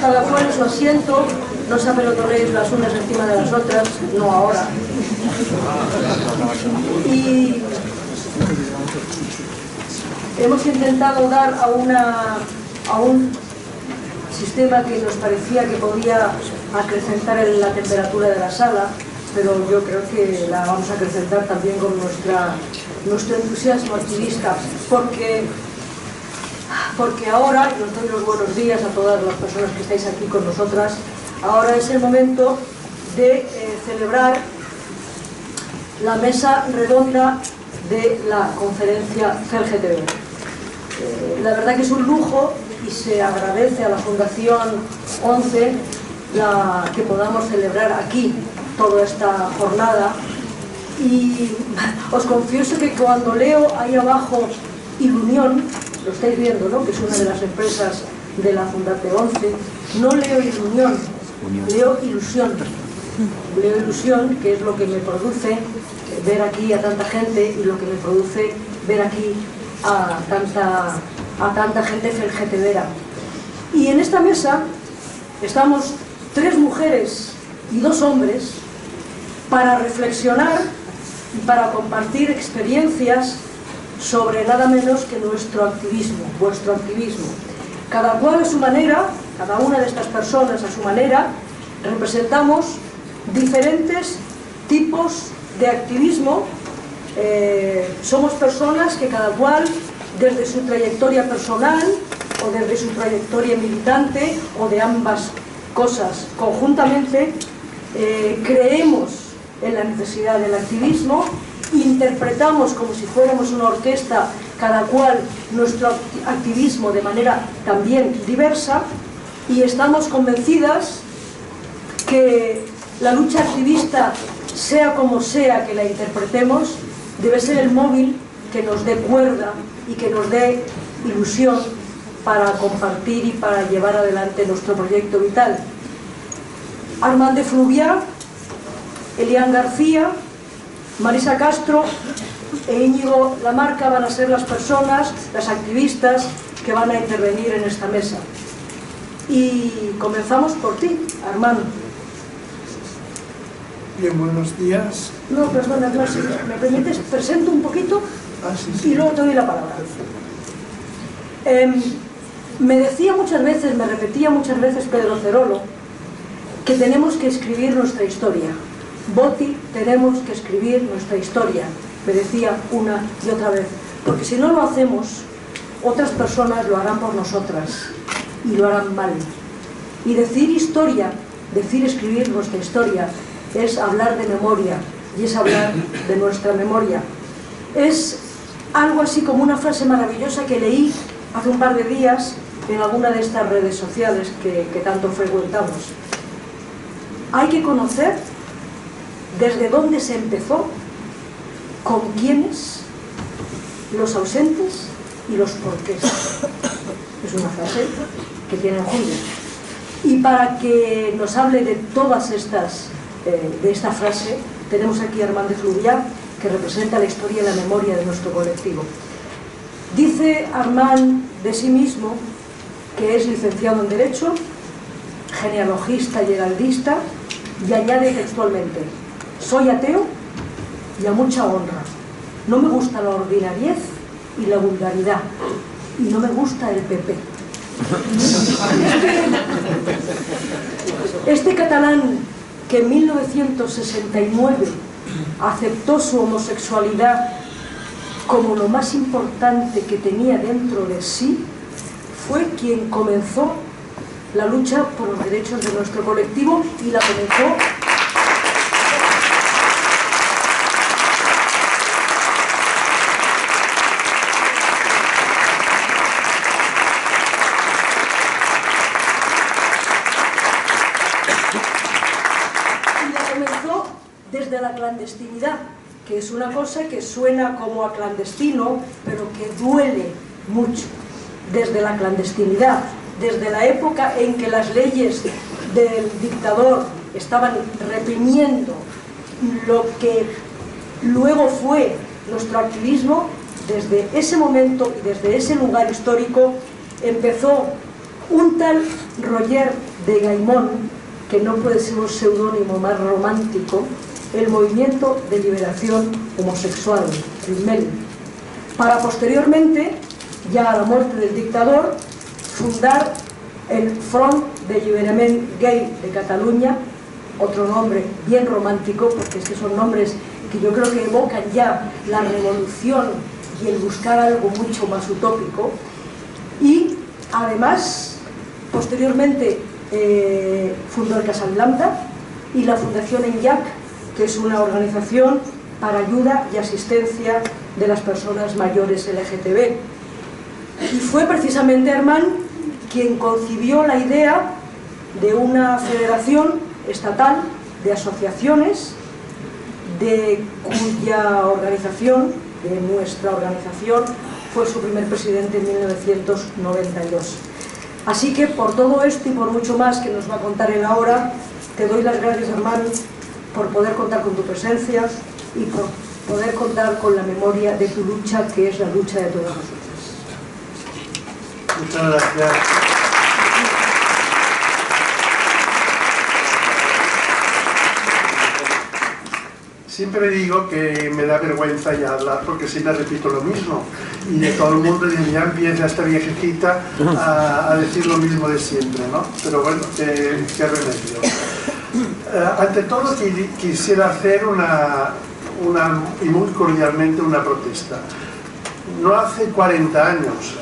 Cada cual en su asiento, no se apelotonéis las unas encima de las otras, no ahora. Y hemos intentado dar a un sistema que nos parecía que podía acrecentar la temperatura de la sala, pero yo creo que la vamos a acrecentar también con nuestro entusiasmo activista, porque ahora, y os doy los buenos días a todas las personas que estáis aquí con nosotras, ahora es el momento de celebrar la mesa redonda de la conferencia CELGTB. La verdad que es un lujo y se agradece a la Fundación 11 que podamos celebrar aquí toda esta jornada. Y os confieso que cuando leo ahí abajo Ilunión, lo estáis viendo, ¿no?, que es una de las empresas de la Fundación 11, no leo Ilunión, leo ilusión. Leo ilusión, que es lo que me produce ver aquí a tanta gente y lo que me produce ver aquí a tanta gente CELGTBera. Y en esta mesa estamos 3 mujeres y 2 hombres para reflexionar y para compartir experiencias sobre nada menos que nuestro activismo, vuestro activismo. Cada cual a su manera, cada una de estas personas a su manera, representamos diferentes tipos de activismo. Somos personas que cada cual, desde su trayectoria personal o desde su trayectoria militante o de ambas cosas conjuntamente, creemos en la necesidad del activismo, interpretamos como si fuéramos una orquesta cada cual nuestro activismo de manera también diversa, y estamos convencidas que la lucha activista, sea como sea que la interpretemos, debe ser el móvil que nos dé cuerda y que nos dé ilusión para compartir y para llevar adelante nuestro proyecto vital. Armand de Fluvià, Elian García, Marisa Castro e Íñigo Lamarca van a ser las personas, las activistas que van a intervenir en esta mesa. Y comenzamos por ti, Armand. Bien, buenos días. No, perdona, no, si me permites, presento un poquito y luego te doy la palabra. Me decía muchas veces, me repetía muchas veces Pedro Cerolo, que tenemos que escribir nuestra historia. Boti, tenemos que escribir nuestra historia, me decía una y otra vez, porque si no lo hacemos, otras personas lo harán por nosotras y lo harán mal. Y decir historia, decir escribir nuestra historia, es hablar de memoria y es hablar de nuestra memoria. Es algo así como una frase maravillosa que leí hace un par de días en alguna de estas redes sociales que tanto frecuentamos. Hay que conocer desde dónde se empezó, con quiénes, los ausentes y los porqués. Es una frase que tiene Julio. Y para que nos hable de todas estas, de esta frase, tenemos aquí a Armand de Fluvià, que representa la historia y la memoria de nuestro colectivo. Dice Armand de sí mismo que es licenciado en Derecho, genealogista y heraldista, y añade textualmente: soy ateo y a mucha honra. No me gusta la ordinariez y la vulgaridad, y no me gusta el PP. Este catalán, que en 1969 aceptó su homosexualidad como lo más importante que tenía dentro de sí, fue quien comenzó la lucha por los derechos de nuestro colectivo, y la comenzó desde la clandestinidad, que es una cosa que suena como a clandestino, pero que duele mucho. Desde la clandestinidad, desde la época en que las leyes del dictador estaban reprimiendo lo que luego fue nuestro activismo, desde ese momento y desde ese lugar histórico empezó un tal Roger de Gaimón, que no puede ser un seudónimo más romántico, el Movimiento de Liberación Homosexual, el MEL, para posteriormente, ya a la muerte del dictador, fundar el Front de Alliberament Gay de Cataluña, otro nombre bien romántico, porque estos son nombres que yo creo que evocan ya la revolución y el buscar algo mucho más utópico. Y además, posteriormente, fundó el Casal Lambda y la Fundación ENYAC, que es una organización para ayuda y asistencia de las personas mayores LGTB. Y fue precisamente Herman quien concibió la idea de una federación estatal de asociaciones, de cuya organización, de nuestra organización, fue su primer presidente en 1992. Así que por todo esto y por mucho más que nos va a contar él ahora, te doy las gracias, Herman, por poder contar con tu presencia y por poder contar con la memoria de tu lucha, que es la lucha de todas nosotras. Muchas gracias. Siempre digo que me da vergüenza ya hablar porque siempre repito lo mismo y de todo el mundo ya empieza esta viejecita a decir lo mismo de siempre, ¿no? Pero bueno, qué remedio. Ante todo quisiera hacer y muy cordialmente una protesta. No hace 40 años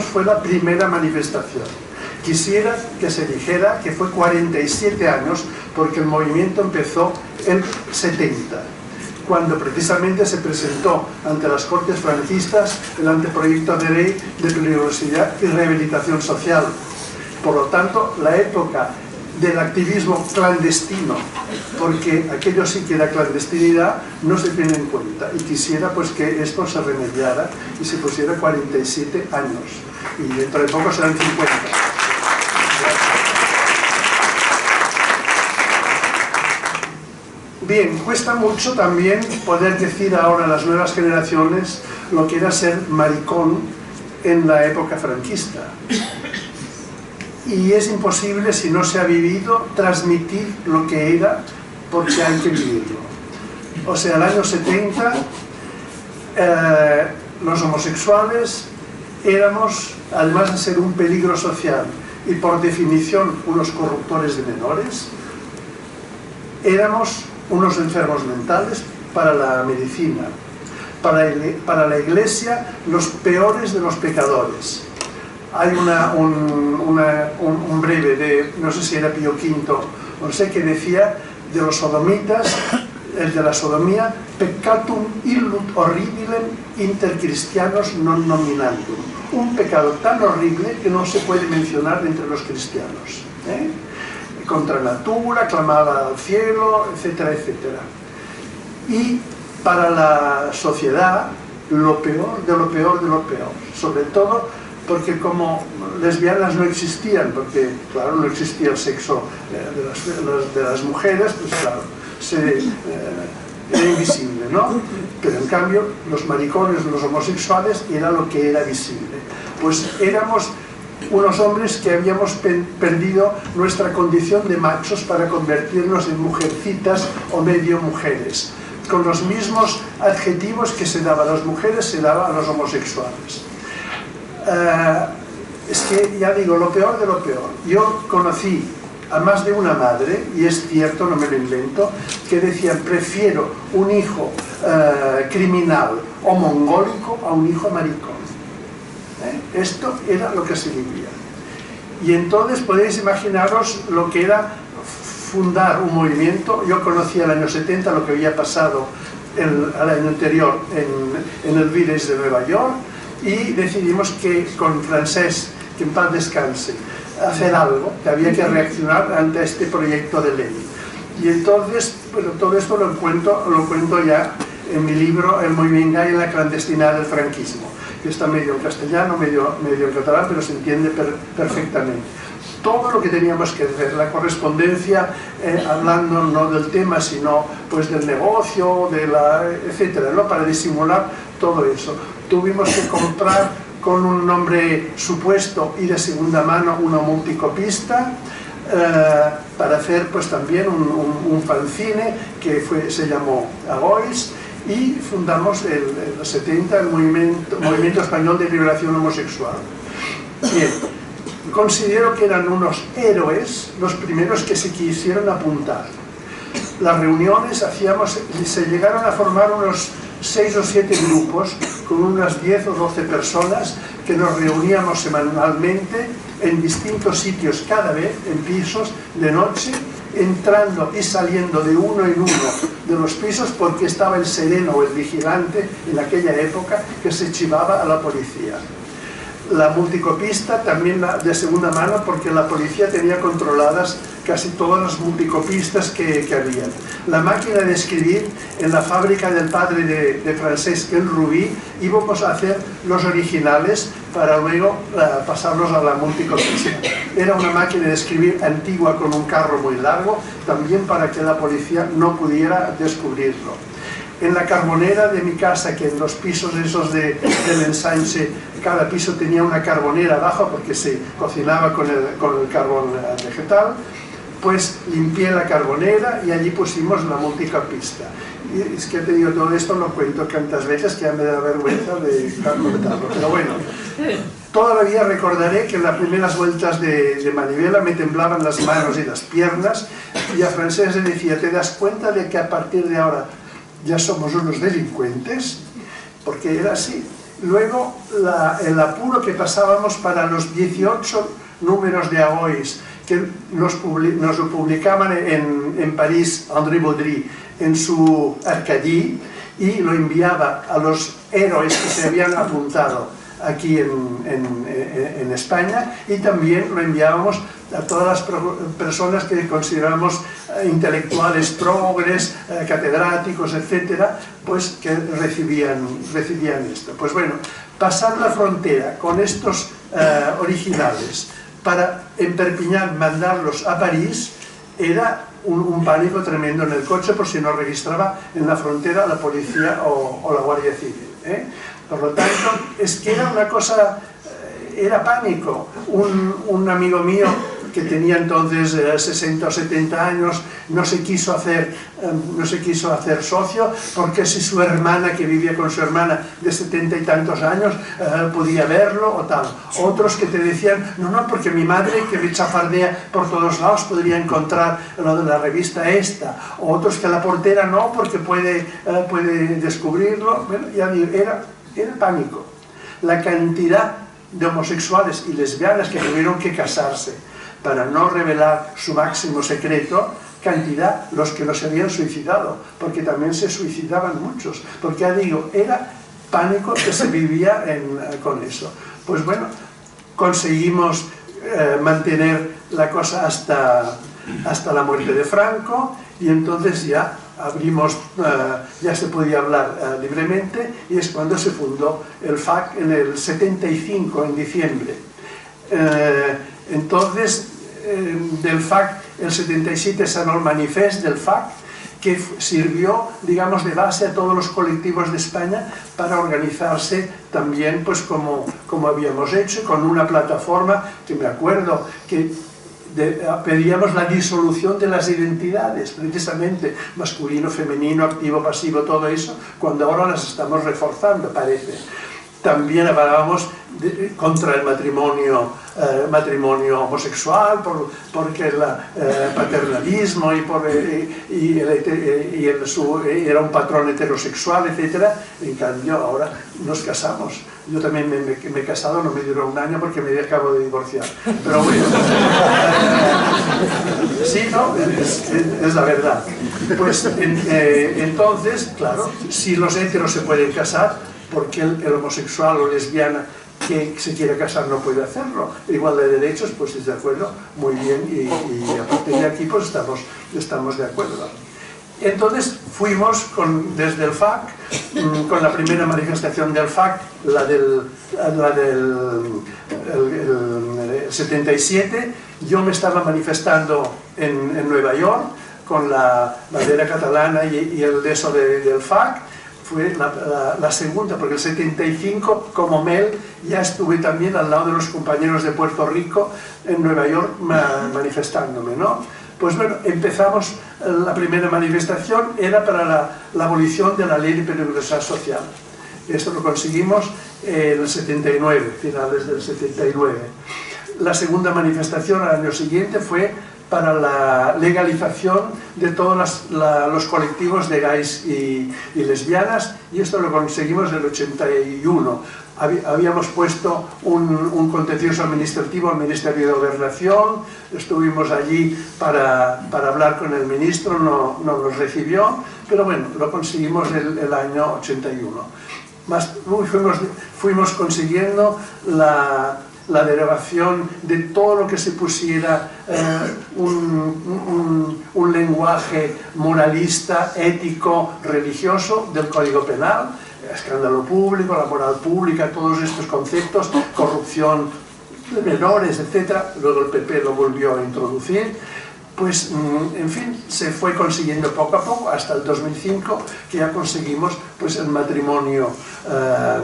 fue la primera manifestación. Quisiera que se dijera que fue 47 años porque el movimiento empezó en 70, cuando precisamente se presentó ante las Cortes franquistas el anteproyecto de ley de peligrosidad y rehabilitación social. Por lo tanto, la época del activismo clandestino, porque aquello sí que era clandestinidad, no se tiene en cuenta. Y quisiera pues que esto se remediara y se pusiera 47 años. Y dentro de poco serán 50. Bien, cuesta mucho también poder decir ahora a las nuevas generaciones lo que era ser maricón en la época franquista. Y es imposible, si no se ha vivido, transmitir lo que era, porque hay que vivirlo. O sea, el año 70, los homosexuales éramos, además de ser un peligro social y por definición unos corruptores de menores, éramos unos enfermos mentales para la medicina, para la Iglesia los peores de los pecadores. Hay un breve de, no sé si era Pío V, no sé, que decía de los sodomitas, el de la sodomía, peccatum illut horribilem inter cristianos non nominandum. Un pecado tan horrible que no se puede mencionar entre los cristianos. Contra natura, clamaba al cielo, etcétera, etcétera. Y para la sociedad, lo peor de lo peor de lo peor. Sobre todo porque como lesbianas no existían, porque claro, no existía el sexo de las mujeres, pues claro, era invisible, ¿no? Pero en cambio, los maricones, los homosexuales, era lo que era visible. Pues éramos unos hombres que habíamos perdido nuestra condición de machos para convertirnos en mujercitas o medio mujeres. Con los mismos adjetivos que se daba a las mujeres, se daba a los homosexuales. Es que, ya digo, lo peor de lo peor. Yo conocí a más de una madre, y es cierto, no me lo invento, que decían, prefiero un hijo criminal o mongólico a un hijo maricón. Esto era lo que se vivía. Y entonces podéis imaginaros lo que era fundar un movimiento. Yo conocía el año 70 lo que había pasado al año anterior en el Village de Nueva York, y decidimos que con Francesc, que en paz descanse, hacer algo, que había que reaccionar ante este proyecto de ley. Y entonces, bueno, todo esto lo cuento ya en mi libro El moviment gay en la clandestinidad del franquismo, que está medio en castellano, medio en catalán, pero se entiende perfectamente. Todo lo que teníamos que hacer, la correspondencia, hablando no del tema, sino pues del negocio, etcétera, ¿no? Para disimular todo eso. Tuvimos que comprar con un nombre supuesto y de segunda mano, una multicopista, para hacer pues también un fanzine que se llamó Agois, y fundamos en los 70 el Movimiento Español de Liberación Homosexual. Bien, considero que eran unos héroes los primeros que se quisieron apuntar. Las reuniones se llegaron a formar unos 6 o 7 grupos con unas 10 o 12 personas que nos reuníamos semanalmente en distintos sitios, cada vez en pisos de noche, entrando y saliendo de uno en uno de los pisos porque estaba el sereno o el vigilante en aquella época que se chivaba a la policía. La multicopista también de segunda mano porque la policía tenía controladas casi todas las multicopistas que había. La máquina de escribir en la fábrica del padre de Francesc el Rubí íbamos a hacer los originales para luego pasarlos a la multicopista. Era una máquina de escribir antigua con un carro muy largo, también para que la policía no pudiera descubrirlo. En la carbonera de mi casa, que en los pisos esos del ensanche, cada piso tenía una carbonera abajo porque se cocinaba con el carbón vegetal, pues limpié la carbonera y allí pusimos la multicopista. Y es que he tenido todo esto, lo cuento tantas veces que ya me da vergüenza de comentarlo, pero bueno. Todavía recordaré que en las primeras vueltas de manivela me temblaban las manos y las piernas, y a Francesc le decía, ¿te das cuenta de que a partir de ahora ya somos unos delincuentes? Porque era así. Luego el apuro que pasábamos para los 18 números de Agois que nos lo publicaban en París, André Baudry, en su Arcadie, y lo enviaba a los héroes que se habían apuntado aquí en España, y también lo enviábamos a todas las personas que consideramos intelectuales progres, catedráticos, etcétera, pues que recibían esto. Pues bueno, pasar la frontera con estos originales para en Perpiñán mandarlos a París era un pánico tremendo en el coche por si no registraba en la frontera la policía o la Guardia Civil, ¿eh? Por lo tanto, es que era una cosa, era pánico. Un amigo mío que tenía entonces 60 o 70 años no se quiso hacer socio porque si su hermana, que vivía con su hermana de 70 y tantos años, podía verlo o tal. Otros que te decían, no, porque mi madre, que me chafardea por todos lados, podría encontrar lo de la revista esta. Otros que la portera no, porque puede descubrirlo. Bueno, ya digo, era pánico. La cantidad de homosexuales y lesbianas que tuvieron que casarse para no revelar su máximo secreto, cantidad los que no se habían suicidado, porque también se suicidaban muchos, porque ya digo, era pánico que se vivía con eso. Pues bueno, conseguimos mantener la cosa hasta la muerte de Franco, y entonces ya abrimos, ya se podía hablar libremente, y es cuando se fundó el FAC en el 75, en diciembre. Entonces, del FAC, el 77 salió el manifest del FAC, que sirvió, digamos, de base a todos los colectivos de España para organizarse también, pues como habíamos hecho, con una plataforma que me acuerdo que pedíamos la disolución de las identidades, precisamente masculino, femenino, activo, pasivo, todo eso, cuando ahora las estamos reforzando, parece. También hablábamos contra el matrimonio homosexual, porque el paternalismo era un patrón heterosexual, etc. En cambio, ahora nos casamos. Yo también me he casado, no me duró un año porque me acabo de divorciar. Pero bueno, sí, ¿no? Es la verdad. Pues entonces, claro, si los heteros se pueden casar, porque el homosexual o lesbiana que se quiere casar no puede hacerlo. Igualdad de derechos, pues es de acuerdo, muy bien, y a partir de aquí pues estamos de acuerdo. Entonces fuimos desde el FAC, con la primera manifestación del FAC, la del 77, yo me estaba manifestando en Nueva York con la bandera catalana y el eso del FAC. fue la segunda, porque el 75, como Mel, ya estuve también al lado de los compañeros de Puerto Rico en Nueva York manifestándome, ¿no? Pues bueno, empezamos, la primera manifestación era para la abolición de la ley de peligrosidad social. Esto lo conseguimos en el 79, finales del 79. La segunda manifestación al año siguiente fue para la legalización de todos los colectivos de gays y lesbianas, y esto lo conseguimos en el 81. Habíamos puesto un contencioso administrativo al Ministerio de Gobernación, estuvimos allí para hablar con el ministro, no nos recibió, pero bueno, lo conseguimos el año 81. Fuimos consiguiendo la derogación de todo lo que se pusiera un lenguaje moralista, ético, religioso del Código Penal, escándalo público, la moral pública, todos estos conceptos, corrupción de menores, etc. Luego el PP lo volvió a introducir. Pues, en fin, se fue consiguiendo poco a poco hasta el 2005, que ya conseguimos pues, el matrimonio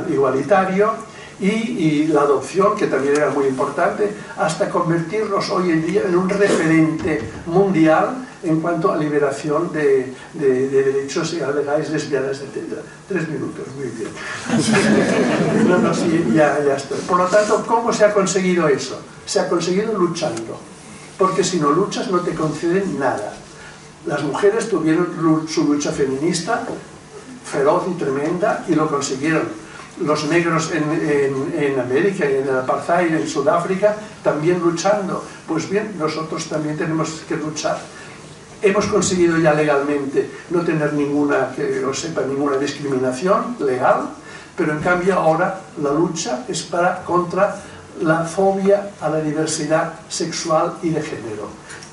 igualitario y la adopción, que también era muy importante, hasta convertirnos hoy en día en un referente mundial en cuanto a liberación de derechos legales, lesbianas, etc. 3 minutos, muy bien. No, sí, ya estoy. Por lo tanto, ¿cómo se ha conseguido eso? Se ha conseguido luchando, porque si no luchas no te conceden nada. Las mujeres tuvieron su lucha feminista feroz y tremenda y lo consiguieron. Los negros en América, en el apartheid, en Sudáfrica, también luchando. Pues bien, nosotros también tenemos que luchar. Hemos conseguido ya legalmente no tener ninguna, que os sepa, ninguna discriminación legal, pero en cambio ahora la lucha es contra la fobia a la diversidad sexual y de género.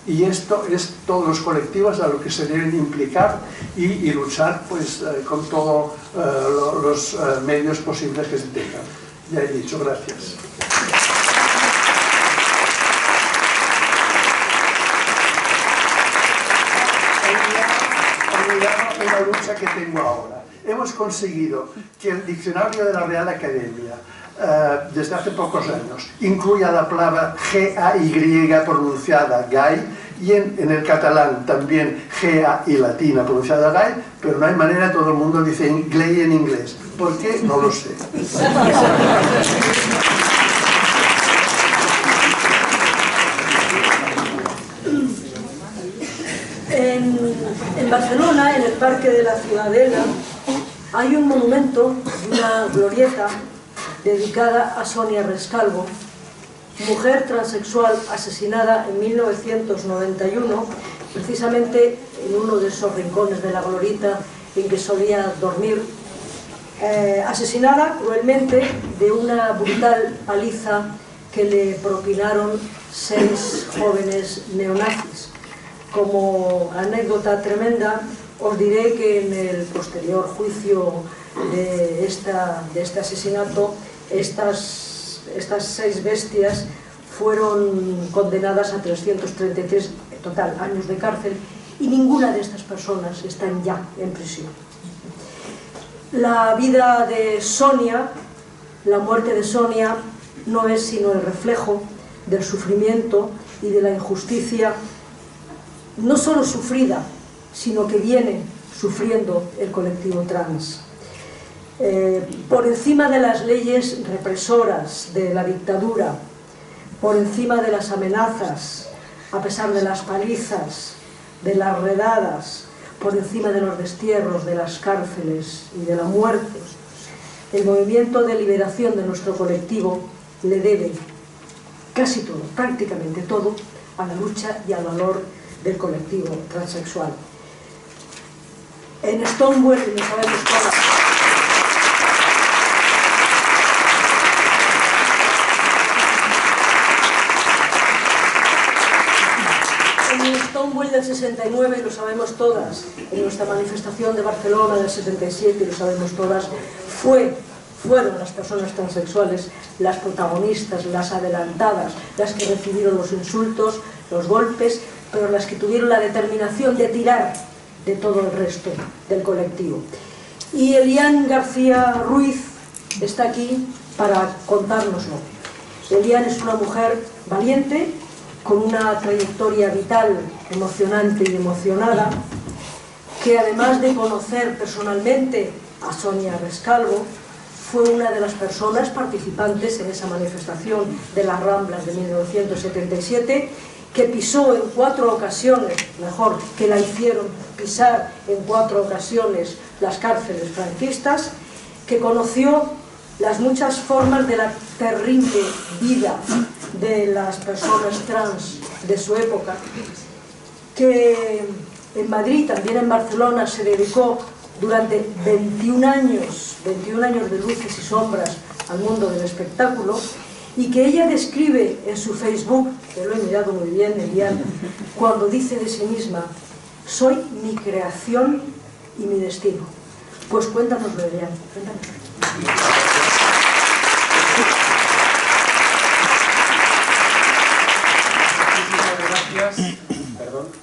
Y esto es todos los colectivos a los que se deben implicar y luchar pues, con todos los medios posibles que se tengan. Ya he dicho, gracias. Una lucha que tengo ahora. Hemos conseguido que el diccionario de la Real Academia, desde hace pocos años, incluya la palabra G-A-Y pronunciada gay, y en el catalán también G-A-I latina pronunciada gay, pero no hay manera, todo el mundo dice gay en inglés. ¿Por qué? No lo sé. En Barcelona, en el Parque de la Ciudadela, hay un monumento, una glorieta, dedicada a Sonia Rescalvo, mujer transexual asesinada en 1991, precisamente en uno de esos rincones de la glorieta en que solía dormir, asesinada cruelmente de una brutal paliza que le propinaron 6 jóvenes neonazis. Como anécdota tremenda, os diré que en el posterior juicio de este asesinato, estas 6 bestias fueron condenadas a 333 total años de cárcel y ninguna de estas personas están ya en prisión. La vida de Sonia, la muerte de Sonia, no es sino el reflejo del sufrimiento y de la injusticia, no solo sufrida, sino que viene sufriendo el colectivo trans. Por encima de las leyes represoras de la dictadura, por encima de las amenazas, a pesar de las palizas, de las redadas, por encima de los destierros, de las cárceles y de la muerte, el movimiento de liberación de nuestro colectivo le debe casi todo, prácticamente todo, a la lucha y al valor del colectivo transexual. En Stonewall, y lo sabemos todas, en Stonewall del 69, y lo sabemos todas, en nuestra manifestación de Barcelona del 77, y lo sabemos todas, fueron las personas transexuales las protagonistas, las adelantadas, las que recibieron los insultos, los golpes, pero las que tuvieron la determinación de tirar de todo el resto del colectivo. Y Elian García Ruiz está aquí para contárnoslo. Elian es una mujer valiente, con una trayectoria vital, emocionante y emocionada, que además de conocer personalmente a Sonia Rescalvo, fue una de las personas participantes en esa manifestación de las Ramblas de 1977, que pisó en 4 ocasiones, mejor, que la hicieron pisar en 4 ocasiones las cárceles franquistas, que conoció las muchas formas de la terrible vida de las personas trans de su época, que en Madrid, también en Barcelona, se dedicó durante 21 años de luces y sombras al mundo del espectáculo, y que ella describe en su Facebook, que lo he mirado muy bien, Elian, cuando dice de sí misma: soy mi creación y mi destino. Pues cuéntanoslo, Elian, cuéntanos.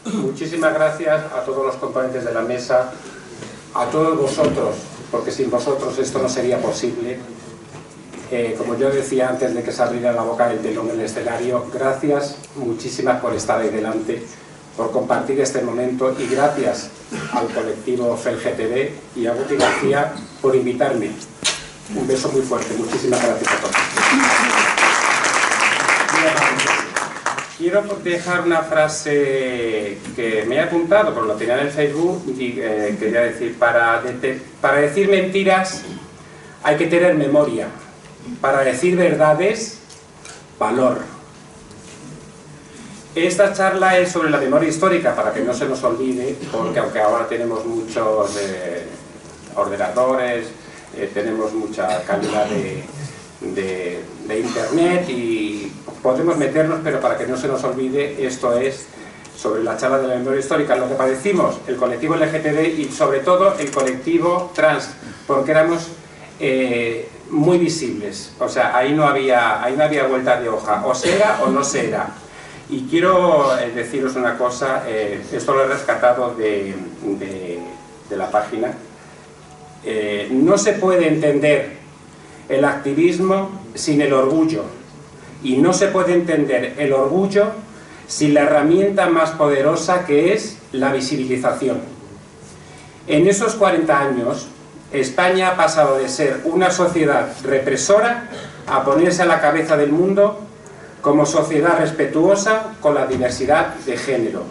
Muchísimas gracias a todos los componentes de la mesa, a todos vosotros, porque sin vosotros esto no sería posible. Como yo decía antes de que se abriera la boca del telón en el escenario, gracias muchísimas por estar ahí delante, por compartir este momento, y gracias al colectivo FELGTB y a Guti García por invitarme. Un beso muy fuerte, muchísimas gracias a todos. Quiero dejar una frase que me he apuntado, pero lo tenía en el Facebook, y quería decir: para decir mentiras hay que tener memoria, para decir verdades, valor. Esta charla es sobre la memoria histórica, para que no se nos olvide, porque aunque ahora tenemos muchos ordenadores, tenemos mucha calidad de internet y podemos meternos, pero para que no se nos olvide, esto es sobre la charla de la memoria histórica, lo que padecimos el colectivo LGTB y sobre todo el colectivo trans, porque éramos muy visibles, o sea, ahí no había vuelta de hoja, o se era o no se era. Y quiero deciros una cosa, esto lo he rescatado de la página. No se puede entender el activismo sin el orgullo, y no se puede entender el orgullo sin la herramienta más poderosa, que es la visibilización. En esos 40 años, España ha pasado de ser una sociedad represora a ponerse a la cabeza del mundo como sociedad respetuosa con la diversidad de género.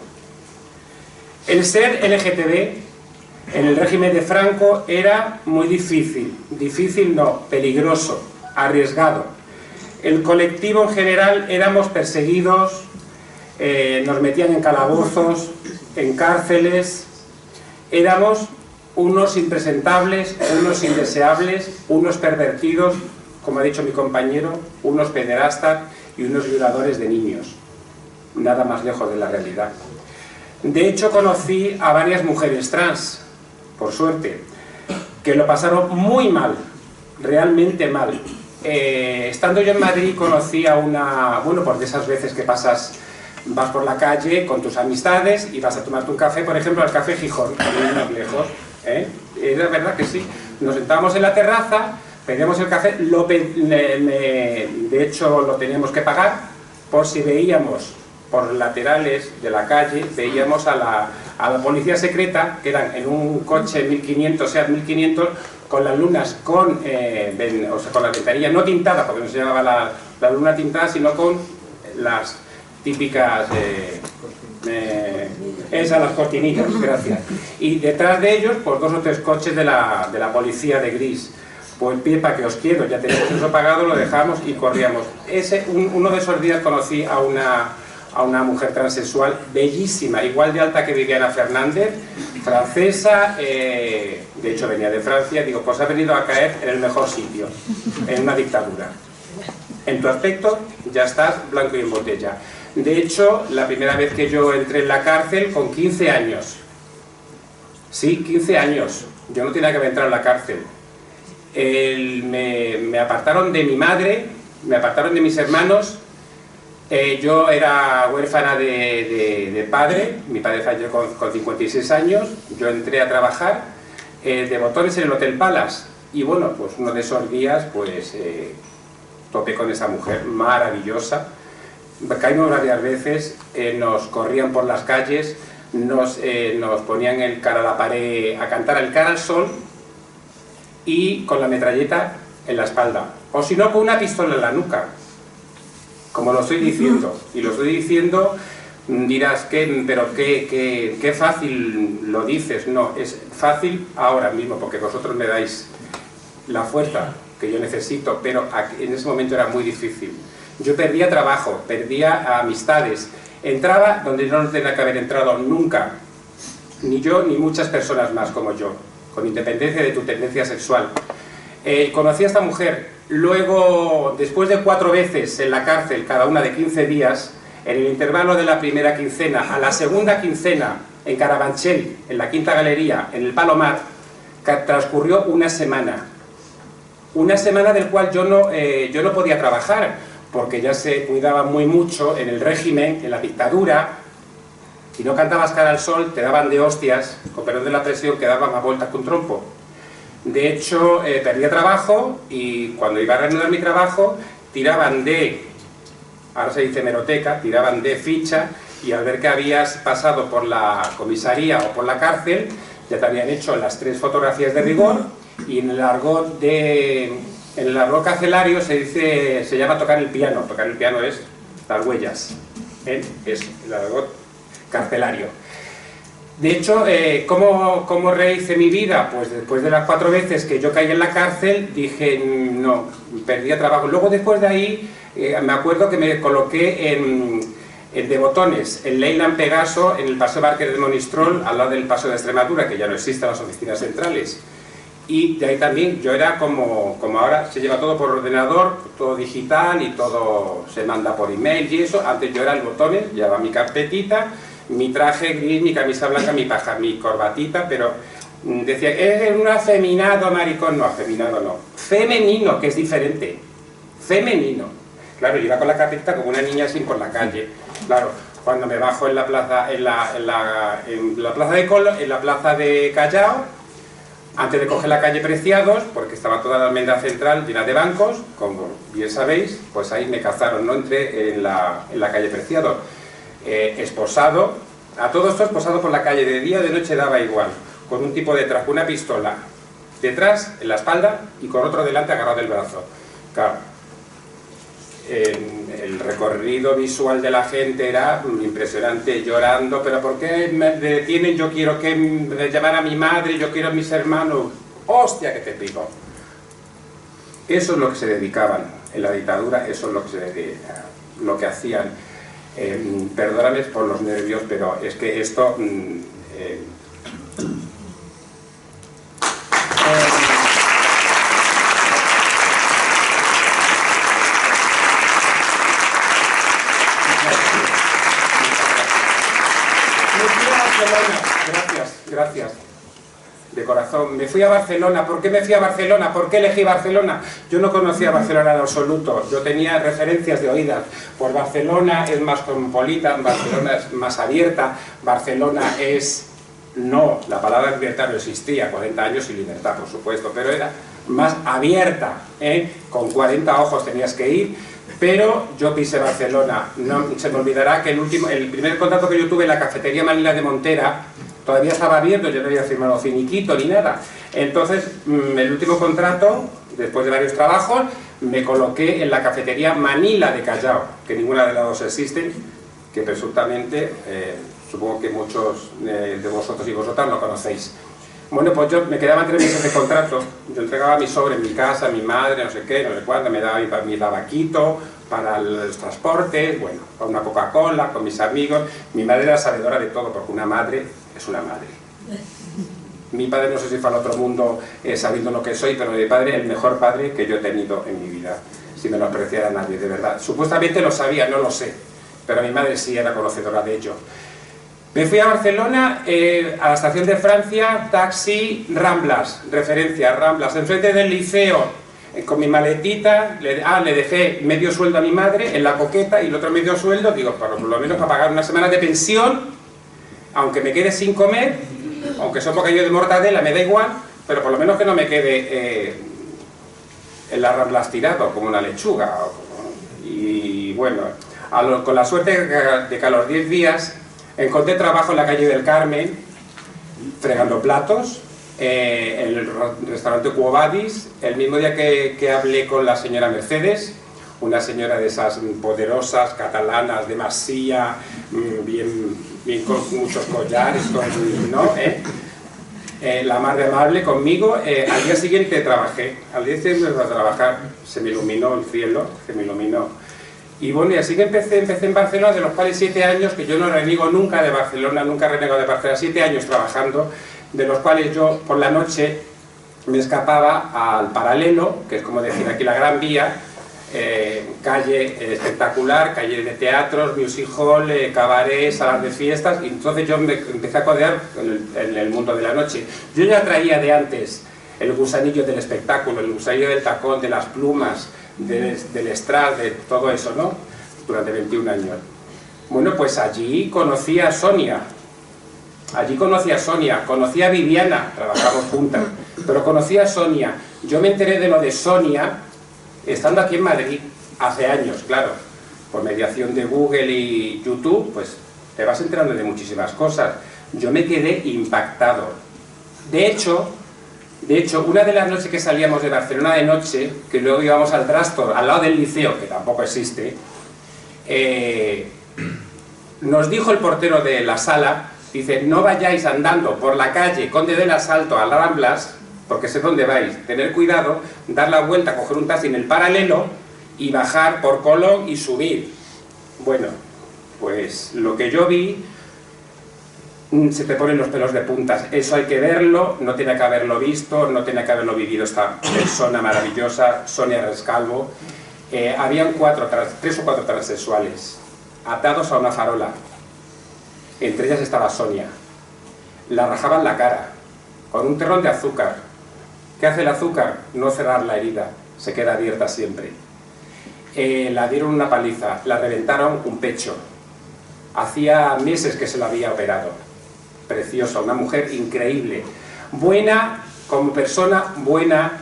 El ser LGTB en el régimen de Franco era muy difícil, peligroso, arriesgado. El colectivo en general éramos perseguidos, nos metían en calabozos, en cárceles, éramos unos impresentables, unos indeseables, unos pervertidos, como ha dicho mi compañero, unos pederastas y unos violadores de niños. Nada más lejos de la realidad. De hecho, conocí a varias mujeres trans, por suerte, que lo pasaron muy mal, realmente mal. Estando yo en Madrid conocí a una, bueno, por de esas veces que vas por la calle con tus amistades y vas a tomarte un café, por ejemplo, al Café Gijón, muy lejos, era verdad que sí. Nos sentábamos en la terraza, pedíamos el café, de hecho lo teníamos que pagar, por si veíamos por laterales de la calle, veíamos a la policía secreta, que eran en un coche 1500, SEAT 1500, con las lunas, con la ventanilla no tintada, porque no se llamaba la luna tintada, sino con las típicas las cortinillas, gracias. Y detrás de ellos, pues 2 o 3 coches de la policía de gris. Pues pie para que os quiero, ya teníamos eso pagado, lo dejamos y corríamos. Uno de esos días conocí a una mujer transexual bellísima, igual de alta que Viviana Fernández, francesa, de hecho venía de Francia. Digo, pues ha venido a caer en el mejor sitio, en una dictadura. En tu aspecto ya estás blanco y en botella. De hecho, la primera vez que yo entré en la cárcel, con 15 años, sí, 15 años, yo no tenía que haber entrado en la cárcel. Me apartaron de mi madre, me apartaron de mis hermanos. Yo era huérfana de padre, mi padre falleció con 56 años, yo entré a trabajar de Botones en el Hotel Palace. Y bueno, pues uno de esos días, pues topé con esa mujer maravillosa. Caímos varias veces, nos corrían por las calles, nos ponían el cara a la pared a cantar el cara al sol y con la metralleta en la espalda. O si no, con una pistola en la nuca. Como lo estoy diciendo. Y lo estoy diciendo, dirás, pero qué fácil lo dices. No, es fácil ahora mismo, porque vosotros me dais la fuerza que yo necesito, pero en ese momento era muy difícil. Yo perdía trabajo, perdía amistades, entraba donde no tenía que haber entrado nunca, ni yo ni muchas personas más como yo, con independencia de tu tendencia sexual. Conocí a esta mujer, luego, después de 4 veces en la cárcel, cada una de 15 días, en el intervalo de la primera quincena a la segunda quincena, en Carabanchel, en la Quinta Galería, en el Palomar, transcurrió una semana del cual yo no podía trabajar, porque ya se cuidaba muy mucho en el régimen, en la dictadura. Si no cantabas cara al sol, te daban de hostias, con perdón de la presión, que daban a vueltas con trompo. De hecho, perdía trabajo y cuando iba a reanudar mi trabajo, tiraban de, ahora se dice hemeroteca, tiraban de ficha, y al ver que habías pasado por la comisaría o por la cárcel, ya te habían hecho las 3 fotografías de rigor, y en el argot carcelario se llama tocar el piano. Tocar el piano es las huellas, es el argot carcelario. De hecho, ¿cómo rehice mi vida? Pues después de las 4 veces que yo caí en la cárcel, dije, no, perdía trabajo. Luego, después de ahí, me acuerdo que me coloqué en de Botones, en Leyland Pegaso, en el Paseo Barquer de Monistrol, al lado del Paso de Extremadura, que ya no existen las oficinas centrales. Y de ahí también, yo era como ahora se lleva todo por ordenador, todo digital y todo se manda por email y eso. Antes yo era el Botones, llevaba mi carpetita, mi traje gris, mi camisa blanca, mi corbatita, pero decía, eres un afeminado, maricón. No, afeminado no. Femenino, que es diferente. Femenino. Claro, yo iba con la carpetita como una niña así por la calle. Claro, cuando me bajo en la plaza, en la plaza de Callao, antes de coger la calle Preciados, porque estaba toda la almendra central llena de bancos, como bien sabéis, pues ahí me cazaron, no entré en la calle Preciados. Esposado, a todo esto esposado por la calle, de día o de noche daba igual, con un tipo detrás, con una pistola detrás, en la espalda, y con otro delante agarrado del brazo. Claro, el recorrido visual de la gente era impresionante, llorando, pero ¿por qué me detienen? Yo quiero que me llamara a mi madre, yo quiero a mis hermanos. ¡Hostia, que te pico! Eso es lo que se dedicaban en la dictadura, eso es lo que hacían. Perdóname por los nervios, pero es que esto... Gracias, de corazón. Me fui a Barcelona. ¿Por qué me fui a Barcelona? ¿Por qué elegí Barcelona? Yo no conocía Barcelona en absoluto. Yo tenía referencias de oídas. Pues Barcelona es más cosmopolita, Barcelona es más abierta, Barcelona es... No, la palabra libertad no existía, 40 años sin libertad, por supuesto, pero era más abierta, con 40 ojos tenías que ir. Pero yo pisé Barcelona. No se me olvidará que el primer contacto que yo tuve en la cafetería Manila de Montera todavía estaba abierto, yo no había firmado finiquito ni nada. Entonces, el último contrato, después de varios trabajos, me coloqué en la cafetería Manila de Callao, que ninguna de las dos existen, que presuntamente, supongo que muchos de vosotros y vosotras lo conocéis. Bueno, pues yo me quedaban 3 meses de contrato, yo entregaba mi sobre en mi casa, mi madre, no sé qué, no sé cuándo, me daba mi tabaquito para los transportes, bueno, con una Coca-Cola, con mis amigos. Mi madre era sabedora de todo, porque una madre es una madre. Mi padre no sé si fue al otro mundo sabiendo lo que soy, pero mi padre, el mejor padre que yo he tenido en mi vida, si no lo apreciara nadie, de verdad. Supuestamente lo sabía, no lo sé, pero mi madre sí era conocedora de ello. Me fui a Barcelona, a la estación de Francia, taxi, Ramblas, referencia, Ramblas, enfrente del liceo, con mi maletita. Le dejé medio sueldo a mi madre en la coqueta y el otro medio sueldo, digo, por lo menos para pagar una semana de pensión, aunque me quede sin comer, aunque sea un bocadillo de mortadela, me da igual, pero por lo menos que no me quede en las Ramblas tirado como una lechuga. Y bueno, con la suerte de que a los 10 días encontré trabajo en la calle del Carmen, fregando platos, en el restaurante Quo Vadis, el mismo día que hablé con la señora Mercedes, una señora de esas poderosas, catalanas, de masía, bien con muchos collares, ¿no? La más de amable conmigo. Al día siguiente trabajé, se me iluminó el cielo, se me iluminó. Y bueno, y así que empecé en Barcelona, de los cuales 7 años, que yo no reniego nunca de Barcelona, nunca renego de Barcelona, 7 años trabajando, de los cuales yo por la noche me escapaba al Paralelo, que es como decir aquí la Gran Vía, calle espectacular, calle de teatros, music hall, cabaret, salas de fiestas, y entonces yo me empecé a codear en el mundo de la noche. Yo ya traía de antes el gusanillo del espectáculo, el gusanillo del tacón, de las plumas, del estral, de todo eso, ¿no? Durante 21 años. Bueno, pues allí conocí a Sonia, conocí a Viviana, trabajamos juntas, pero conocí a Sonia. Yo me enteré de lo de Sonia estando aquí en Madrid, hace años, claro, por mediación de Google y YouTube, pues te vas enterando de muchísimas cosas. Yo me quedé impactado. De hecho, una de las noches que salíamos de Barcelona de noche, que luego íbamos al Trastor, al lado del liceo, que tampoco existe, nos dijo el portero de la sala, dice, no vayáis andando por la calle Conde del Asalto a las Ramblas, porque sé dónde vais, tener cuidado, dar la vuelta, coger un taxi en el Paralelo y bajar por Colón y subir. Bueno, pues lo que yo vi, se te ponen los pelos de puntas. Eso hay que verlo, no tiene que haberlo visto, no tiene que haberlo vivido esta persona maravillosa, Sonia Rescalvo. Habían 3 o 4 transexuales atados a una farola. Entre ellas estaba Sonia. La rajaban la cara con un terrón de azúcar. ¿Qué hace el azúcar? No cerrar la herida, se queda abierta siempre. La dieron una paliza, la reventaron un pecho. Hacía meses que se lo había operado. Preciosa, una mujer increíble. Buena como persona, buena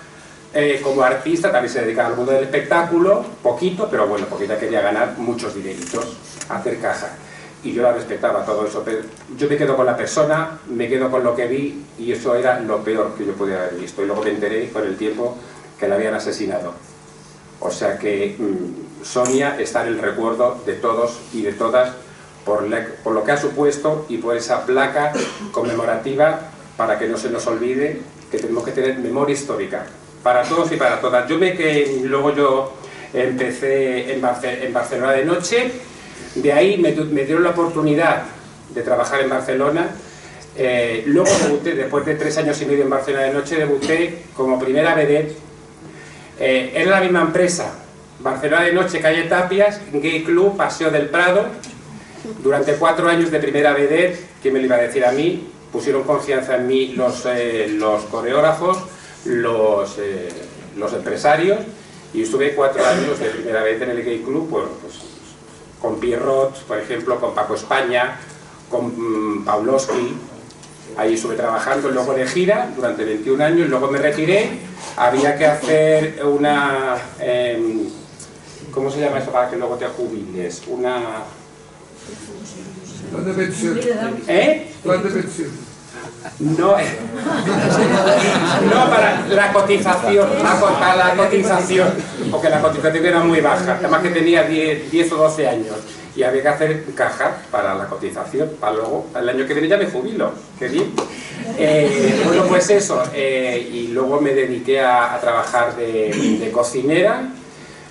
como artista, también se dedicaba al mundo del espectáculo, poquito, pero bueno, porque ella quería ganar muchos dineritos, hacer caja. Y yo la respetaba todo eso, pero yo me quedo con la persona, me quedo con lo que vi, y eso era lo peor que yo podía haber visto. Y luego me enteré con el tiempo que la habían asesinado. O sea que Sonia está en el recuerdo de todos y de todas por lo que ha supuesto y por esa placa conmemorativa, para que no se nos olvide que tenemos que tener memoria histórica para todos y para todas. Luego yo empecé en Barcelona de noche. De ahí me dieron la oportunidad de trabajar en Barcelona. Luego debuté, después de 3 años y medio en Barcelona de noche, debuté como primera vedette. Era la misma empresa, Barcelona de noche, calle Tapias, Gay Club, Paseo del Prado. Durante 4 años de primera vedette, ¿quién me lo iba a decir a mí? Pusieron confianza en mí los coreógrafos, los empresarios, y estuve 4 años de primera vedette en el Gay Club, pues con Pierrot, por ejemplo, con Paco España, con Pawlowski. Ahí estuve trabajando, luego de gira durante 21 años, luego me retiré. Había que hacer una... ¿cómo se llama eso para que luego te jubiles? Una... Plan de pensión. Plan de pensión. No, no, para la cotización, para la cotización, porque la cotización era muy baja, además que tenía 10 o 12 años y había que hacer caja para la cotización, para luego, el año que viene ya me jubilo, qué bien. Bueno, pues eso, y luego me dediqué a trabajar de cocinera.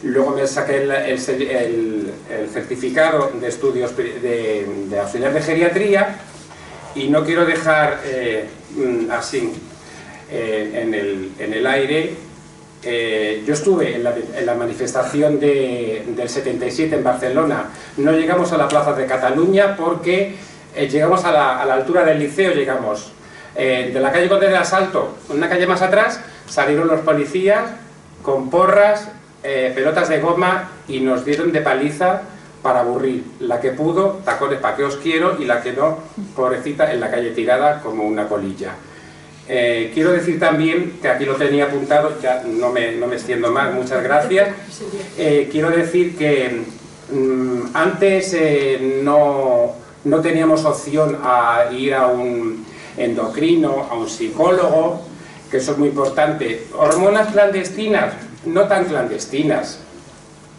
Luego me saqué el certificado de estudios de auxiliar de geriatría. Y no quiero dejar así en el aire. Yo estuve en la manifestación del 77 en Barcelona. No llegamos a la plaza de Cataluña porque llegamos a la altura del liceo, llegamos de la calle Conde del Asalto, una calle más atrás, salieron los policías con porras, pelotas de goma, y nos dieron de paliza para aburrir. La que pudo, tacones para que os quiero, y la que no, pobrecita, en la calle tirada como una colilla. Quiero decir también, que aquí lo tenía apuntado, ya no me extiendo más, muchas gracias. Quiero decir que antes no teníamos opción a ir a un endocrino, a un psicólogo, que eso es muy importante. Hormonas clandestinas, no tan clandestinas.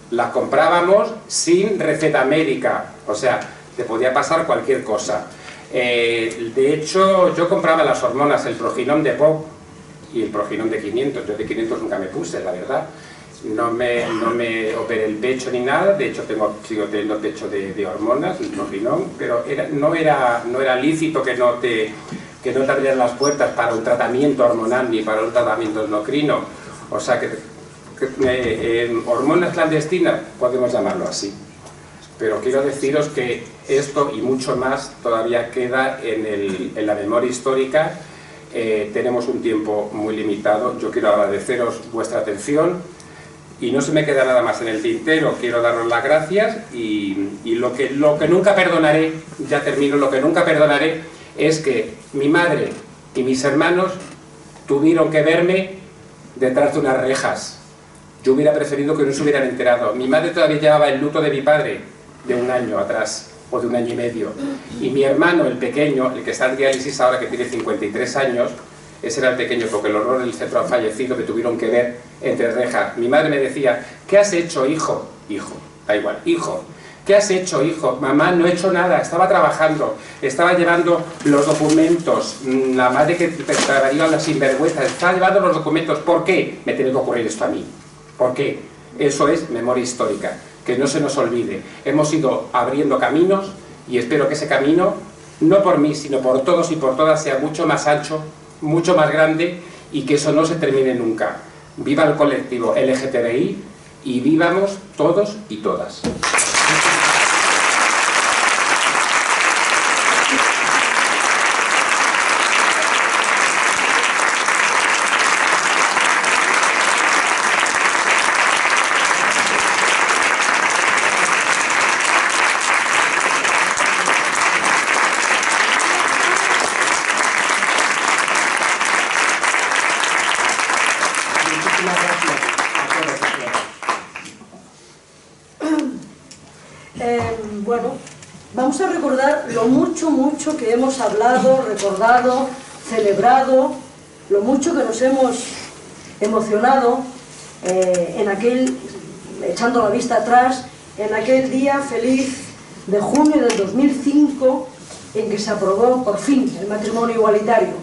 Las comprábamos sin receta médica, o sea, te podía pasar cualquier cosa. De hecho, yo compraba las hormonas, el Proginón de POC y el Proginón de 500. Yo de 500 nunca me puse, la verdad. No me operé el pecho ni nada. De hecho, sigo teniendo pecho de hormonas, el Proginón, pero no era lícito que no te abrieran las puertas para un tratamiento hormonal ni para un tratamiento endocrino. O sea que hormonas clandestinas, podemos llamarlo así. Pero quiero deciros que esto y mucho más todavía queda en la memoria histórica. Tenemos un tiempo muy limitado. Yo quiero agradeceros vuestra atención y no se me queda nada más en el tintero. Quiero daros las gracias y lo que nunca perdonaré, ya termino, lo que nunca perdonaré es que mi madre y mis hermanos tuvieron que verme detrás de unas rejas. Yo hubiera preferido que no se hubieran enterado. Mi madre todavía llevaba el luto de mi padre de un año atrás, o de un año y medio. Y mi hermano, el pequeño, el que está en diálisis ahora, que tiene 53 años, ese era el pequeño, porque el horror del centro ha fallecido, que tuvieron que ver entre rejas. Mi madre me decía, ¿qué has hecho, hijo? Hijo, da igual, hijo. ¿Qué has hecho, hijo? Mamá, no he hecho nada, estaba trabajando, estaba llevando los documentos. La madre que traía la sinvergüenza, estaba llevando los documentos. ¿Por qué me tiene que ocurrir esto a mí? ¿Por qué? Eso es memoria histórica. Que no se nos olvide. Hemos ido abriendo caminos y espero que ese camino, no por mí, sino por todos y por todas, sea mucho más ancho, mucho más grande y que eso no se termine nunca. Viva el colectivo LGTBI y vivamos todos y todas. Bueno, vamos a recordar lo mucho que hemos hablado, recordado, celebrado, lo mucho que nos hemos emocionado echando la vista atrás, en aquel día feliz de junio del 2005 en que se aprobó por fin el matrimonio igualitario.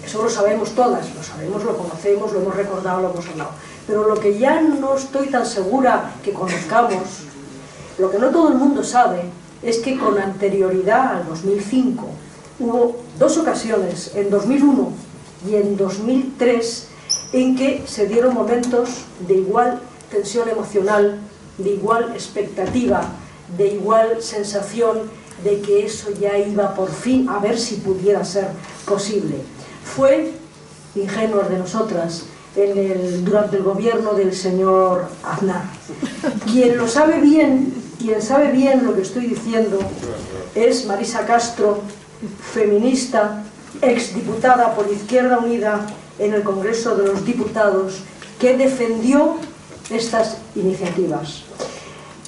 Eso lo sabemos todas, lo sabemos, lo conocemos, lo hemos recordado, lo hemos hablado. Pero lo que ya no estoy tan segura que conozcamos, lo que no todo el mundo sabe, es que con anterioridad al 2005 hubo dos ocasiones, en 2001 y en 2003, en que se dieron momentos de igual tensión emocional, de igual expectativa, de igual sensación de que eso ya iba por fin a ver si pudiera ser posible. Fue ingenuos de nosotras durante el gobierno del señor Aznar. Quien sabe bien lo que estoy diciendo es Marisa Castro, feminista, exdiputada por Izquierda Unida en el Congreso de los Diputados, que defendió estas iniciativas.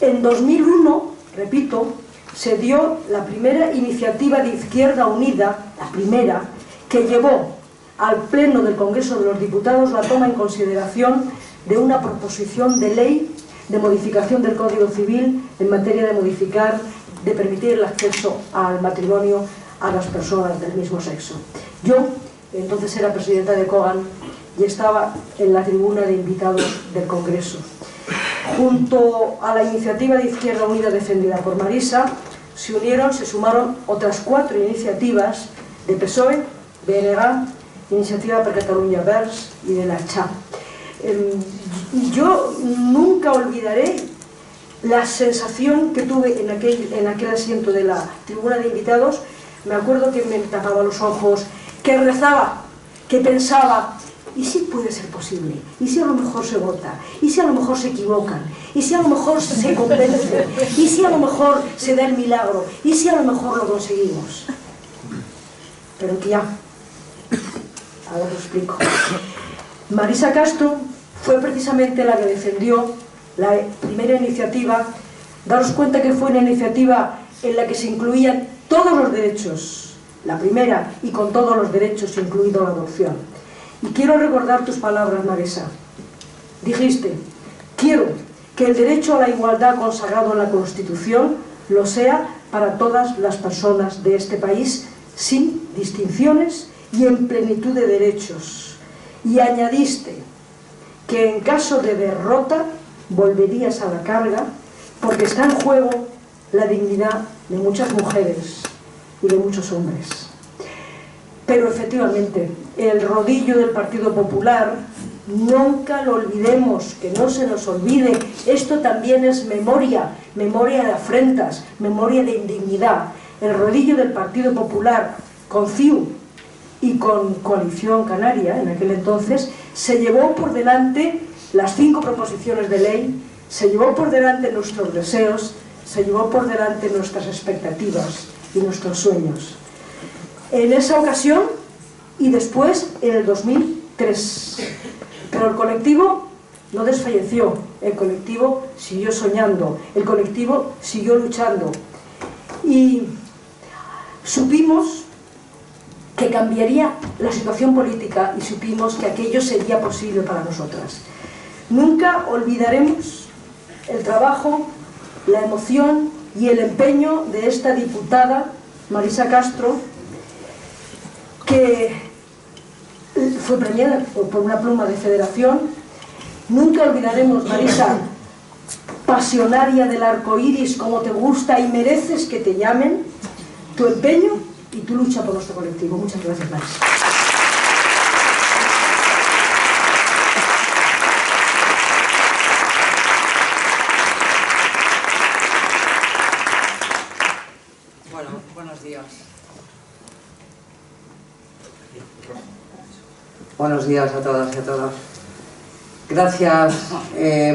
En 2001, repito, se dio la primera iniciativa de Izquierda Unida, la primera, que llevó al Pleno del Congreso de los Diputados la toma en consideración de una proposición de ley de modificación del Código Civil en materia de permitir el acceso al matrimonio a las personas del mismo sexo. Yo, entonces era presidenta de COGAN y estaba en la tribuna de invitados del Congreso. Junto a la iniciativa de Izquierda Unida defendida por Marisa, se sumaron otras 4 iniciativas de PSOE, BNG, Iniciativa per Catalunya Verds y de la CHA. Yo nunca olvidaré la sensación que tuve en aquel asiento de la tribuna de invitados. Me acuerdo que me tapaba los ojos, que rezaba, que pensaba, ¿y si puede ser posible? ¿Y si a lo mejor se vota? ¿Y si a lo mejor se equivocan? ¿Y si a lo mejor se convence? ¿Y si a lo mejor se da el milagro? ¿Y si a lo mejor lo conseguimos? Pero que ya ahora lo explico. Marisa Castro fue precisamente la que defendió la primera iniciativa. Daros cuenta que fue una iniciativa en la que se incluían todos los derechos, la primera, y con todos los derechos, incluido la adopción. Y quiero recordar tus palabras, Marisa. Dijiste: quiero que el derecho a la igualdad consagrado en la Constitución lo sea para todas las personas de este país, sin distinciones y en plenitud de derechos. Y añadiste que en caso de derrota volverías a la carga, porque está en juego la dignidad de muchas mujeres y de muchos hombres. Pero efectivamente, el rodillo del Partido Popular, nunca lo olvidemos, que no se nos olvide, esto también es memoria, memoria de afrentas, memoria de indignidad. El rodillo del Partido Popular, con CiU y con Coalición Canaria, en aquel entonces, se llevó por delante las 5 proposiciones de ley, se llevó por delante nuestros deseos, se llevó por delante nuestras expectativas y nuestros sueños. En esa ocasión y después en el 2003. Pero el colectivo no desfalleció, el colectivo siguió soñando, el colectivo siguió luchando. Y supimos que cambiaría la situación política y supimos que aquello sería posible para nosotras. Nunca olvidaremos el trabajo, la emoción y el empeño de esta diputada, Marisa Castro, que fue premiada por una pluma de Federación. Nunca olvidaremos, Marisa, pasionaria del arco iris, como te gusta y mereces que te llamen, tu empeño y tu lucha por nuestro colectivo. Muchas gracias, Marisa. Bueno, buenos días. Buenos días a todas y a todos. Gracias,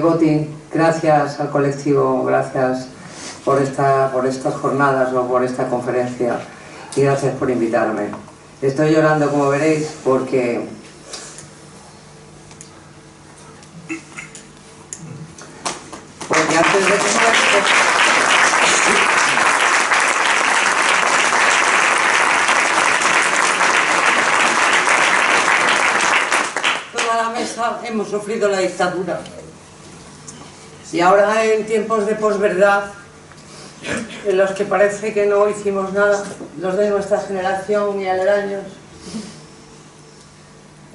Boti, gracias al colectivo, gracias por estas jornadas o por esta conferencia y gracias por invitarme. Estoy llorando, como veréis, porque antes de hemos sufrido la dictadura y ahora, en tiempos de posverdad, en los que parece que no hicimos nada, los de nuestra generación y aledaños,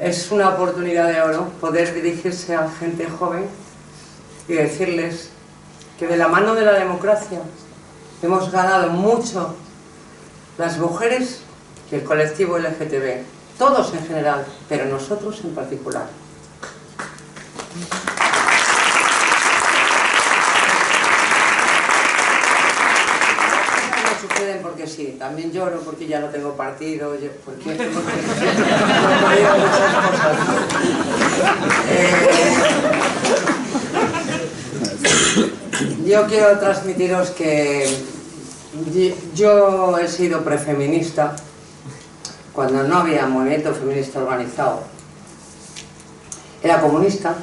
es una oportunidad de oro poder dirigirse a gente joven y decirles que de la mano de la democracia hemos ganado mucho las mujeres y el colectivo LGTB, todos en general, pero nosotros en particular. No suceden porque sí, también lloro porque ya no tengo partido, porque no he podido muchas cosas. Yo quiero transmitiros que yo he sido prefeminista cuando no había movimiento feminista organizado. Era comunista,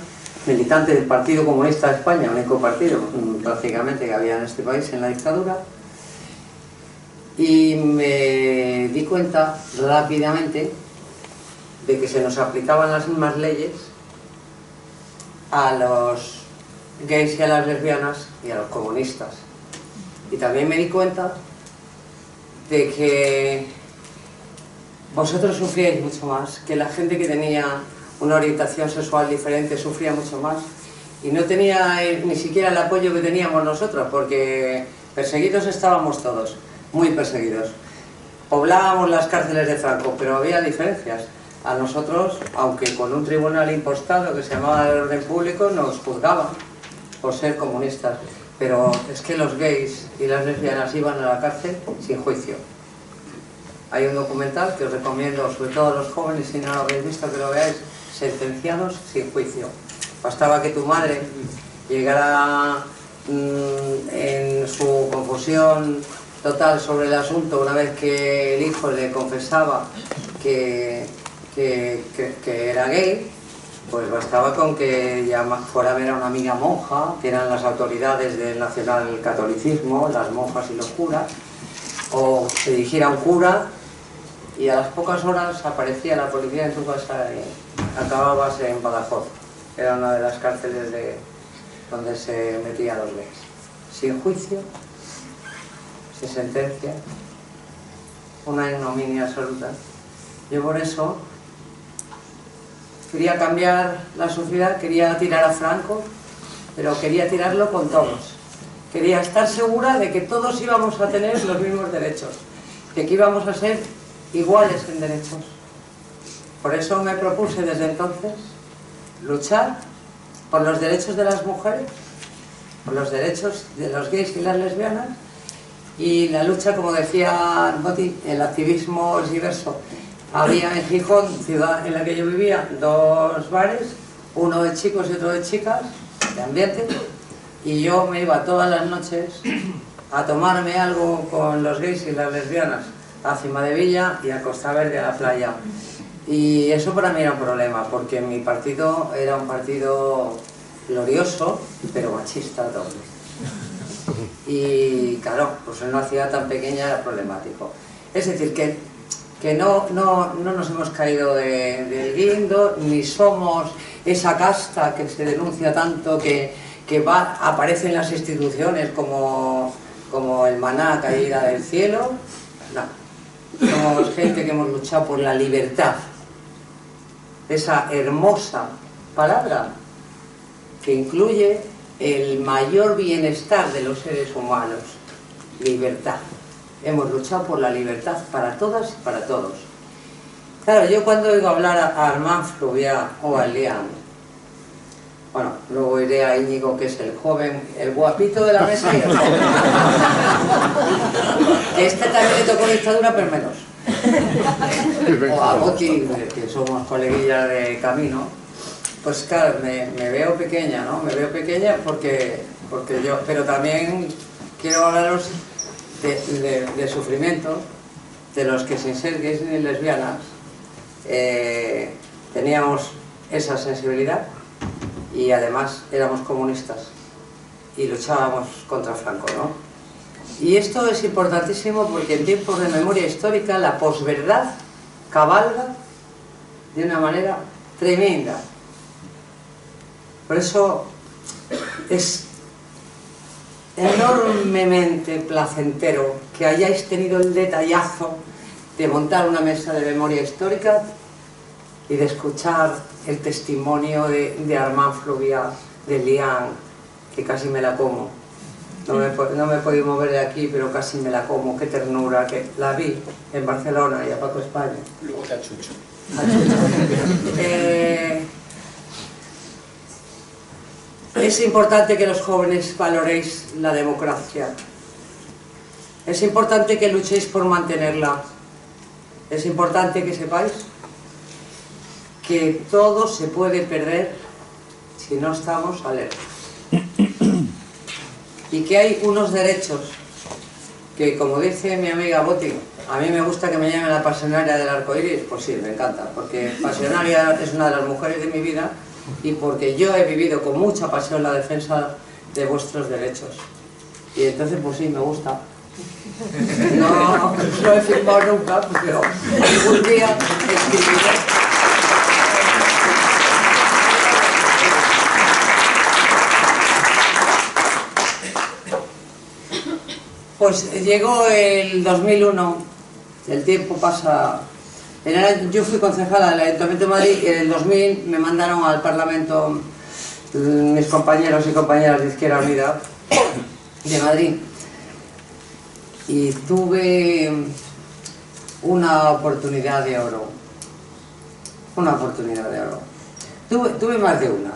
militante del Partido Comunista de España, único partido prácticamente que había en este país en la dictadura, y me di cuenta rápidamente de que se nos aplicaban las mismas leyes a los gays y a las lesbianas y a los comunistas. Y también me di cuenta de que vosotros sufríais mucho más, que la gente que tenía una orientación sexual diferente sufría mucho más y no tenía ni siquiera el apoyo que teníamos nosotros, porque perseguidos estábamos todos, muy perseguidos. Poblábamos las cárceles de Franco, pero había diferencias. A nosotros, aunque con un tribunal impostado que se llamaba del orden público, nos juzgaban por ser comunistas, pero es que los gays y las lesbianas iban a la cárcel sin juicio. Hay un documental que os recomiendo, sobre todo a los jóvenes, si no lo habéis visto, que lo veáis, Sentenciados sin juicio. Bastaba que tu madre llegara en su confusión total sobre el asunto, una vez que el hijo le confesaba que que era gay, pues bastaba con que fuera a ver a una amiga monja, que eran las autoridades del nacionalcatolicismo, las monjas y los curas, o se dirigiera a un cura, y a las pocas horas aparecía la policía en tu casa y acababas en Badajoz. Era una de las cárceles donde se metían los gays. Sin juicio, sin sentencia, una ignominia absoluta. Yo por eso quería cambiar la sociedad, quería tirar a Franco, pero quería tirarlo con todos. Quería estar segura de que todos íbamos a tener los mismos derechos, de que íbamos a ser iguales en derechos. Por eso me propuse desde entonces luchar por los derechos de las mujeres, por los derechos de los gays y las lesbianas, y la lucha, como decía Boti, el activismo es diverso. Había en Gijón, ciudad en la que yo vivía, 2 bares, uno de chicos y otro de chicas, de ambiente, y yo me iba todas las noches a tomarme algo con los gays y las lesbianas a Cimadevilla y a Costa Verde, a la playa. Y eso para mí era un problema, porque mi partido era un partido glorioso, pero machista doble. Y claro, pues en una ciudad tan pequeña era problemático. Es decir, que no nos hemos caído del guindo, ni somos esa casta que se denuncia tanto, que aparece en las instituciones como el maná caída del cielo. No. Somos gente que hemos luchado por la libertad, esa hermosa palabra que incluye el mayor bienestar de los seres humanos, libertad. Hemos luchado por la libertad para todas y para todos. Claro, yo cuando oigo hablar a Armand Fluvià o a Liam, bueno, luego iré a Íñigo, que es el joven, el guapito de la mesa, y el joven. Este también le tocó dictadura, pero menos. O a Boti, que somos coleguillas de camino. Pues claro, me veo pequeña, ¿no? Me veo pequeña porque yo... Pero también quiero hablaros de sufrimiento, de los que sin ser gays ni lesbianas teníamos esa sensibilidad. Y además éramos comunistas y luchábamos contra Franco, ¿no? Y esto es importantísimo porque en tiempos de memoria histórica la posverdad cabalga de una manera tremenda. Por eso es enormemente placentero que hayáis tenido el detallazo de montar una mesa de memoria histórica y de escuchar el testimonio de Armand Fluvià, de Liam, que casi me la como. No me he podido mover de aquí, pero casi me la como. Qué ternura, que la vi en Barcelona y a Paco España. Luego te achucho. Es importante que los jóvenes valoréis la democracia. Es importante que luchéis por mantenerla. Es importante que sepáis que todo se puede perder si no estamos alerta. Y que hay unos derechos que, como dice mi amiga Boti, a mí me gusta que me llamen la pasionaria del arco iris. Pues sí, me encanta, porque pasionaria es una de las mujeres de mi vida y porque yo he vivido con mucha pasión la defensa de vuestros derechos. Y entonces, pues sí, me gusta. No he firmado nunca, pero algún día escribiré. Pues llegó el 2001, el tiempo pasa. Yo fui concejala del Ayuntamiento de Madrid y en el 2000 me mandaron al Parlamento mis compañeros y compañeras de Izquierda Unida de Madrid. Y tuve una oportunidad de oro. Una oportunidad de oro. Tuve más de una,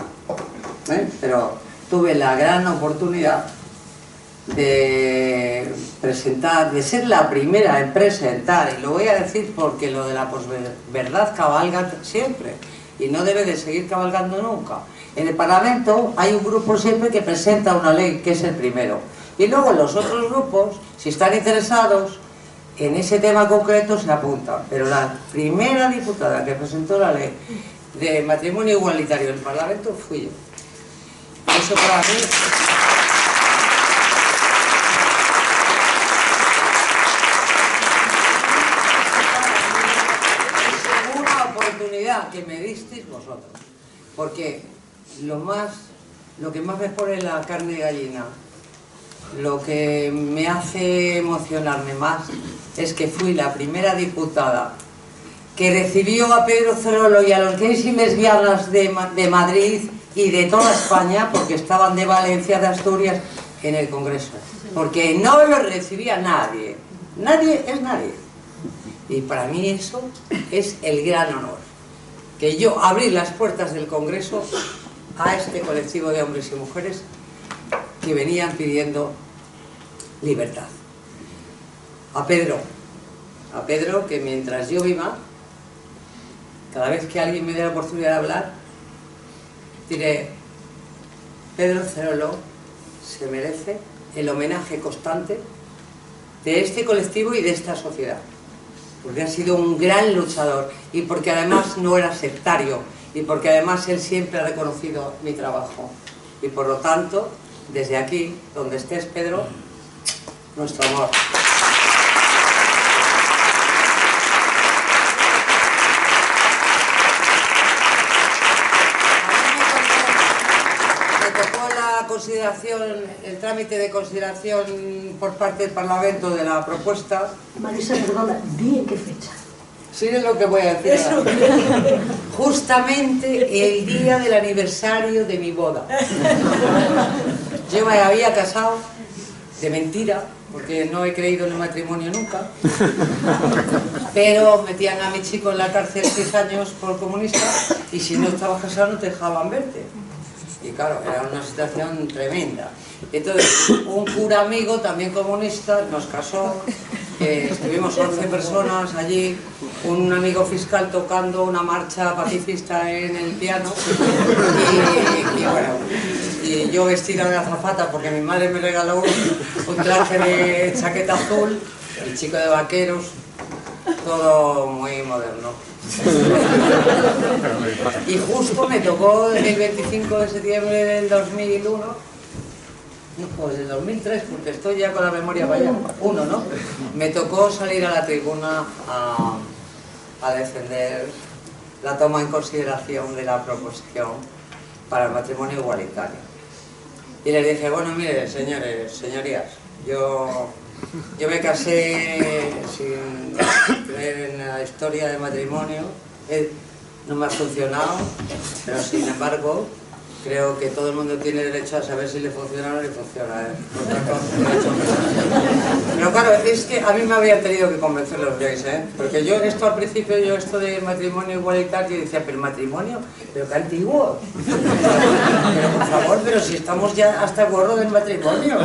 pero tuve la gran oportunidad de presentar, de ser la primera en presentar, y lo voy a decir porque lo de la posverdad cabalga siempre y no debe de seguir cabalgando nunca. En el Parlamento hay un grupo siempre que presenta una ley, que es el primero, y luego los otros grupos, si están interesados, en ese tema concreto se apunta, pero la primera diputada que presentó la ley de matrimonio igualitario en el Parlamento fui yo. Eso para mí... es una oportunidad que me disteis vosotros, porque lo que más me pone la carne de gallina, lo que me hace emocionarme más, es que fui la primera diputada que recibió a Pedro Cerolo y a los gays y lesbianas de Madrid y de toda España, porque estaban de Valencia, de Asturias, en el Congreso. Porque no lo recibía nadie. Nadie es nadie. Y para mí eso es el gran honor. Que yo abrí las puertas del Congreso a este colectivo de hombres y mujeres que venían pidiendo libertad. A Pedro, que mientras yo viva, cada vez que alguien me dé la oportunidad de hablar, diré: Pedro Cerolo se merece el homenaje constante de este colectivo y de esta sociedad, porque ha sido un gran luchador y porque además no era sectario y porque además él siempre ha reconocido mi trabajo. Y por lo tanto, desde aquí, donde estés, Pedro, nuestro amor. El trámite de consideración por parte del Parlamento de la propuesta. Marisa, perdona, di en qué fecha. Sí, es lo que voy a decir. Eso. Justamente el día del aniversario de mi boda. Yo me había casado de mentira, porque no he creído en el matrimonio nunca, pero metían a mi chico en la cárcel 6 años por comunista, y si no estabas casado no te dejaban verte. Y claro, era una situación tremenda. Entonces, un cura amigo, también comunista, nos casó, estuvimos 11 personas allí, un amigo fiscal tocando una marcha pacifista en el piano, y bueno, y yo vestida de azafata porque mi madre me regaló un traje de chaqueta azul, el chico de vaqueros, todo muy moderno. Y justo me tocó el 25 de septiembre del 2001, no, pues del 2003, porque estoy ya con la memoria para allá, ¿no? Me tocó salir a la tribuna a defender la toma en consideración de la proposición para el matrimonio igualitario. Y les dije: bueno, mire, señorías, yo me casé sin creer en la historia de matrimonio, no me ha funcionado, pero sin embargo creo que todo el mundo tiene derecho a saber si le funciona o no le funciona. Pero claro, es que a mí me habían tenido que convencer los gays, porque yo esto al principio, esto de matrimonio igualitario, decía: pero matrimonio, pero qué antiguo, pero por favor, pero si estamos ya hasta el gorro del matrimonio.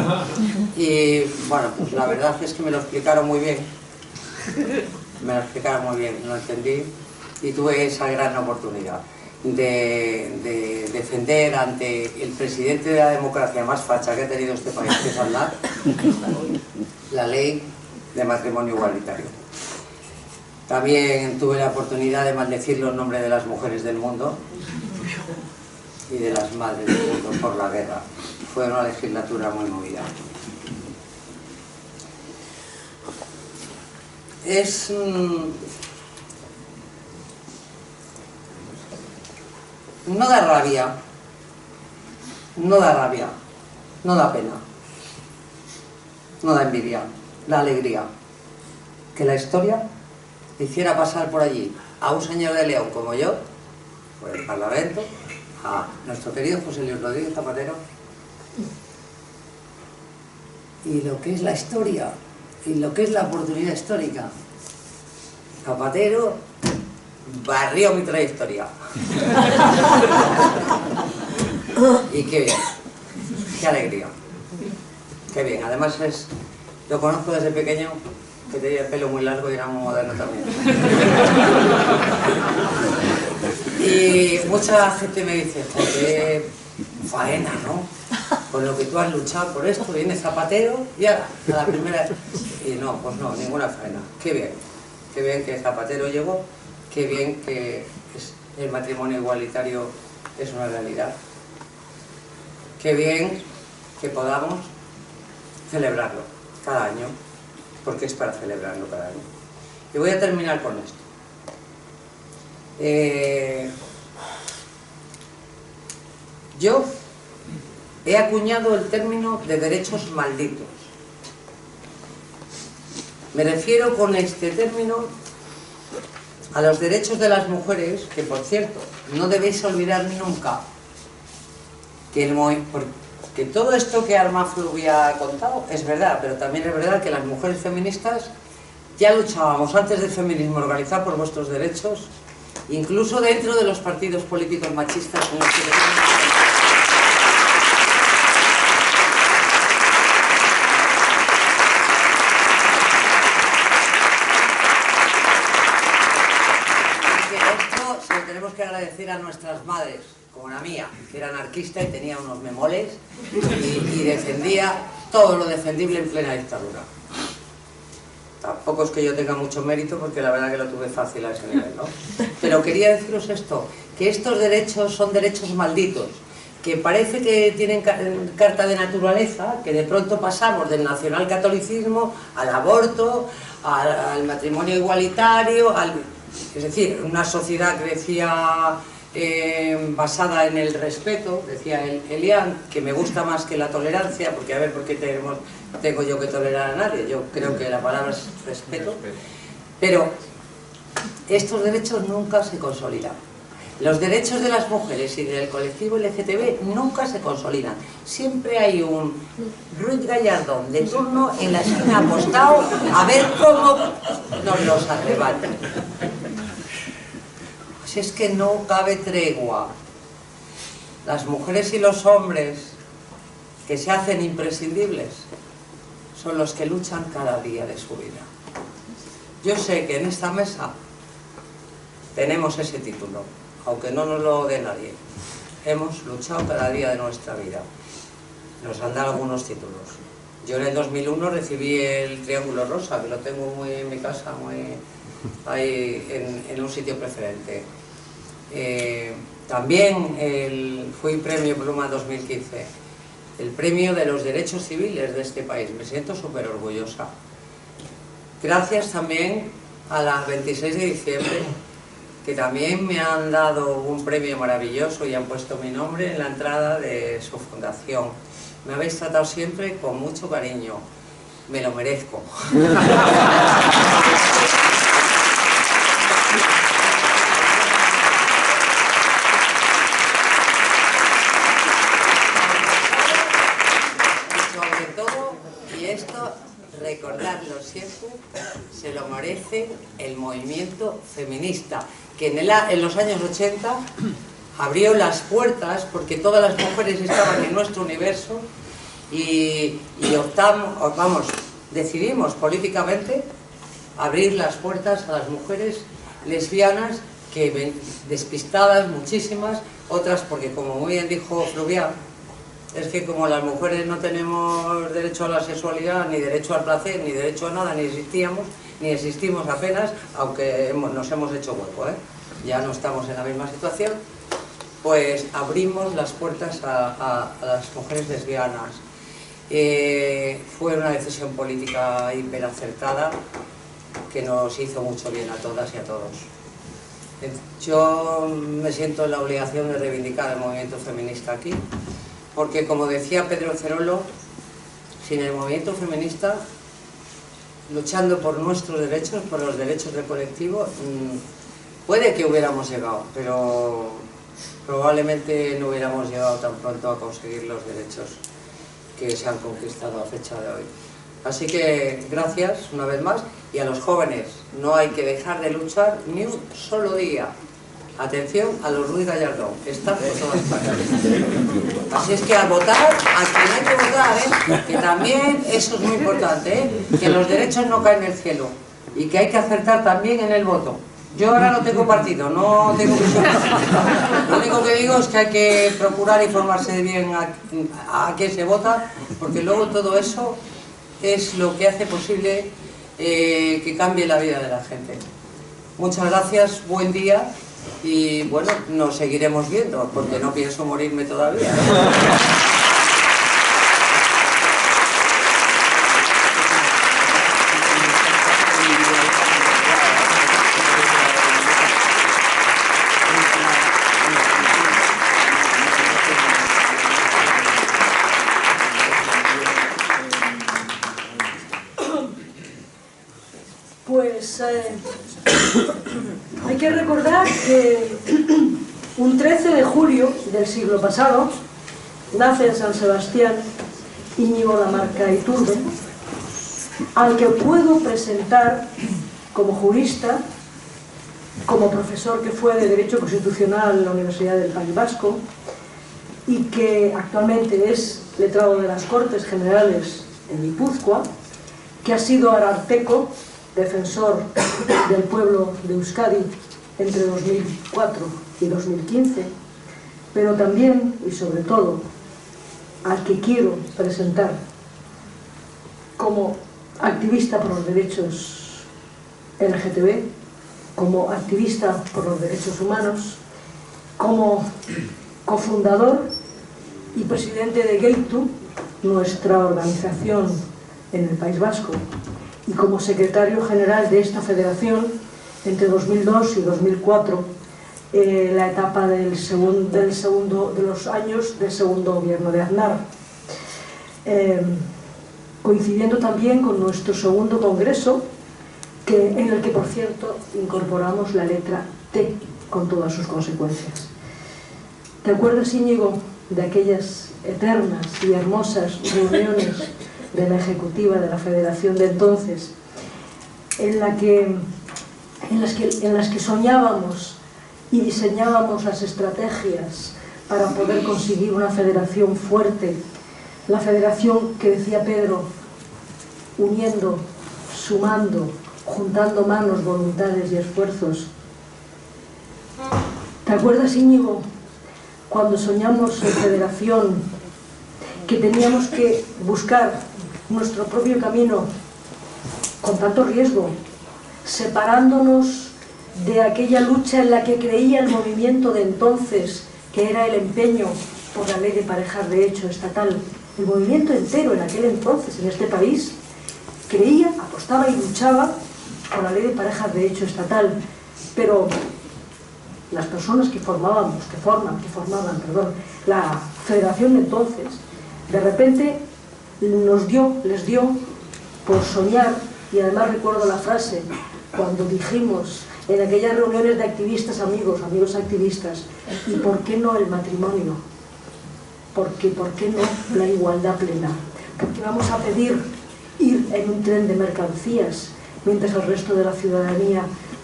Y bueno, pues la verdad es que me lo explicaron muy bien, lo entendí, y tuve esa gran oportunidad de defender ante el presidente de la democracia más facha que ha tenido este país, que es Aznar, la ley de matrimonio igualitario. También tuve la oportunidad de maldecir los nombres de las mujeres del mundo y de las madres del mundo por la guerra. Fue una legislatura muy movida. No da rabia, no da pena, no da envidia, da alegría que la historia hiciera pasar por allí a un señor de León como yo, por el Parlamento, a nuestro querido José Luis Rodríguez Zapatero, y lo que es la historia y lo que es la oportunidad histórica. Zapatero barrió mi trayectoria. Y qué bien, qué alegría, qué bien. Además lo conozco desde pequeño, que tenía el pelo muy largo y era muy moderno también. Y mucha gente me dice: joder, faena, ¿no? con lo que tú has luchado por esto, viene Zapatero y a la primera... Y no, pues no, ninguna faena. Qué bien que Zapatero llegó, qué bien que el matrimonio igualitario es una realidad. Qué bien que podamos celebrarlo cada año, porque es para celebrarlo cada año. Y voy a terminar con esto. Yo he acuñado el término de derechos malditos. Me refiero con este término a los derechos de las mujeres, que por cierto, no debéis olvidar nunca que todo esto que Armand Fleury ha contado es verdad, pero también es verdad que las mujeres feministas ya luchábamos antes del feminismo organizado por vuestros derechos, incluso dentro de los partidos políticos machistas en los que tenemos que agradecer a nuestras madres, como la mía, que era anarquista y tenía unos memoles y defendía todo lo defendible en plena dictadura. Tampoco es que yo tenga mucho mérito, porque la verdad que lo tuve fácil a ese nivel, ¿no? Pero quería deciros esto, que estos derechos son derechos malditos, que parece que tienen carta de naturaleza, que de pronto pasamos del nacionalcatolicismo al aborto, al matrimonio igualitario, es decir, una sociedad que decía basada en el respeto, decía Elian, que me gusta más que la tolerancia, porque a ver, ¿por qué tengo yo que tolerar a nadie? Yo creo que la palabra es respeto, pero estos derechos nunca se consolidan. Los derechos de las mujeres y del colectivo LGTB nunca se consolidan. Siempre hay un Ruiz Gallardón de turno en la esquina apostado a ver cómo nos los arrebatan. Si es que no cabe tregua. Las mujeres y los hombres que se hacen imprescindibles son los que luchan cada día de su vida. Yo sé que en esta mesa tenemos ese título, aunque no nos lo dé nadie. Hemos luchado cada día de nuestra vida. Nos han dado algunos títulos. Yo en el 2001 recibí el Triángulo Rosa, que lo tengo muy en mi casa, muy ahí en un sitio preferente. También fui premio Pluma 2015, el premio de los derechos civiles de este país. Me siento súper orgullosa. Gracias también a la 26 de diciembre, que también me han dado un premio maravilloso y han puesto mi nombre en la entrada de su fundación. Me habéis tratado siempre con mucho cariño. Me lo merezco. Recordarlo siempre, se lo merece el movimiento feminista, que en los años 80 abrió las puertas, porque todas las mujeres estaban en nuestro universo y decidimos políticamente abrir las puertas a las mujeres lesbianas, que despistadas muchísimas, otras porque, como muy bien dijo Fluvián, es que como las mujeres no tenemos derecho a la sexualidad, ni derecho al placer, ni derecho a nada, ni existimos apenas, aunque nos hemos hecho hueco, ya no estamos en la misma situación, pues abrimos las puertas a las mujeres lesbianas. Fue una decisión política hiperacertada que nos hizo mucho bien a todas y a todos. Yo me siento en la obligación de reivindicar el movimiento feminista aquí, porque, como decía Pedro Cerolo, sin el movimiento feminista, luchando por nuestros derechos, por los derechos del colectivo, puede que hubiéramos llegado, pero probablemente no hubiéramos llegado tan pronto a conseguir los derechos que se han conquistado a fecha de hoy. Así que gracias una vez más, y a los jóvenes, no hay que dejar de luchar ni un solo día. Atención a los Ruiz Gallardón, están por todas partes. Así es que a votar, a quien hay que votar, que también eso es muy importante, que los derechos no caen del cielo y que hay que acertar también en el voto. Yo ahora no tengo partido, no tengo visión. Lo único que digo es que hay que procurar informarse bien a qué se vota, porque luego todo eso es lo que hace posible que cambie la vida de la gente. Muchas gracias, buen día y bueno, nos seguiremos viendo, porque no pienso morirme todavía. Pues hay que recordar que un 13 de julio del siglo pasado nace en San Sebastián Íñigo Lamarca Iturbe, al que puedo presentar como jurista, como profesor que fue de Derecho Constitucional en la Universidad del País Vasco y que actualmente es letrado de las Cortes Generales en Guipúzcoa, que ha sido ararteco, defensor del pueblo de Euskadi entre 2004 y 2015, pero también y sobre todo al que quiero presentar como activista por los derechos LGTB, como activista por los derechos humanos, como cofundador y presidente de Geitu, nuestra organización en el País Vasco, y como secretario general de esta federación entre 2002 y 2004, la etapa de los años del segundo gobierno de Aznar, coincidiendo también con nuestro segundo congreso, en el que, por cierto, incorporamos la letra T con todas sus consecuencias. ¿Te acuerdas, Íñigo, de aquellas eternas y hermosas reuniones de la ejecutiva de la federación de entonces, en las que soñábamos y diseñábamos las estrategias para poder conseguir una federación fuerte, la federación que decía Pedro, uniendo, sumando, juntando manos, voluntades y esfuerzos? ¿Te acuerdas, Íñigo, cuando soñamos en federación, que teníamos que buscar nuestro propio camino con tanto riesgo, separándonos de aquella lucha en la que creía el movimiento de entonces, que era el empeño por la ley de parejas de hecho estatal? El movimiento entero en aquel entonces en este país creía, apostaba y luchaba por la ley de parejas de hecho estatal, pero las personas que formaban la federación de entonces, de repente les dio por soñar, y además recuerdo la frase cuando dijimos en aquellas reuniones de activistas, amigos activistas, ¿y por qué no el matrimonio? ¿Por qué no la igualdad plena? Porque vamos a pedir ir en un tren de mercancías mientras el resto de la ciudadanía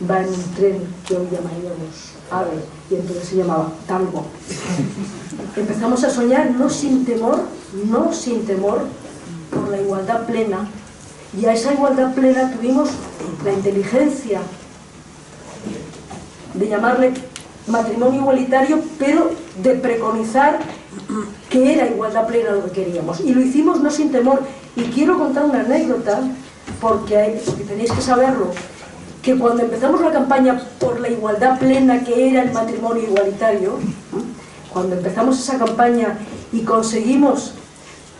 va en un tren que hoy llamaríamos AVE, y entonces se llamaba Talgo. Empezamos a soñar no sin temor por la igualdad plena, y a esa igualdad plena tuvimos la inteligencia de llamarle matrimonio igualitario, pero de preconizar que era igualdad plena lo que queríamos, y lo hicimos no sin temor. Y quiero contar una anécdota porque tenéis que saberlo, que cuando empezamos la campaña por la igualdad plena, que era el matrimonio igualitario, cuando empezamos esa campaña y conseguimos,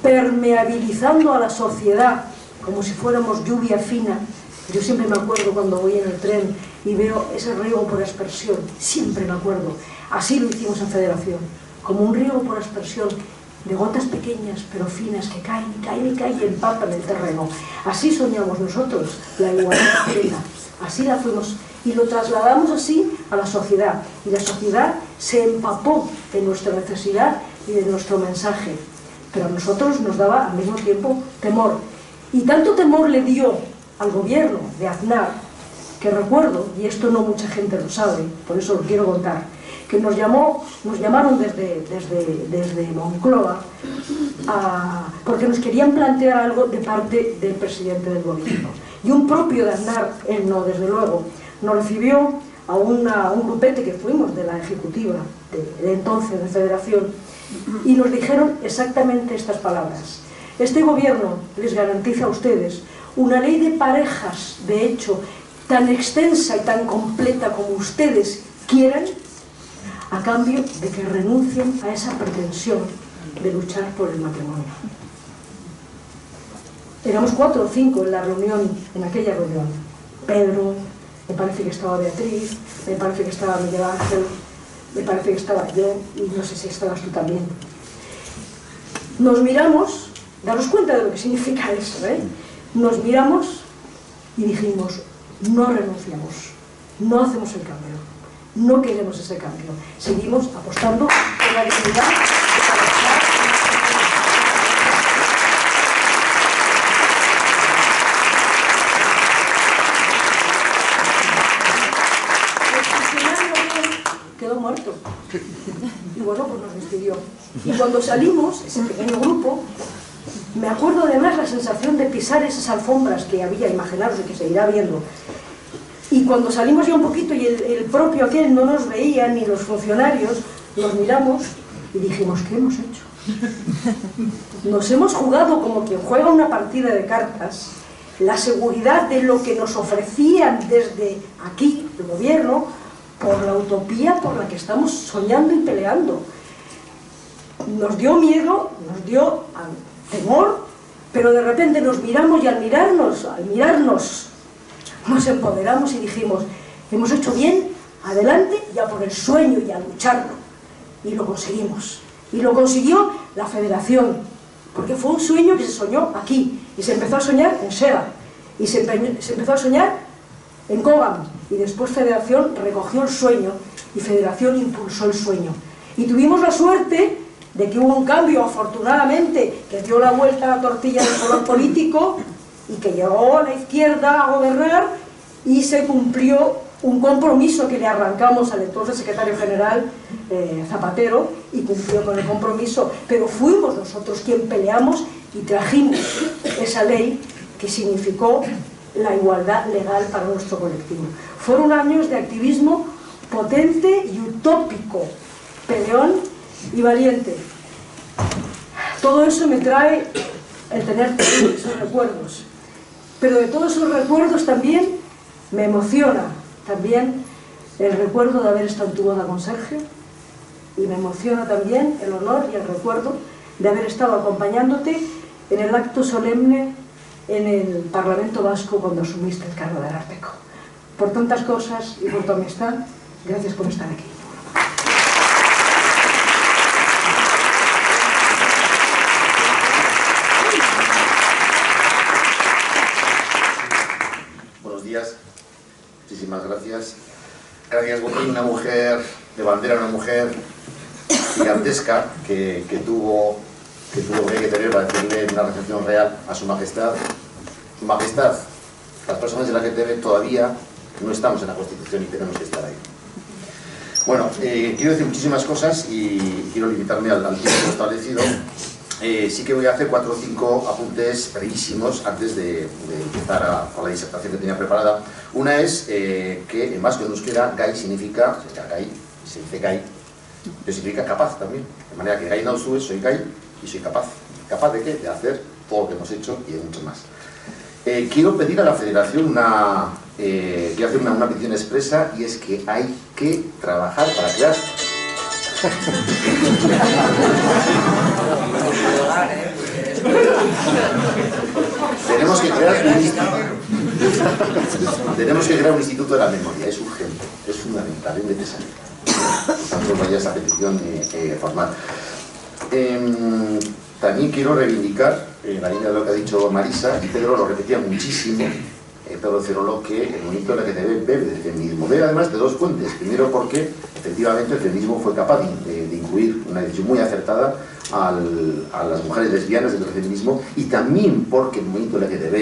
permeabilizando a la sociedad como si fuéramos lluvia fina, yo siempre me acuerdo cuando voy en el tren y veo ese riego por aspersión, siempre me acuerdo, así lo hicimos en Federación, como un riego por aspersión, de gotas pequeñas pero finas que caen y caen y caen y empapan el terreno. Así soñamos nosotros la igualdad plena, así la fuimos, y lo trasladamos así a la sociedad, y la sociedad se empapó de nuestra necesidad y de nuestro mensaje, pero a nosotros nos daba al mismo tiempo temor, y tanto temor le dio al gobierno de Aznar, que recuerdo, y esto no mucha gente lo sabe, por eso lo quiero contar, que nos llamaron desde Moncloa porque nos querían plantear algo de parte del presidente del gobierno. Y un propio de Aznar, él no, desde luego, nos recibió a un grupete que fuimos de la ejecutiva de entonces de Federación, y nos dijeron exactamente estas palabras: este gobierno les garantiza a ustedes una ley de parejas, de hecho, tan extensa y tan completa como ustedes quieran, a cambio de que renuncien a esa pretensión de luchar por el matrimonio. Éramos 4 o 5 en la reunión, en aquella reunión. Pedro, me parece que estaba Beatriz, me parece que estaba Miguel Ángel, me parece que estaba yo, y no sé si estabas tú también. Nos miramos, daros cuenta de lo que significa eso, ¿eh? Nos miramos y dijimos: no renunciamos, no hacemos el cambio, no queremos ese cambio, seguimos apostando por la dignidad. Quedó muerto. Y bueno, pues nos despidió. Y cuando salimos, ese pequeño grupo, me acuerdo además la sensación de pisar esas alfombras que había, imaginaros, y que se irá viendo. Y cuando salimos ya un poquito y el propio aquel no nos veía, ni los funcionarios, nos miramos y dijimos: ¿qué hemos hecho? Nos hemos jugado, como quien juega una partida de cartas, la seguridad de lo que nos ofrecían desde aquí, el gobierno, por la utopía por la que estamos soñando y peleando. Nos dio miedo, nos dio temor, pero de repente nos miramos, y al mirarnos nos empoderamos y dijimos: hemos hecho bien, adelante, y a por el sueño y a lucharlo. Y lo conseguimos. Y lo consiguió la Federación, porque fue un sueño que se soñó aquí, y se empezó a soñar en Sega, y se empezó a soñar en Cogam, y después Federación recogió el sueño y Federación impulsó el sueño. Y tuvimos la suerte de que hubo un cambio, afortunadamente, que dio la vuelta a la tortilla del color político y que llegó a la izquierda a gobernar, y se cumplió un compromiso que le arrancamos al entonces secretario general Zapatero, y cumplió con el compromiso, pero fuimos nosotros quien peleamos y trajimos esa ley que significó la igualdad legal para nuestro colectivo. Fueron años de activismo potente y utópico, peleón y valiente. Todo eso me trae el tener esos recuerdos, pero de todos esos recuerdos también me emociona también el recuerdo de haber estado en tu boda con Sergio, y me emociona también el honor y el recuerdo de haber estado acompañándote en el acto solemne en el Parlamento Vasco cuando asumiste el cargo de Ararteko. Por tantas cosas y por tu amistad, gracias por estar aquí. Buenos días, muchísimas gracias. Gracias, Botín, una mujer de bandera, una mujer gigantesca que tuvo que tener para decirle una recepción real a su majestad. Su majestad, las personas de la GTV todavía no estamos en la Constitución y tenemos que estar ahí. Bueno, quiero decir muchísimas cosas y quiero limitarme al tiempo establecido. Sí que voy a hacer 4 o 5 apuntes brevísimos antes de empezar con la disertación que tenía preparada. Una es que en vasco en euskera gai significa, o sea, gai, se dice gai, pero significa capaz también. De manera que gai no sube, soy gai y soy capaz. ¿Capaz de qué? De hacer todo lo que hemos hecho y de mucho más. Quiero pedir a la Federación quiero hacer una petición expresa, y es que hay que trabajar para crear. Tenemos que crear un instituto de la memoria, es urgente, es fundamental, es necesario. Por tanto, vaya esa petición formal. También quiero reivindicar, en la línea de lo que ha dicho Marisa, y Pedro lo repetía muchísimo, Pedro Cerolo, que el movimiento LGTB bebe del feminismo. Bebe además de 2 fuentes. Primero, porque efectivamente el feminismo fue capaz de incluir una decisión muy acertada a las mujeres lesbianas dentro del feminismo, y también porque el movimiento LGTB,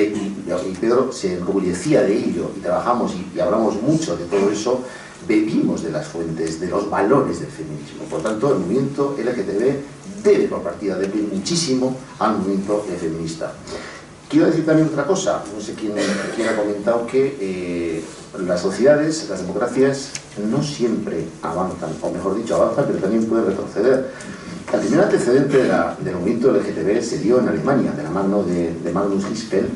y Pedro se enorgullecía de ello, y trabajamos y hablamos mucho de todo eso, bebimos de las fuentes, de los valores del feminismo. Por tanto, el movimiento LGTB debe por partida de muchísimo al movimiento feminista. Quiero decir también otra cosa, no sé quién ha comentado que las sociedades, las democracias, no siempre avanzan, o mejor dicho, avanzan, pero también pueden retroceder. El primer antecedente del movimiento LGTB se dio en Alemania, de la mano de Magnus Hirschfeld,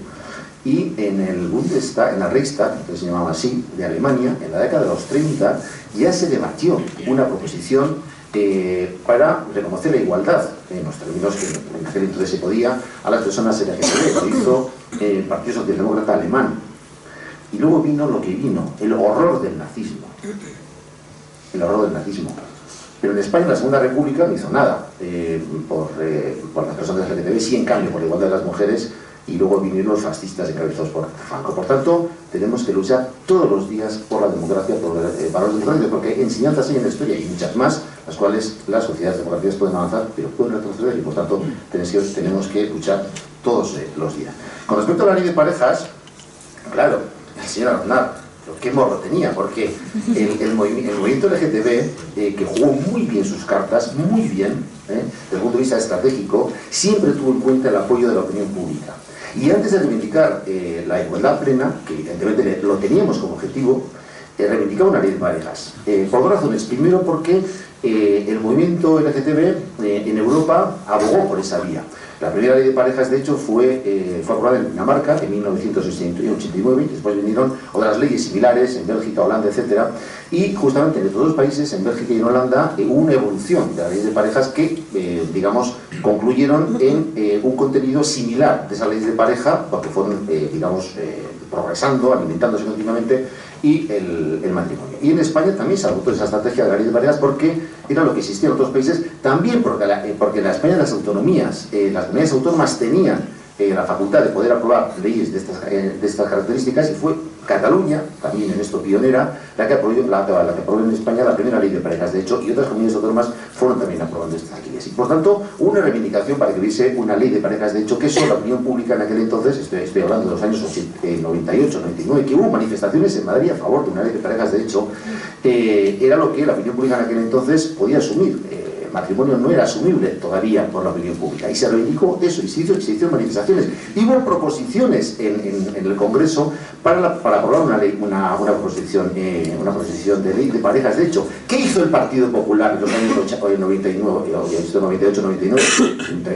y en el Bundestag, en la Reichstag, que se llamaba así, de Alemania, en la década de los 30, ya se debatió una proposición para reconocer la igualdad, en los términos que en aquel entonces se podía, a las personas LGTB. Lo hizo el Partido Socialdemócrata Alemán. Y luego vino lo que vino, el horror del nazismo. El horror del nazismo. Pero en España, la Segunda República, no hizo nada por las personas LGTB, sí, en cambio, por la igualdad de las mujeres, y luego vinieron los fascistas encabezados por Franco. Por tanto, tenemos que luchar todos los días por la democracia, por los valores democráticos, porque enseñanzas hay en la historia y muchas más, las cuales las sociedades democráticas pueden avanzar, pero pueden retroceder, y por tanto tenemos que luchar todos los días. Con respecto a la ley de parejas, claro, el señor Aznar, qué morro tenía, porque el movimiento LGTB, que jugó muy bien sus cartas, muy bien, desde el punto de vista estratégico, siempre tuvo en cuenta el apoyo de la opinión pública. Y antes de reivindicar la igualdad plena, que evidentemente lo teníamos como objetivo, reivindicaba una ley de parejas. Por dos razones. Primero, porque el movimiento LGTB en Europa abogó por esa vía. La primera ley de parejas, de hecho, fue aprobada en Dinamarca en 1989, y después vinieron otras leyes similares en Bélgica, Holanda, etc. Y justamente en estos dos países, en Bélgica y en Holanda, hubo una evolución de las leyes de parejas que, digamos, concluyeron en un contenido similar de esas leyes de pareja, porque fueron, digamos, progresando, alimentándose continuamente, y el matrimonio. Y en España también se adoptó esa estrategia de la ley de parejas porque era lo que existía en otros países, también porque en la España las autonomías, las comunidades autónomas tenían la facultad de poder aprobar leyes de estas características, y fue Cataluña, también en esto pionera, la que aprobó en España la primera ley de parejas, de hecho, y otras comunidades autónomas fueron también aprobando estas leyes. Y por tanto, una reivindicación para que hubiese una ley de parejas, de hecho, que eso la opinión pública en aquel entonces, estoy hablando de los años 98, 99, que hubo manifestaciones en Madrid a favor de una ley de parejas, de hecho, era lo que la opinión pública en aquel entonces podía asumir. El matrimonio no era asumible todavía por la opinión pública, y se reivindicó eso, y se hicieron manifestaciones. Y hubo proposiciones en el Congreso para aprobar una ley, una proposición de ley de parejas. De hecho, ¿qué hizo el Partido Popular en los años 99, 98, 99,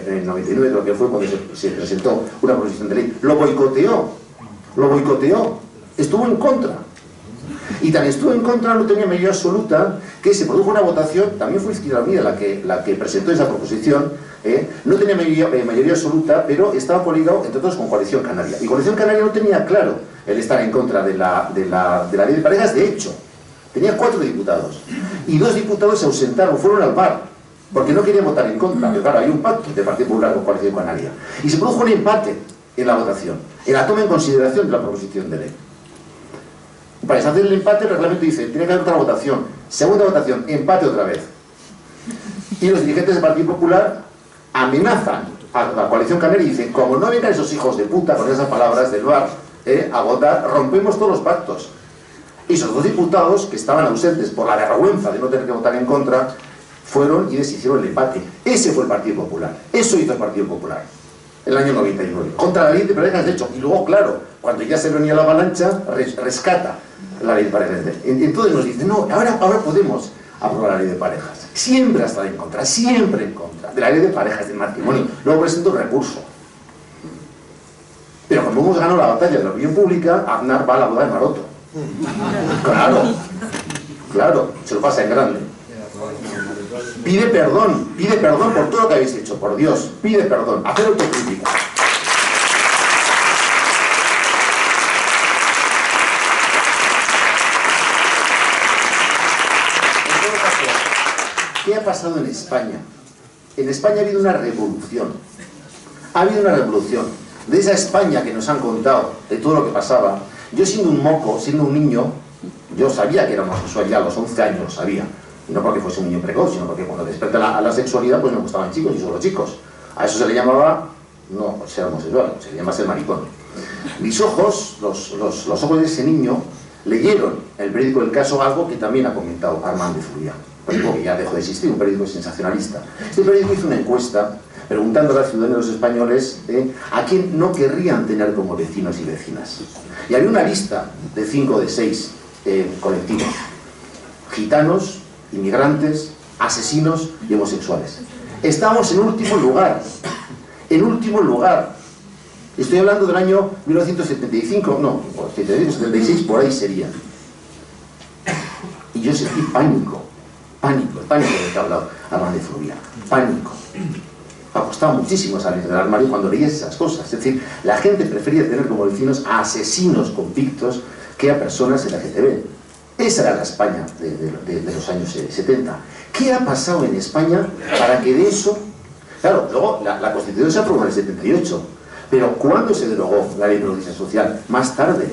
en 99 creo que fue cuando se presentó una proposición de ley? Lo boicoteó, estuvo en contra. Y tan estuvo en contra, no tenía mayoría absoluta, que se produjo una votación, también fue Izquierda Unida la que presentó esa proposición, no tenía mayoría absoluta, pero estaba coligado, entre todos, con Coalición Canaria. Y Coalición Canaria no tenía claro el estar en contra de la ley de parejas. De hecho, tenía 4 diputados, y 2 diputados se ausentaron, fueron al bar, porque no querían votar en contra. Pero claro, hay un pacto de Partido Popular con Coalición Canaria. Y se produjo un empate en la votación, en la toma en consideración de la proposición de ley. Para hacer el empate, el reglamento dice, tiene que haber otra votación, segunda votación, empate otra vez. Y los dirigentes del Partido Popular amenazan a la Coalición Canaria y dicen, como no vengan esos hijos de puta con esas palabras del bar a votar, rompemos todos los pactos. Y esos 2 diputados, que estaban ausentes por la vergüenza de no tener que votar en contra, fueron y deshicieron el empate. Ese fue el Partido Popular, eso hizo el Partido Popular el año 99, contra la ley de parejas, de hecho. Y luego, claro, cuando ya se venía la avalancha, rescata la ley de parejas. Entonces nos dicen, no, ahora podemos aprobar la ley de parejas. Siempre ha estado en contra de la ley de parejas, del matrimonio. Luego presentó un recurso. Pero cuando hemos ganado la batalla de la opinión pública, Aznar va a la boda de Maroto. Claro, se lo pasa en grande. Pide perdón por todo lo que habéis hecho, por Dios, pide perdón, hacer autocrítica. ¿Qué ha pasado en España? En España ha habido una revolución. De esa España que nos han contado, de todo lo que pasaba. Yo siendo un moco, siendo un niño, yo sabía que era homosexual ya a los 11 años, lo sabía. Y no porque fuese un niño precoz, sino porque cuando desperta a la sexualidad, pues me gustaban chicos y solo chicos. A eso se le llamaba, no ser homosexual, se le llama ser maricón. Mis ojos, los ojos de ese niño, leyeron en el periódico El Caso algo que también ha comentado Armand de Zurbia, un periódico que ya dejó de existir, un periódico sensacionalista. Este periódico hizo una encuesta preguntando a los ciudadanos españoles a quién no querrían tener como vecinos y vecinas. Y había una lista de 5 o de 6 colectivos: gitanos, inmigrantes, asesinos y homosexuales. Estamos en último lugar. En último lugar. Estoy hablando del año 1975, no, 76, por ahí sería. Y yo sentí pánico, el pánico del que ha hablado Armand de Zurbia, pánico. Me ha costado muchísimo salir del armario cuando leías esas cosas. Es decir, la gente prefería tener como vecinos a asesinos convictos que a personas LGTB. Esa era la España de los años 70. ¿Qué ha pasado en España para que de eso... Claro, luego la Constitución se aprobó en el 78, pero ¿cuándo se derogó la ley de protección social? Más tarde.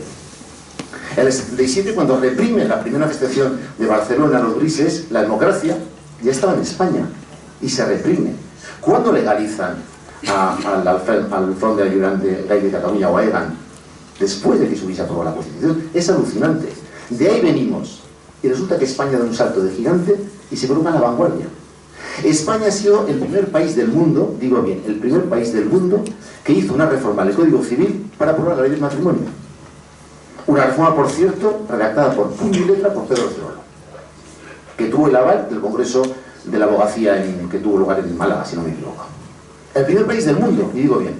En el 77, cuando reprimen la primera manifestación de Barcelona, los grises, la democracia ya estaba en España y se reprime. ¿Cuándo legalizan al Front de Ayudante Gai de Cataluña o a EGAN? Después de que se hubiese aprobado la Constitución. Es alucinante. De ahí venimos. Y resulta que España da un salto de gigante y se coloca en la vanguardia. España ha sido el primer país del mundo, digo bien, el primer país del mundo que hizo una reforma del Código Civil para aprobar la ley del matrimonio. Una reforma, por cierto, redactada por puño y letra por Pedro Cerolo, que tuvo el aval del Congreso de la Abogacía que tuvo lugar en Málaga, si no me equivoco. El primer país del mundo, y digo bien.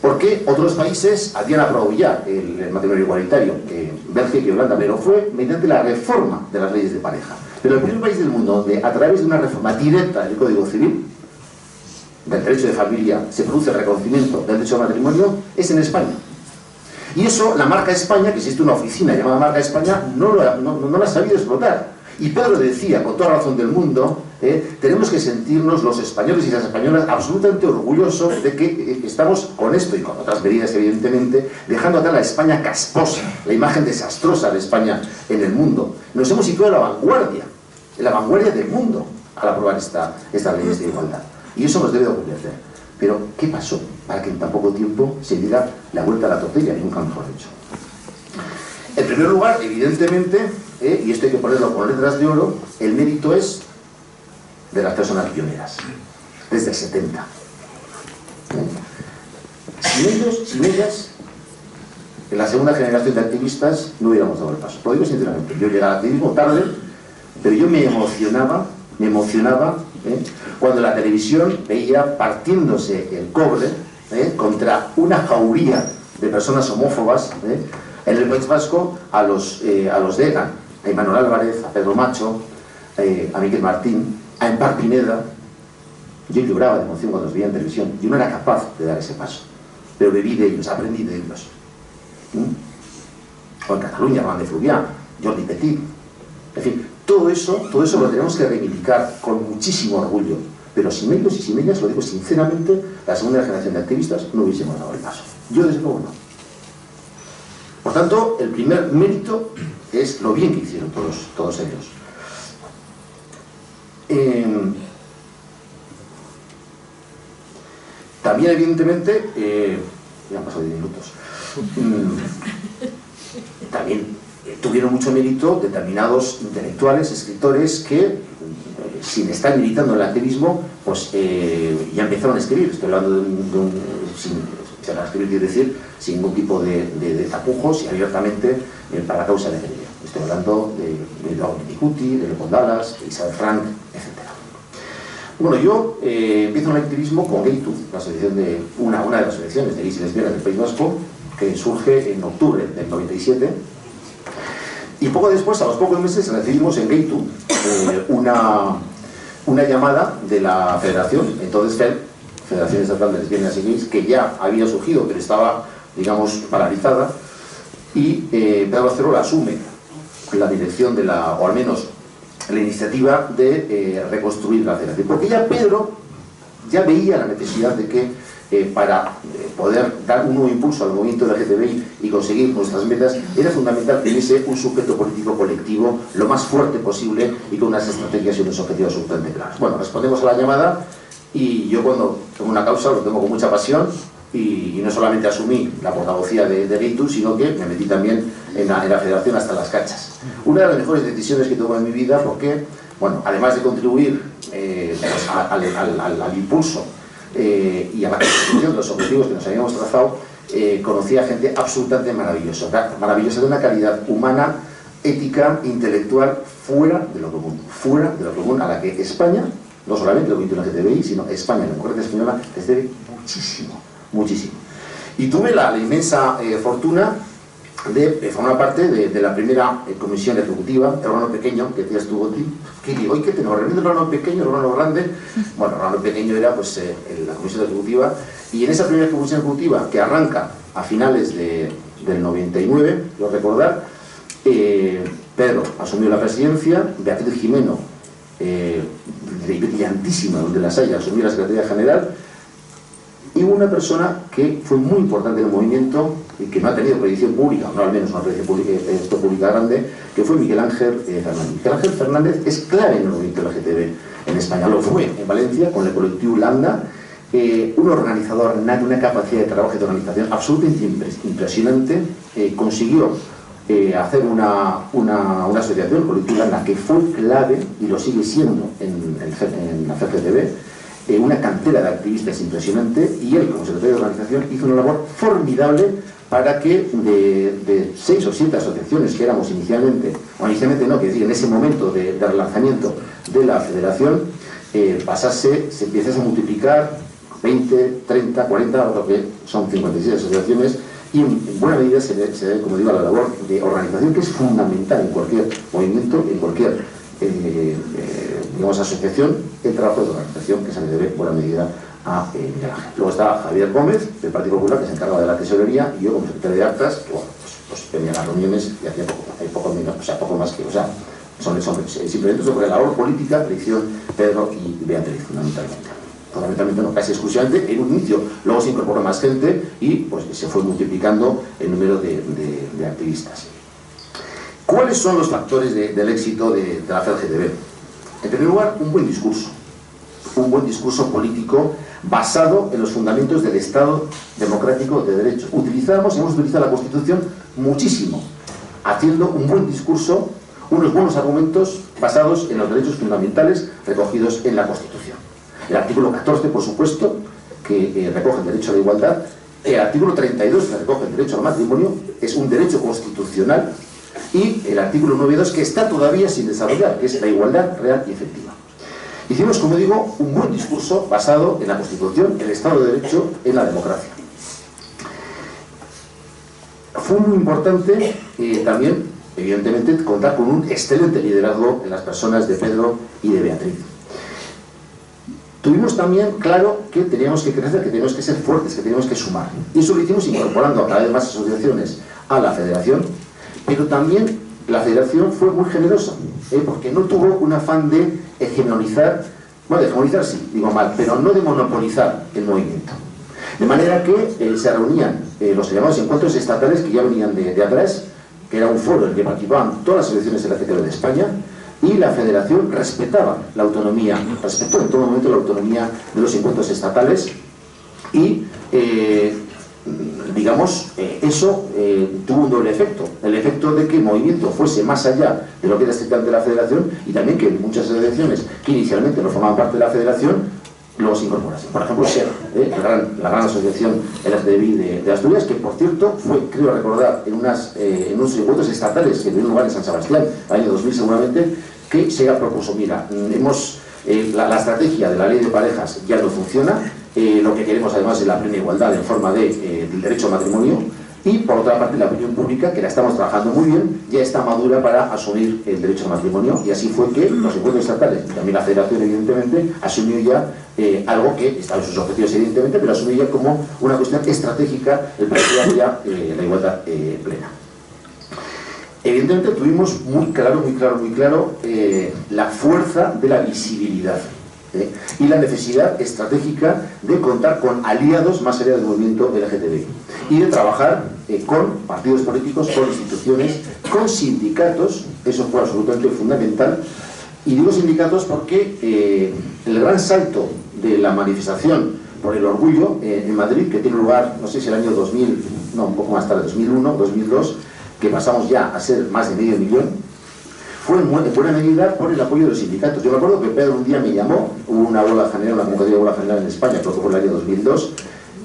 Porque otros países habían aprobado ya el matrimonio igualitario, Bélgica y Holanda, pero fue mediante la reforma de las leyes de pareja. Pero el primer país del mundo donde a través de una reforma directa del Código Civil, del derecho de familia, se produce el reconocimiento del derecho al matrimonio, es en España. Y eso, la marca España, que existe una oficina llamada marca España, no la ha sabido explotar. Y Pedro decía, con toda razón del mundo, tenemos que sentirnos los españoles y las españolas absolutamente orgullosos de que estamos con esto y con otras medidas, evidentemente, dejando atrás la España casposa, la imagen desastrosa de España en el mundo. Nos hemos situado en la vanguardia del mundo al aprobar estas leyes de igualdad. Y eso nos debe de obedecer. Pero, ¿qué pasó para que en tan poco tiempo se diera la vuelta a la tortilla, y nunca mejor dicho? En primer lugar, evidentemente, y esto hay que ponerlo con letras de oro, el mérito es de las pioneras, desde el 70. Sin ellas, en la segunda generación de activistas no hubiéramos dado el paso. Lo digo sinceramente, yo llegué al activismo tarde, pero yo me emocionaba cuando la televisión veía partiéndose el cobre contra una jauría de personas homófobas en el País Vasco a los de EGAN, a Imanol Álvarez, a Pedro Macho, a Miquel Martín, a Empar Pineda. Yo lloraba de emoción cuando los veía en televisión. Yo no era capaz de dar ese paso, pero bebí de ellos, aprendí de ellos. O en Cataluña, Armand de Zurbia, Jordi Petit. En fin, todo eso lo tenemos que reivindicar con muchísimo orgullo. Pero sin ellos y sin ellas, lo digo sinceramente, la segunda generación de activistas no hubiésemos dado el paso. Yo desde luego no. Por tanto, el primer mérito es lo bien que hicieron todos ellos. También, evidentemente, ya han pasado 10 minutos, también tuvieron mucho mérito determinados intelectuales, escritores que, sin estar militando en el activismo, pues ya empezaron a escribir. Estoy hablando a escribir, quiero decir, sin ningún tipo de tapujos y abiertamente para la causa de LGTB. Estoy hablando de Eduardo Mendicuti, de Leopold Dallas, de Isabel Frank, etc. Bueno, yo empiezo en el activismo con Gaytu, la asociación una de las asociaciones de gays y lesbianas del País Vasco, que surge en octubre del 97. Y poco después, a los pocos meses, recibimos en Gaytu una llamada de la federación, entonces Federación Estatal de Lesbianas y Gays, que ya había surgido, pero estaba, digamos, paralizada, y Pedro Acerola asume la dirección o al menos la iniciativa de reconstruir la federación. Porque ya Pedro ya veía la necesidad de que para poder dar un nuevo impulso al movimiento LGTBI y conseguir nuestras metas, era fundamental que hubiese un sujeto político colectivo lo más fuerte posible y con unas estrategias y unos objetivos absolutamente claros. Bueno, respondemos a la llamada y yo cuando tengo una causa lo tengo con mucha pasión y no solamente asumí la portavocía de Geitu, sino que me metí también en la federación hasta las cachas. Una de las mejores decisiones que tomé en mi vida porque, bueno, además de contribuir al impulso y a la consecución de los objetivos que nos habíamos trazado, conocí a gente absolutamente maravillosa, de una calidad humana, ética, intelectual, fuera de lo común, a la que España, no solamente lo que la LGTBI, sino España, la democracia española, les debe muchísimo. Y tuve la inmensa fortuna de formar parte de la primera comisión ejecutiva, el órgano pequeño, que decías tú, ¿qué digo? ¿Hoy qué tenemos? ¿Realmente el órgano pequeño, el órgano grande? Bueno, el órgano pequeño era pues la comisión ejecutiva, y en esa primera comisión ejecutiva, que arranca a finales del 99, lo recordar, Pedro asumió la presidencia, Beatriz Jimeno, brillantísima, donde las haya, asumió la Secretaría General, y hubo una persona que fue muy importante en el movimiento y que no ha tenido predicción pública, no al menos una predicción pública grande, que fue Miguel Ángel Fernández. Miguel Ángel Fernández es clave en el movimiento LGTB en España, lo fue en Valencia con el colectivo Landa, un organizador nato, una capacidad de trabajo y de organización absolutamente impresionante, consiguió hacer una asociación, el colectivo Landa, que fue clave y lo sigue siendo en la LGTB, una cantera de activistas impresionante, y él como secretario de organización hizo una labor formidable para que de 6 o 7 asociaciones que éramos inicialmente, o inicialmente no, que decir, en ese momento de relanzamiento de la federación, se empiezase a multiplicar 20, 30, 40, lo que son 56 asociaciones, y en buena medida se debe, como digo, a la labor de organización, que es fundamental en cualquier movimiento, en cualquier digamos, asociación, el trabajo de organización que se le debe en buena medida a Miguel Ángel. Luego está Javier Gómez, del Partido Popular, que se encarga de la tesorería, y yo como secretario de actas, que bueno, pues venía a las reuniones y hacía poco menos, o sea, poco más que, o sea, simplemente sobre la labor política le hicieron Pedro y Beatriz, fundamentalmente no, casi exclusivamente en un inicio. Luego se incorporó más gente y pues se fue multiplicando el número de activistas. ¿Cuáles son los factores del éxito de la LGTB? En primer lugar, un buen discurso político basado en los fundamentos del Estado democrático de derecho. Hemos utilizado la Constitución muchísimo, haciendo un buen discurso, unos buenos argumentos basados en los derechos fundamentales recogidos en la Constitución. El artículo 14, por supuesto, que recoge el derecho a la igualdad. El artículo 32, que recoge el derecho al matrimonio, es un derecho constitucional. Y el artículo 9.2, que está todavía sin desarrollar, que es la igualdad real y efectiva. Hicimos, como digo, un buen discurso basado en la Constitución, el Estado de Derecho, en la democracia. Fue muy importante también, evidentemente, contar con un excelente liderazgo en las personas de Pedro y de Beatriz. Tuvimos también claro que teníamos que crecer, que teníamos que ser fuertes, que teníamos que sumar. Y eso lo hicimos incorporando a cada vez más asociaciones a la federación, pero también la federación fue muy generosa, porque no tuvo un afán de hegemonizar, bueno, de hegemonizar sí, digo mal, pero no de monopolizar el movimiento. De manera que se reunían los llamados encuentros estatales, que ya venían de atrás, que era un foro en el que participaban todas las asociaciones LGTB de España, y la federación respetaba la autonomía, respetó en todo momento la autonomía de los encuentros estatales, y digamos, eso tuvo un doble efecto. El efecto de que el movimiento fuese más allá de lo que era estrictamente la federación, y también que muchas asociaciones que inicialmente no formaban parte de la federación luego se incorporasen. Por ejemplo, SER, la gran asociación LGTBI de Asturias, que por cierto fue, creo recordar, en unos encuentros estatales que tuvieron lugar en San Sebastián, el año 2000 seguramente, que SER propuso, mira, la estrategia de la ley de parejas ya no funciona, lo que queremos además es la plena igualdad en forma del derecho al matrimonio, y por otra parte la opinión pública, que la estamos trabajando muy bien, ya está madura para asumir el derecho al matrimonio, y así fue que los encuentros estatales, y también la federación evidentemente, asumió ya algo que estaba en sus objetivos evidentemente, pero asumió ya como una cuestión estratégica el plantear ya la igualdad plena. Evidentemente tuvimos muy claro la fuerza de la visibilidad y la necesidad estratégica de contar con aliados más allá del movimiento LGTBI y de trabajar con partidos políticos, con instituciones, con sindicatos. Eso fue absolutamente fundamental, y digo sindicatos porque el gran salto de la manifestación por el orgullo en Madrid, que tiene lugar, no sé si el año 2000, no, un poco más tarde, 2001, 2002, que pasamos ya a ser más de medio millón, fue en buena medida por el apoyo de los sindicatos. Yo me acuerdo que Pedro un día me llamó, hubo una huelga general, una convocatoria de huelga general en España, creo que fue el año 2002,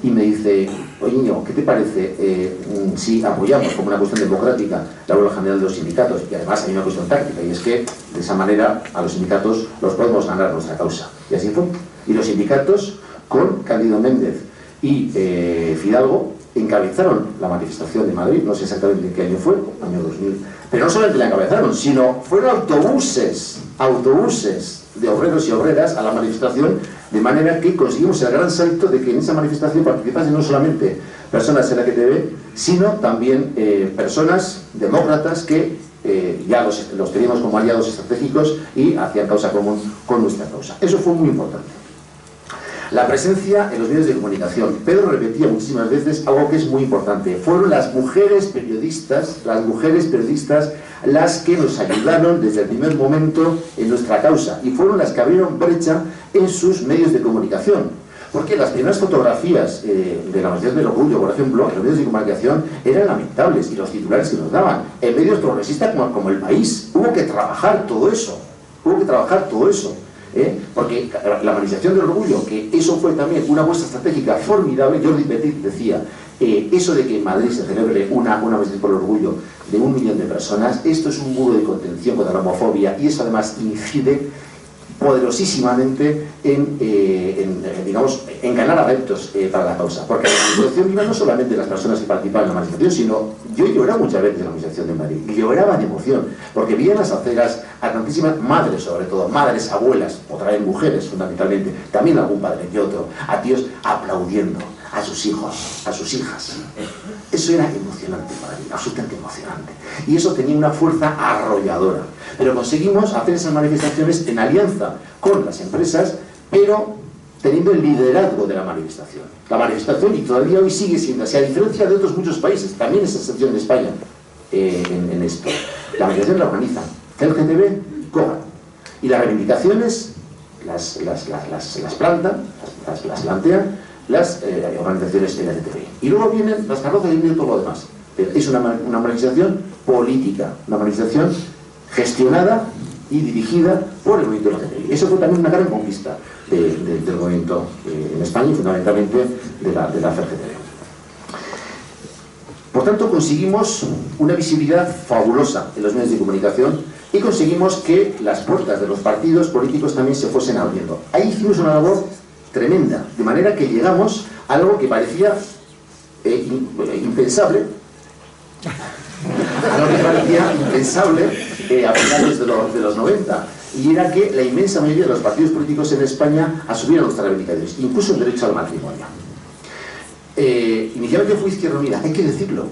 y me dice, oye niño, ¿qué te parece si apoyamos como una cuestión democrática la huelga general de los sindicatos? Y además hay una cuestión táctica, y es que de esa manera a los sindicatos los podemos ganar nuestra causa. Y así fue. Y los sindicatos, con Cándido Méndez y Fidalgo, encabezaron la manifestación de Madrid, no sé exactamente en qué año fue, año 2000, pero no solamente la encabezaron, sino fueron autobuses de obreros y obreras a la manifestación, de manera que conseguimos el gran salto de que en esa manifestación participasen no solamente personas de la LGTB, sino también personas demócratas que ya los teníamos como aliados estratégicos y hacían causa común con nuestra causa. Eso fue muy importante. La presencia en los medios de comunicación. Pedro repetía muchísimas veces algo que es muy importante. Fueron las mujeres periodistas las que nos ayudaron desde el primer momento en nuestra causa, y fueron las que abrieron brecha en sus medios de comunicación. Porque las primeras fotografías de la manifestación del orgullo, por ejemplo, en los medios de comunicación eran lamentables, y los titulares que nos daban en medios progresistas como El País. Hubo que trabajar todo eso. Porque la manifestación del orgullo, que eso fue también una apuesta estratégica formidable. Jordi Petit decía, eso de que en Madrid se celebre una manifestación por el orgullo de 1 millón de personas, esto es un muro de contención contra la homofobia, y eso además incide poderosísimamente en ganar adeptos para la causa. Porque la manifestación iba no solamente las personas que participaban en la manifestación, sino yo lloraba muchas veces en la manifestación de Madrid, y lloraba de emoción, porque vi en las aceras a tantísimas madres, sobre todo, madres, abuelas, otra vez mujeres fundamentalmente, también algún padre y otro, a tíos aplaudiendo a sus hijos, a sus hijas. Eso era emocionante para mí, absolutamente emocionante. Y eso tenía una fuerza arrolladora. Pero conseguimos hacer esas manifestaciones en alianza con las empresas, pero teniendo el liderazgo de la manifestación. La manifestación, y todavía hoy sigue siendo así, a diferencia de otros muchos países, también es excepción de España en esto. La manifestación la organizan LGTB, COGA. Y las reivindicaciones las plantean las organizaciones LGTBI. Y luego vienen las carrozas y todo lo demás. Es una manifestación política, una manifestación gestionada y dirigida por el movimiento LGTBI. Eso fue también una gran conquista del movimiento en España, y fundamentalmente de la FGTB. Por tanto, conseguimos una visibilidad fabulosa en los medios de comunicación, y conseguimos que las puertas de los partidos políticos también se fuesen abriendo. Ahí hicimos una labor tremenda, de manera que llegamos a algo que parecía impensable, a finales de los 90, y era que la inmensa mayoría de los partidos políticos en España asumieron nuestras reivindicaciones, incluso el derecho al matrimonio. Inicialmente fue Izquierda Unida, hay que decirlo.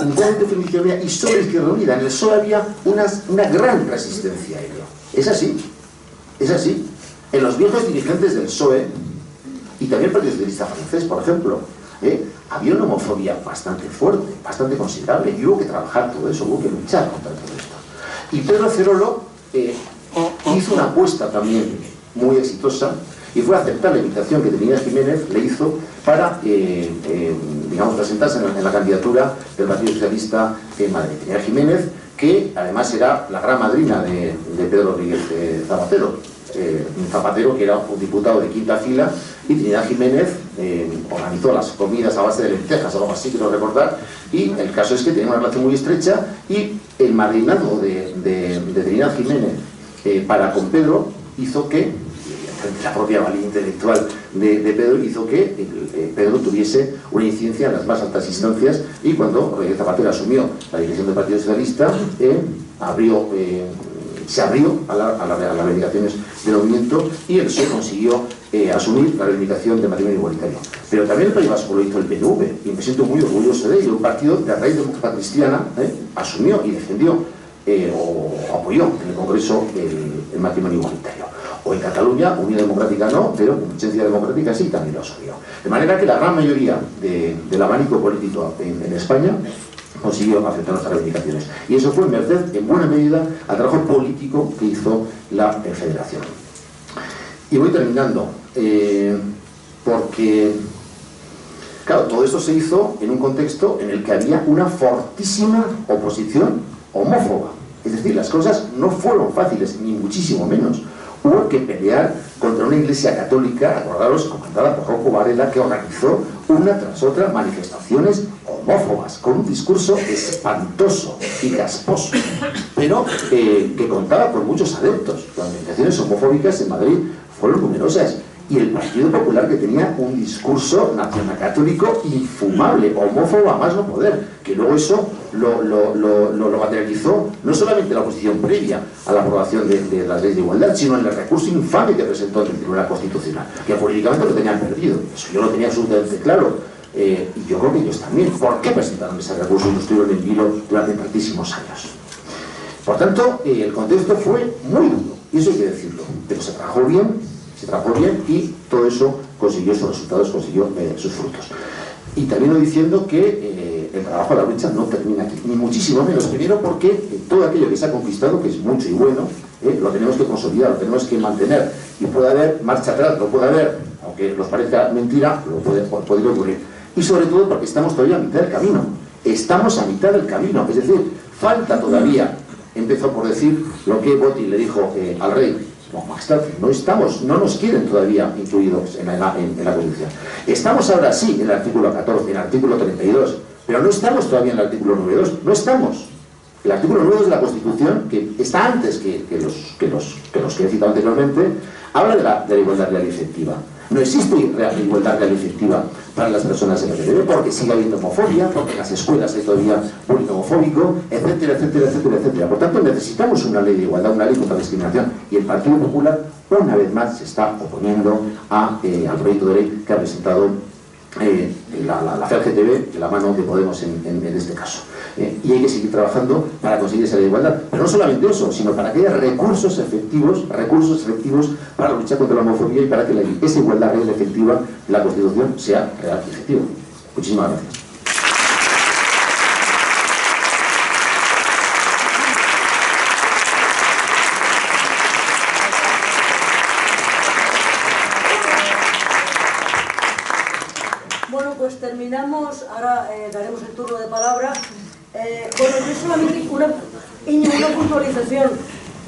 Inicialmente fue Izquierda Unida y sobre Izquierda Unida. En el PSOE había una gran resistencia a ello. Es así. En los viejos dirigentes del PSOE, y también el Partido Socialista francés, por ejemplo, había una homofobia bastante fuerte, bastante considerable, y hubo que trabajar todo eso, hubo que luchar contra todo esto. Y Pedro Cerolo hizo una apuesta también muy exitosa, y fue aceptar la invitación que Trinidad Jiménez le hizo para, presentarse en la candidatura del Partido Socialista en Madrid. Trinidad Jiménez, que además era la gran madrina de Pedro Rodríguez Zapatero, un Zapatero que era un diputado de quinta fila, y Trinidad Jiménez organizó las comidas a base de lentejas, algo así, quiero recordar, y el caso es que tenía una relación muy estrecha, y el madrinazgo de Trinidad Jiménez para con Pedro hizo que, la propia valía intelectual de Pedro, hizo que Pedro tuviese una incidencia en las más altas instancias, y cuando Zapatero asumió la dirección del Partido Socialista, se abrió a las reivindicaciones del movimiento, y el PSOE consiguió asumir la reivindicación del matrimonio igualitario. Pero también el País Vasco lo hizo el PNV, y me siento muy orgulloso de ello. Un partido de raíz democrática cristiana asumió y defendió o apoyó en el Congreso el matrimonio igualitario. O en Cataluña, Unión Democrática no, pero Convergencia Democrática sí, también lo asumió. De manera que la gran mayoría del abanico político en España consiguió aceptar nuestras reivindicaciones. Y eso fue merced, en buena medida, al trabajo político que hizo la Federación. Y voy terminando. porque, claro, todo esto se hizo en un contexto en el que había una fortísima oposición homófoba. Es decir, las cosas no fueron fáciles, ni muchísimo menos. Hubo que pelear contra una iglesia católica, acordaros, comandada por Rocco Varela, que organizó una tras otra manifestaciones homófobas, con un discurso espantoso y casposo, pero que contaba con muchos adeptos. Las manifestaciones homofóbicas en Madrid fueron numerosas, y el Partido Popular, que tenía un discurso nacionalcatólico infumable, homófobo a más no poder, que luego eso lo materializó no solamente la oposición previa a la aprobación de las leyes de igualdad, sino en el recurso infame que presentó el Tribunal Constitucional, que jurídicamente lo tenían perdido. Eso yo lo tenía absolutamente claro, y yo creo que ellos también. ¿Por qué presentaron ese recurso y no estuvieron en vilo durante tantísimos años? Por tanto, el contexto fue muy duro, y eso hay que decirlo, pero se trabajó bien y todo eso consiguió sus resultados, consiguió sus frutos. Y termino diciendo que el trabajo de la lucha no termina aquí, ni muchísimo menos. Primero porque todo aquello que se ha conquistado, que es mucho y bueno, lo tenemos que consolidar, lo tenemos que mantener, y puede haber marcha atrás, lo puede haber, aunque nos parezca mentira, lo puede ocurrir. Y sobre todo porque estamos todavía a mitad del camino. Estamos a mitad del camino, es decir, falta todavía. Empezó por decir lo que Botti le dijo al rey: no nos quieren todavía incluidos en la Constitución. Estamos ahora sí en el artículo 14, en el artículo 32, pero no estamos todavía en el artículo 9.2, no estamos. El artículo 9 de la Constitución, que está antes que los que he citado anteriormente, habla de la igualdad real y efectiva. No existe igualdad real y efectiva para las personas LGTB porque sigue habiendo homofobia, porque en las escuelas hay todavía bullying homofóbico, etcétera, etcétera, etcétera, etcétera. Por tanto, necesitamos una ley de igualdad, una ley contra la discriminación, y el Partido Popular, una vez más, se está oponiendo al proyecto de ley que ha presentado la CGTB, de la mano de Podemos en este caso. Y hay que seguir trabajando para conseguir esa ley de igualdad, pero no solamente eso, sino para que haya recursos efectivos para la lucha contra la homofobia y para que esa igualdad real y efectiva de la Constitución sea real y efectiva. Muchísimas gracias. Bueno, pues terminamos, ahora daremos el turno de palabra. Bueno, yo solamente una puntualización.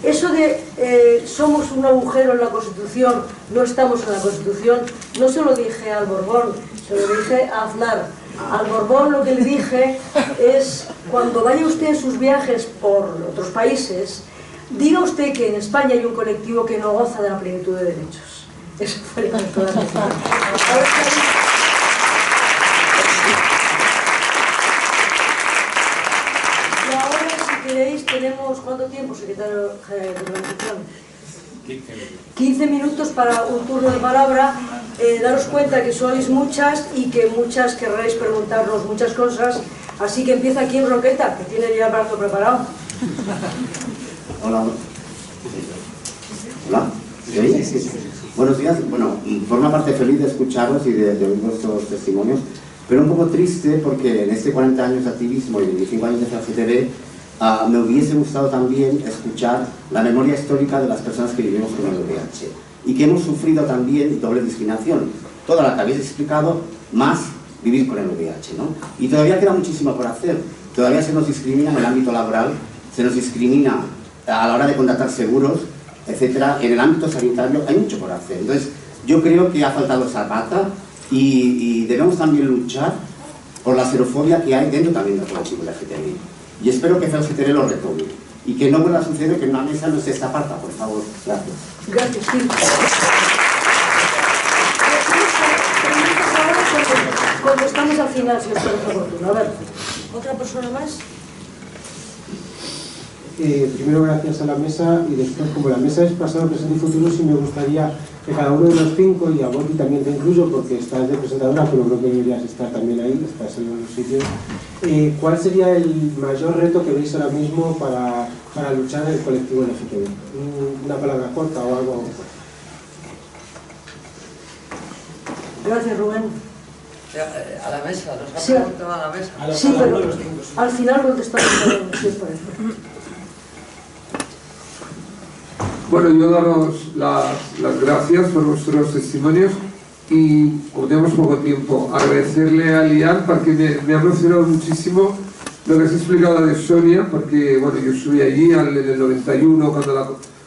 Eso de somos un agujero en la Constitución, no estamos en la Constitución, no se lo dije al Borbón, se lo dije a Aznar. Al Borbón lo que le dije es: cuando vaya usted en sus viajes por otros países, diga usted que en España hay un colectivo que no goza de la plenitud de derechos. Eso fue lo que todas las tenemos, ¿cuánto tiempo, secretario de Organización? 15 minutos para un turno de palabra. Daros cuenta que sois muchas y que muchas querréis preguntarnos muchas cosas, así que empieza aquí en Roqueta, que tiene ya el brazo preparado. Hola. Hola. ¿Sí? Buenos días. Bueno, por una parte feliz de escucharos y de oír vuestros testimonios, pero un poco triste porque en este 40 años de activismo y 25 años de CGTB me hubiese gustado también escuchar la memoria histórica de las personas que vivimos con el VIH y que hemos sufrido también doble discriminación, toda la que habéis explicado, más vivir con el VIH, ¿no? Y todavía queda muchísimo por hacer. Todavía se nos discrimina en el ámbito laboral, se nos discrimina a la hora de contratar seguros, etcétera. En el ámbito sanitario hay mucho por hacer. Entonces, yo creo que ha faltado esa pata y debemos también luchar por la xerofobia que hay dentro también del colectivo LGTBI. Y espero que CGTB lo retome y que no vuelva a suceder que en una mesa no esté esta parte, por favor. Gracias. Gracias, sí. Contestamos al final, si os parece oportuno. A ver, ¿otra persona más? Primero, gracias a la mesa, y después, como la mesa es pasado, presente y futuro, sí me gustaría que cada uno de los 5, y a Botti también te incluyo porque estás de presentadora, pero creo que deberías estar también ahí, estás en los sitios. ¿Cuál sería el mayor reto que veis ahora mismo para luchar en el colectivo LGTB? Una palabra corta o algo. Gracias, Rubén. A la mesa, nos ha preguntado a la mesa. Sí, pero al final contestamos si os parece. Bueno, yo daros las gracias por vuestros testimonios. y como tenemos poco tiempo, agradecerle a Lian porque me ha emocionado muchísimo lo que has explicado de Sonia, porque bueno, yo subí allí en el 91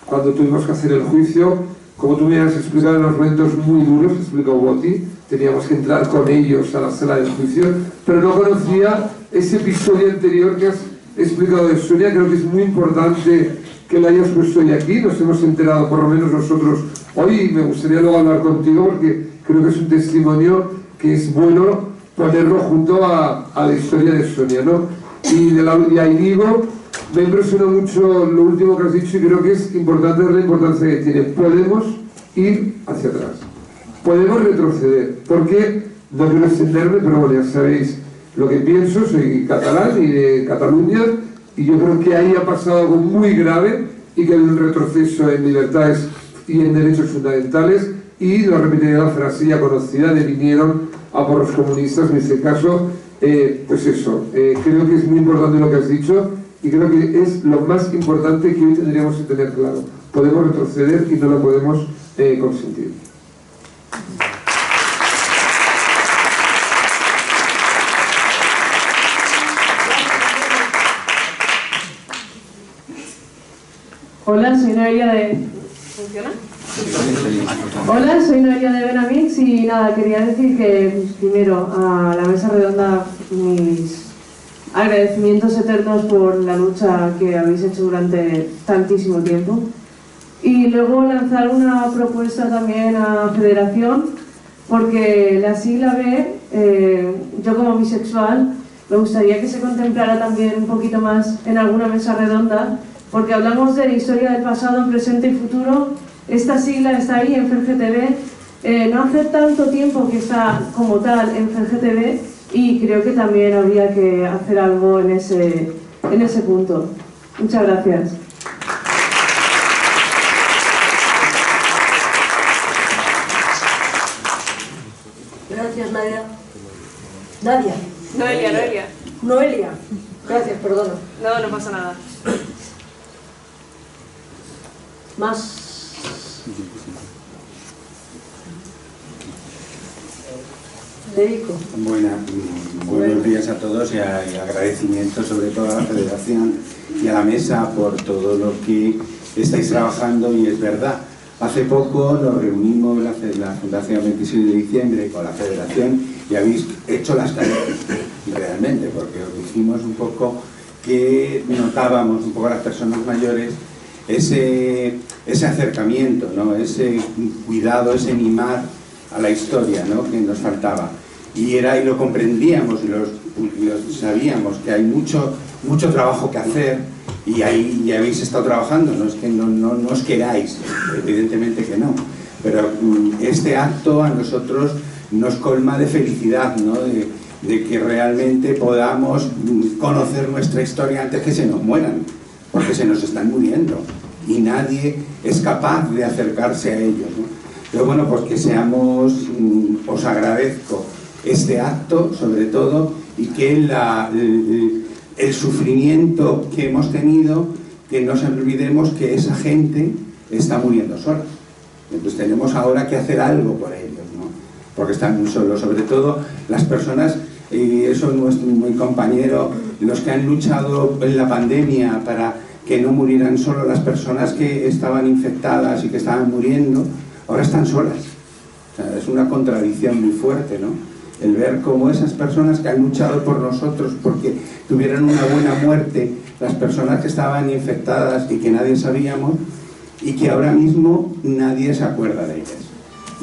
cuando tuvimos que hacer el juicio. Como tú me has explicado, en los momentos muy duros, explicó Boti, teníamos que entrar con ellos a la sala del juicio, pero no conocía ese episodio anterior que has explicado de Sonia. Creo que es muy importante que la hayas puesto hoy aquí, nos hemos enterado por lo menos nosotros hoy, y me gustaría luego hablar contigo porque creo que es un testimonio que es bueno ponerlo junto a la historia de Sonia, ¿no? Y a Íñigo, me impresionó mucho lo último que has dicho y creo que es importante la importancia que tiene. Podemos ir hacia atrás, podemos retroceder, porque no quiero extenderme, pero bueno, ya sabéis lo que pienso, soy catalán y de Cataluña, y yo creo que ahí ha pasado algo muy grave y que hay un retroceso en libertades y en derechos fundamentales, y lo repetiré la frase ya conocida de vinieron a por los comunistas, en este caso, pues eso, creo que es muy importante lo que has dicho y creo que es lo más importante que hoy tendríamos que tener claro. Podemos retroceder y no lo podemos consentir. Hola, soy Noelia de... ¿Funciona? Hola, soy Noelia de Benamix y nada, quería decir que pues, primero a la mesa redonda mis agradecimientos eternos por la lucha que habéis hecho durante tantísimo tiempo, y luego lanzar una propuesta también a Federación, porque la sigla B, yo como bisexual me gustaría que se contemplara también un poquito más en alguna mesa redonda, porque hablamos de historia del pasado, presente y futuro. Esta sigla está ahí en FERGTB, no hace tanto tiempo que está como tal en FERGTB, y creo que también habría que hacer algo en ese punto. Muchas gracias. Gracias, Nadia. Nadia. Noelia. Noelia. Gracias, perdona. No pasa nada. Más. Federico. Buenos días a todos y agradecimiento sobre todo a la Federación y a la mesa por todo lo que estáis trabajando. Y es verdad, hace poco nos reunimos la Fundación 26 de diciembre con la Federación y habéis hecho las tareas realmente, porque os dijimos un poco que notábamos un poco a las personas mayores ese acercamiento, ¿no? Ese cuidado, ese mimar a la historia, ¿no? Que nos faltaba. Y lo comprendíamos y lo sabíamos, que hay mucho trabajo que hacer, y ahí ya habéis estado trabajando. No es que no os queráis, evidentemente que no, pero este acto a nosotros nos colma de felicidad, ¿no? De que realmente podamos conocer nuestra historia antes que se nos mueran, porque se nos están muriendo y nadie es capaz de acercarse a ellos, ¿no? Pero bueno, pues que seamos, os agradezco este acto sobre todo, y que el sufrimiento que hemos tenido, que no nos olvidemos que esa gente está muriendo sola. Entonces tenemos ahora que hacer algo por ellos, ¿no? Porque están muy solos, sobre todo las personas, y eso es mi compañero, los que han luchado en la pandemia para que no murieran solo las personas que estaban infectadas y que estaban muriendo, ahora están solas. O sea, es una contradicción muy fuerte, ¿no? El ver cómo esas personas que han luchado por nosotros porque tuvieran una buena muerte, las personas que estaban infectadas y que nadie sabíamos, y que ahora mismo nadie se acuerda de ellas.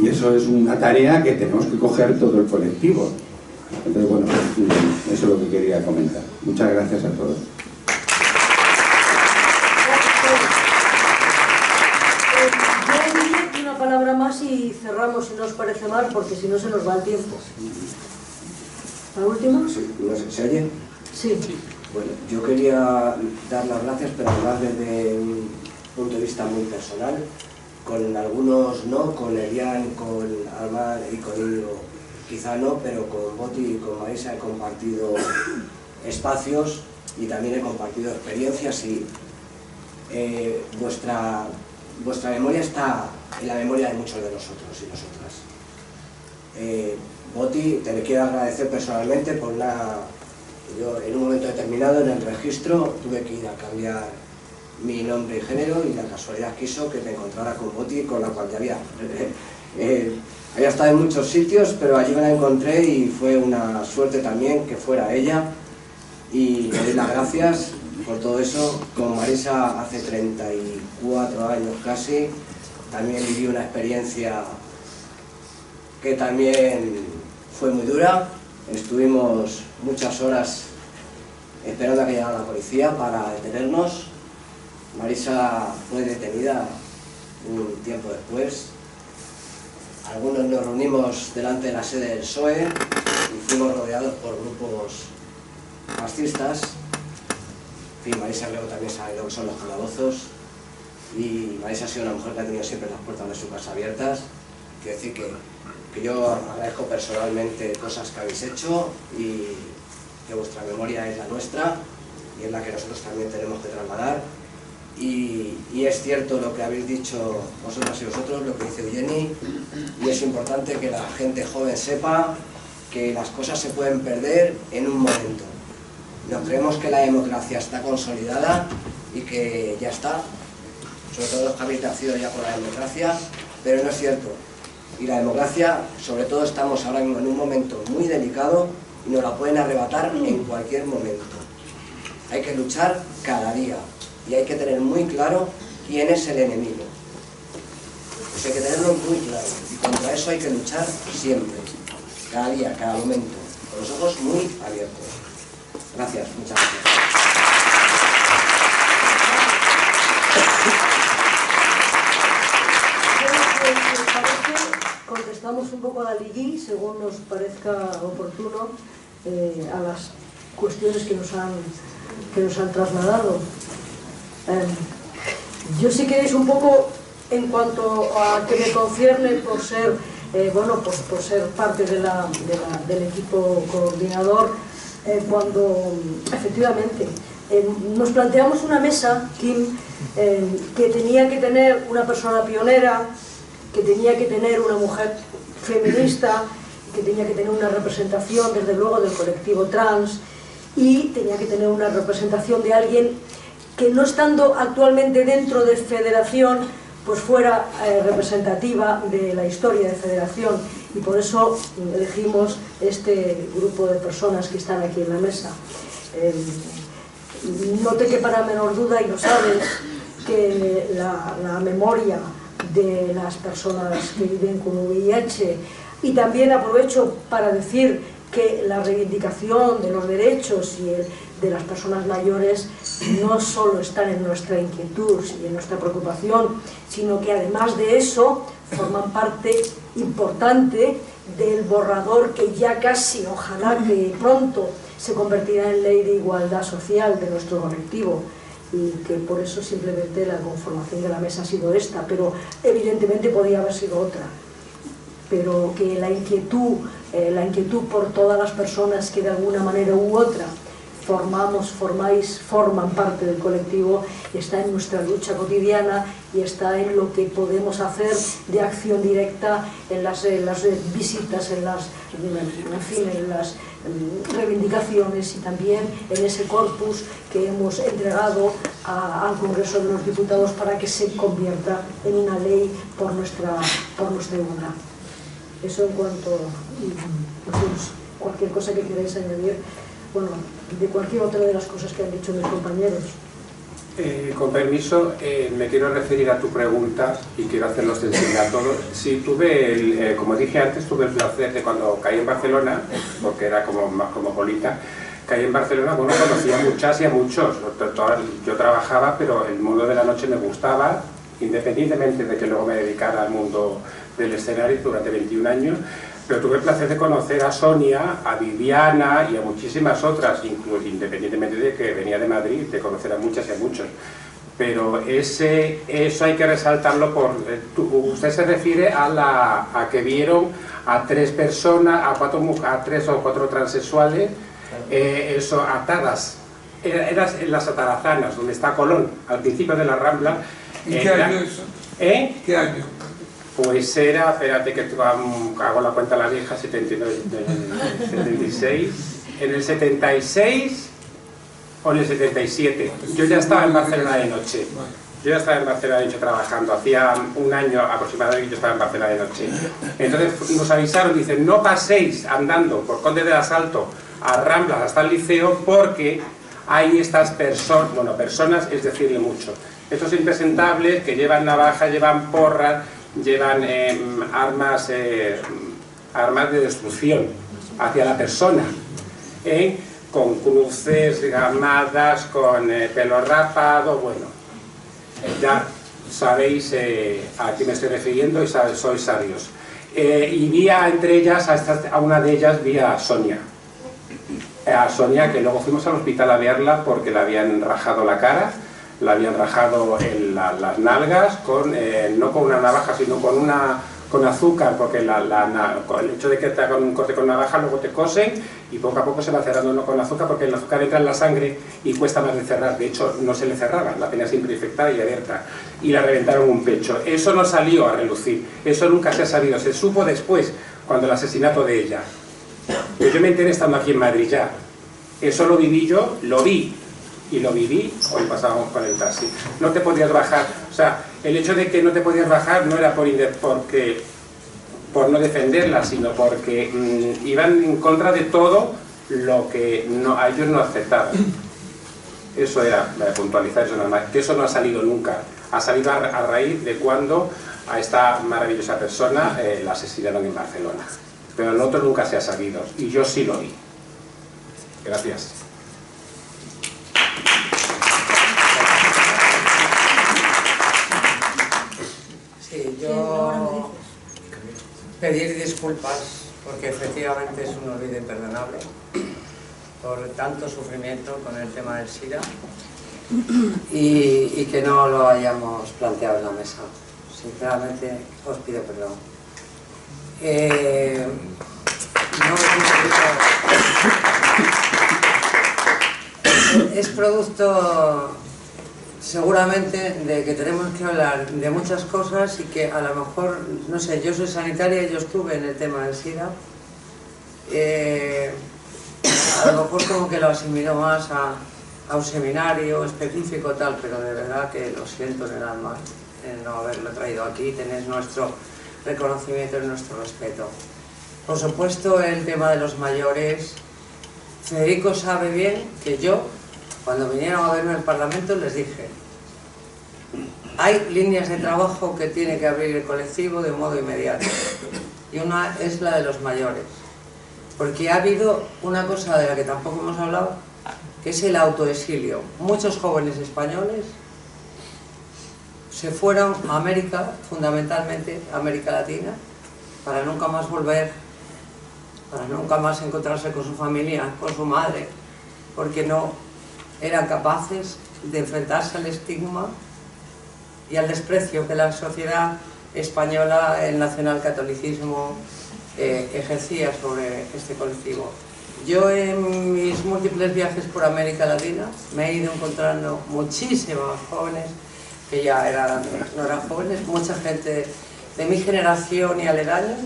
Y eso es una tarea que tenemos que coger todo el colectivo. Entonces, bueno, eso es lo que quería comentar. Muchas gracias a todos. Una palabra más y cerramos, si no os parece mal, porque si no se nos va el tiempo. ¿La última? Sí, ¿se oye? Sí. Bueno, yo quería dar las gracias, pero hablar desde un punto de vista muy personal. Con algunos no, con Elian, con Almar y con Íñigo quizá no, pero con Boti y con Marisa he compartido espacios y también he compartido experiencias, y vuestra memoria está en la memoria de muchos de nosotros y nosotras. Boti, te le quiero agradecer personalmente por yo en un momento determinado en el registro tuve que ir a cambiar mi nombre y género y la casualidad quiso que me encontrara con Boti, con la cual ya había estado en muchos sitios, pero allí me la encontré y fue una suerte también que fuera ella, y le doy las gracias por todo eso. Con Marisa hace 34 años casi, también viví una experiencia que también fue muy dura. Estuvimos muchas horas esperando a que llegara la policía para detenernos. Marisa fue detenida un tiempo después. Algunos nos reunimos delante de la sede del PSOE y fuimos rodeados por grupos fascistas. En fin, Marisa luego también sabe lo que son los calabozos, y Marisa ha sido una mujer que ha tenido siempre las puertas de su casa abiertas. Quiero decir que yo agradezco personalmente cosas que habéis hecho y que vuestra memoria es la nuestra y es la que nosotros también tenemos que trasladar. Y es cierto lo que habéis dicho vosotras y vosotros, lo que dice Eugeni, y es importante que la gente joven sepa que las cosas se pueden perder en un momento. Nos creemos que la democracia está consolidada y que ya está, sobre todo los que habéis nacido ya con la democracia, pero no es cierto. Y la democracia, sobre todo, estamos ahora mismo en un momento muy delicado y nos la pueden arrebatar en cualquier momento. Hay que luchar cada día. Y hay que tener muy claro quién es el enemigo. Pues hay que tenerlo muy claro. Y contra eso hay que luchar siempre, cada día, cada momento, con los ojos muy abiertos. Gracias, muchas gracias. Contestamos un poco a la Lili, según nos parezca oportuno, a las cuestiones que nos han trasladado. Yo, si queréis, un poco en cuanto a que me concierne por ser por ser parte del equipo coordinador, cuando efectivamente nos planteamos una mesa, Kim, que tenía que tener una persona pionera, que tenía que tener una mujer feminista, que tenía que tener una representación desde luego del colectivo trans, y tenía que tener una representación de alguien que, no estando actualmente dentro de Federación, pues fuera representativa de la historia de Federación, y por eso elegimos este grupo de personas que están aquí en la mesa. No te quepa la menor duda, y lo sabes, que la memoria de las personas que viven con VIH, y también aprovecho para decir que la reivindicación de los derechos y de las personas mayores no solo están en nuestra inquietud y en nuestra preocupación, sino que además de eso forman parte importante del borrador que ya casi, ojalá que pronto, se convertirá en ley de igualdad social de nuestro colectivo, y que por eso simplemente la conformación de la mesa ha sido esta, pero evidentemente podría haber sido otra. Pero que la inquietud por todas las personas que de alguna manera u otra forman parte del colectivo, está en nuestra lucha cotidiana y está en lo que podemos hacer de acción directa en las visitas, en las reivindicaciones, y también en ese corpus que hemos entregado al Congreso de los Diputados para que se convierta en una ley por nuestra igualdad. Eso en cuanto a cualquier cosa que queráis añadir, bueno, de cualquier otra de las cosas que han dicho mis compañeros. Con permiso, me quiero referir a tu pregunta y quiero hacerlo sensible a todos. Sí, como dije antes, tuve el placer de, cuando caí en Barcelona, porque era como más cosmopolita, caí en Barcelona, bueno, conocía a muchas y a muchos. Yo trabajaba, pero el mundo de la noche me gustaba, independientemente de que luego me dedicara al mundo del escenario durante 21 años, pero tuve el placer de conocer a Sonia, a Viviana y a muchísimas otras, incluso independientemente de que venía de Madrid, de conocer a muchas y a muchos. Pero eso hay que resaltarlo usted se refiere a que vieron a 3 personas, a 3 o 4 transexuales, atadas. Eran en las Atarazanas, donde está Colón, al principio de la Rambla. ¿En qué año eso? ¿Eh? ¿Qué año? Pues era, espérate que hago la cuenta a la vieja, 79, 76, en el 76 o en el 77, yo ya estaba en Barcelona de noche. Yo ya estaba en Barcelona de noche trabajando, hacía un año aproximadamente que yo estaba en Barcelona de noche. Entonces nos avisaron, dicen, no paséis andando por Conde del Asalto a Ramblas hasta el liceo porque hay estas personas, bueno, personas es decirle mucho, estos impresentables que llevan navajas, llevan porras, llevan armas de destrucción hacia la persona, con cruces, gamadas, con pelo rapado, bueno, ya sabéis a quién me estoy refiriendo y sois sabios. Y vi entre ellas, a una de ellas vi a Sonia, que luego fuimos al hospital a verla porque le habían rajado la cara, la habían rajado en las nalgas, no con una navaja, sino con azúcar, porque el hecho de que te hagan un corte con navaja, luego te cosen y poco a poco se va cerrando uno con azúcar, porque el azúcar entra en la sangre y cuesta más de cerrar. De hecho, no se le cerraba, la tenía siempre infectada y abierta. Y la reventaron un pecho. Eso no salió a relucir, eso nunca se ha sabido, se supo después, cuando el asesinato de ella. Pero yo me enteré estando aquí en Madrid ya. Eso lo viví yo, lo vi. Y lo viví, hoy pasábamos con el taxi. No te podías bajar, o sea, el hecho de que no te podías bajar no era por no defenderla, sino porque iban en contra de todo lo que a ellos no aceptaban. Eso era, puntualizar eso nada más, que eso no ha salido nunca. Ha salido a raíz de cuando a esta maravillosa persona la asesinaron en Barcelona. Pero en otro nunca se ha sabido, y yo sí lo vi. Gracias. Sí, yo pedir disculpas porque efectivamente es un olvido imperdonable por tanto sufrimiento con el tema del SIDA y que no lo hayamos planteado en la mesa. Sinceramente os pido perdón. Es producto seguramente de que tenemos que hablar de muchas cosas y que a lo mejor, no sé, yo soy sanitaria y yo estuve en el tema del SIDA, a lo mejor como que lo asimilo más a un seminario específico tal, pero de verdad que lo siento en el alma en no haberlo traído aquí. Tenéis nuestro reconocimiento y nuestro respeto. Por supuesto, el tema de los mayores, Federico sabe bien que yo, cuando vinieron a verme al Parlamento, les dije: hay líneas de trabajo que tiene que abrir el colectivo de modo inmediato, y una es la de los mayores, porque ha habido una cosa de la que tampoco hemos hablado, que es el autoexilio. Muchos jóvenes españoles se fueron a América, fundamentalmente a América Latina, para nunca más volver, para nunca más encontrarse con su familia, con su madre, porque no eran capaces de enfrentarse al estigma y al desprecio que la sociedad española, el nacionalcatolicismo, ejercía sobre este colectivo. Yo en mis múltiples viajes por América Latina me he ido encontrando muchísimos jóvenes que ya no eran jóvenes, mucha gente de mi generación y aledaños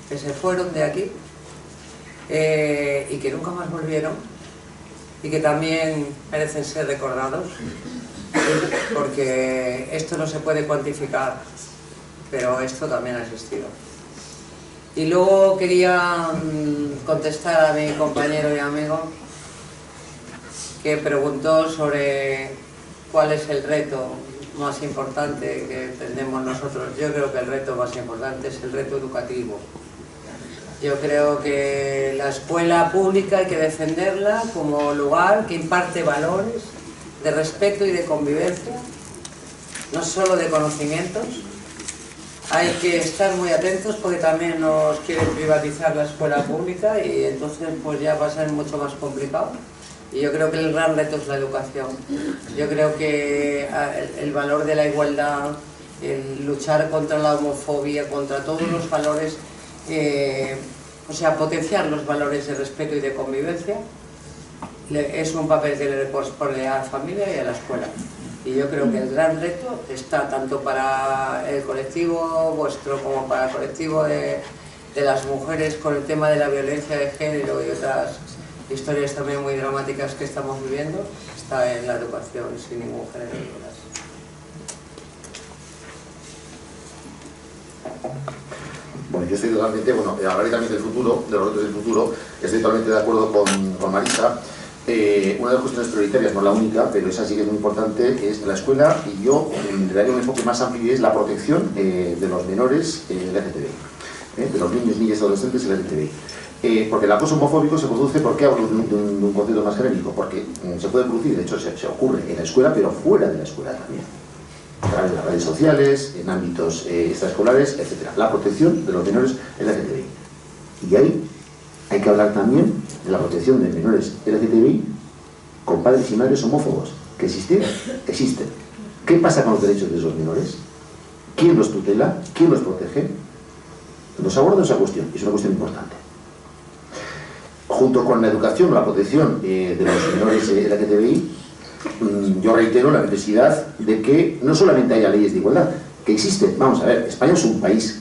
que se fueron de aquí y que nunca más volvieron, y que también merecen ser recordados, porque esto no se puede cuantificar, pero esto también ha existido. Y luego quería contestar a mi compañero y amigo que preguntó sobre cuál es el reto más importante que entendemos nosotros. Yo creo que el reto más importante es el reto educativo. Yo creo que la escuela pública hay que defenderla como lugar que imparte valores de respeto y de convivencia, no solo de conocimientos. Hay que estar muy atentos porque también nos quieren privatizar la escuela pública y entonces pues ya va a ser mucho más complicado. Y yo creo que el gran reto es la educación. Yo creo que el valor de la igualdad, el luchar contra la homofobia, contra todos los valores, o sea, potenciar los valores de respeto y de convivencia, es un papel que le corresponde a la familia y a la escuela. Y yo creo que el gran reto está tanto para el colectivo vuestro como para el colectivo de las mujeres con el tema de la violencia de género y otras historias también muy dramáticas que estamos viviendo, está en la educación sin ningún género de dudas. Bueno, yo estoy totalmente, hablaré también del futuro, de los retos del futuro, estoy totalmente de acuerdo con Marisa. Una de las cuestiones prioritarias, no la única, pero esa sí que es muy importante, es la escuela, y yo le daría un enfoque más amplio, y es la protección de los menores LGTBI, de los niños, niñas y adolescentes LGTBI. Porque el acoso homofóbico se produce, ¿por qué hablo de un concepto más genérico? Porque se puede producir, de hecho se ocurre en la escuela, pero fuera de la escuela también. A través de las redes sociales, en ámbitos extraescolares, etc. La protección de los menores LGTBI. Y ahí hay que hablar también de la protección de menores LGTBI con padres y madres homófobos, que existen. ¿Qué pasa con los derechos de esos menores? ¿Quién los tutela? ¿Quién los protege? Nos aborda esa cuestión, y es una cuestión importante. Junto con la educación, la protección de los menores LGTBI, yo reitero la necesidad de que no solamente haya leyes de igualdad, que existen. Vamos a ver, España es un país,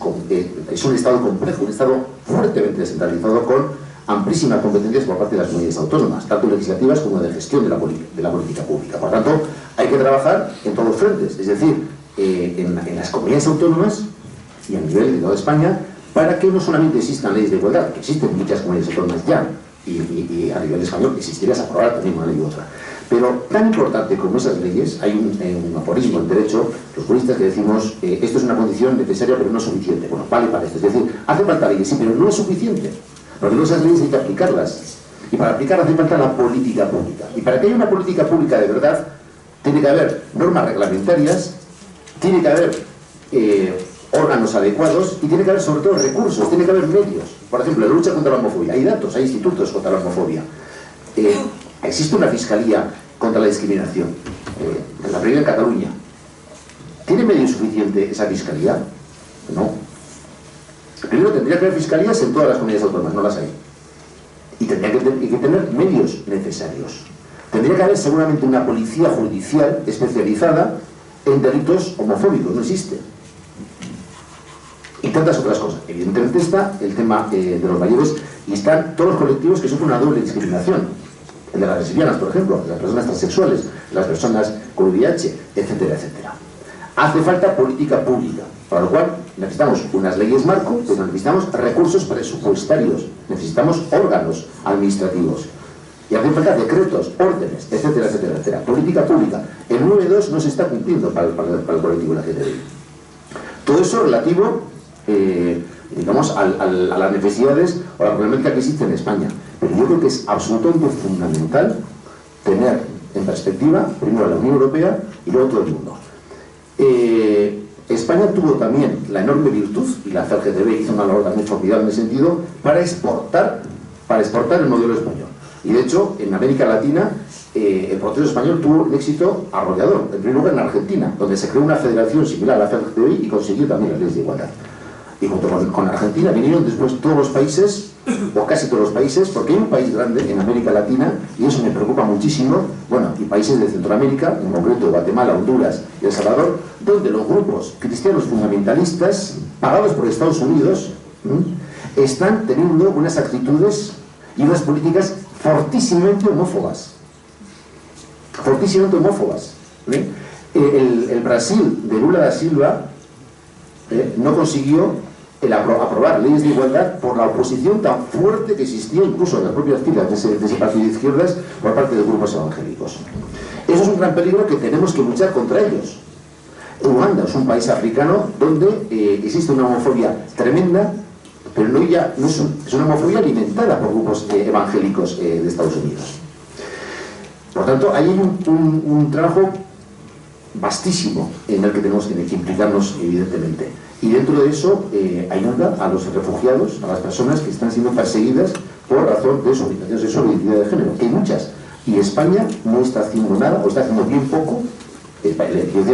es un Estado complejo, un Estado fuertemente descentralizado con amplísimas competencias por parte de las comunidades autónomas, tanto legislativas como de gestión de la política pública. Por tanto, hay que trabajar en todos los frentes, es decir, en las comunidades autónomas y a nivel de toda España, para que no solamente existan leyes de igualdad, que existen muchas comunidades autónomas ya, y a nivel español existiría aprobar también una ley u otra. Pero tan importante como esas leyes, hay un aforismo en derecho, los juristas, que decimos esto es una condición necesaria pero no suficiente. Bueno, vale para esto, es decir, hace falta leyes, sí, pero no es suficiente, porque esas leyes hay que aplicarlas, y para aplicarlas hace falta la política pública, y para que haya una política pública de verdad tiene que haber normas reglamentarias, tiene que haber órganos adecuados, y tiene que haber sobre todo recursos, tiene que haber medios. Por ejemplo, la lucha contra la homofobia, hay datos, hay institutos contra la homofobia. Existe una fiscalía contra la discriminación, la primera en Cataluña. ¿Tiene medio suficiente esa fiscalía? No. Primero tendría que haber fiscalías en todas las comunidades autónomas, no las hay. Y tendría que tener medios necesarios. Tendría que haber seguramente una policía judicial especializada en delitos homofóbicos, no existe. Y tantas otras cosas. Evidentemente está el tema de los mayores, y están todos los colectivos que sufren una doble discriminación. El de las lesbianas, por ejemplo, las personas transexuales, las personas con VIH, etcétera, etcétera. Hace falta política pública, para lo cual necesitamos unas leyes marco, pero necesitamos recursos presupuestarios, necesitamos órganos administrativos, y hace falta decretos, órdenes, etcétera, etcétera, etcétera. Política pública. El 9.2 no se está cumpliendo para el colectivo LGTBI. Todo eso relativo, digamos, a las necesidades o a la problemática que existe en España. Pero yo creo que es absolutamente fundamental tener en perspectiva primero la Unión Europea y luego todo el mundo. España tuvo también la enorme virtud, y la CGTB hizo una labor también formidable en ese sentido, para exportar el modelo español. Y de hecho, en América Latina, el proceso español tuvo un éxito arrollador. En primer lugar en Argentina, donde se creó una federación similar a la CGTB y consiguió también las leyes de igualdad. Y junto con Argentina vinieron después todos los países, o casi todos los países, porque hay un país grande en América Latina, y eso me preocupa muchísimo, bueno, y países de Centroamérica, en concreto Guatemala, Honduras y El Salvador, donde los grupos cristianos fundamentalistas, pagados por Estados Unidos, están teniendo unas actitudes y unas políticas fortísimamente homófobas. Fortísimamente homófobas. El Brasil de Lula da Silva no consiguió aprobar leyes de igualdad por la oposición tan fuerte que existía incluso en las propias filas de ese partido de izquierdas por parte de grupos evangélicos. Eso es un gran peligro que tenemos que luchar contra ellos. Uganda es un país africano donde existe una homofobia tremenda, pero es una homofobia alimentada por grupos evangélicos de Estados Unidos. Por tanto, ahí hay un trabajo vastísimo en el que tenemos que implicarnos, evidentemente. Y dentro de eso, ayuda a los refugiados, a las personas que están siendo perseguidas por razón de su orientación sexual o identidad de género, que hay muchas. Y España no está haciendo nada, o está haciendo bien poco, el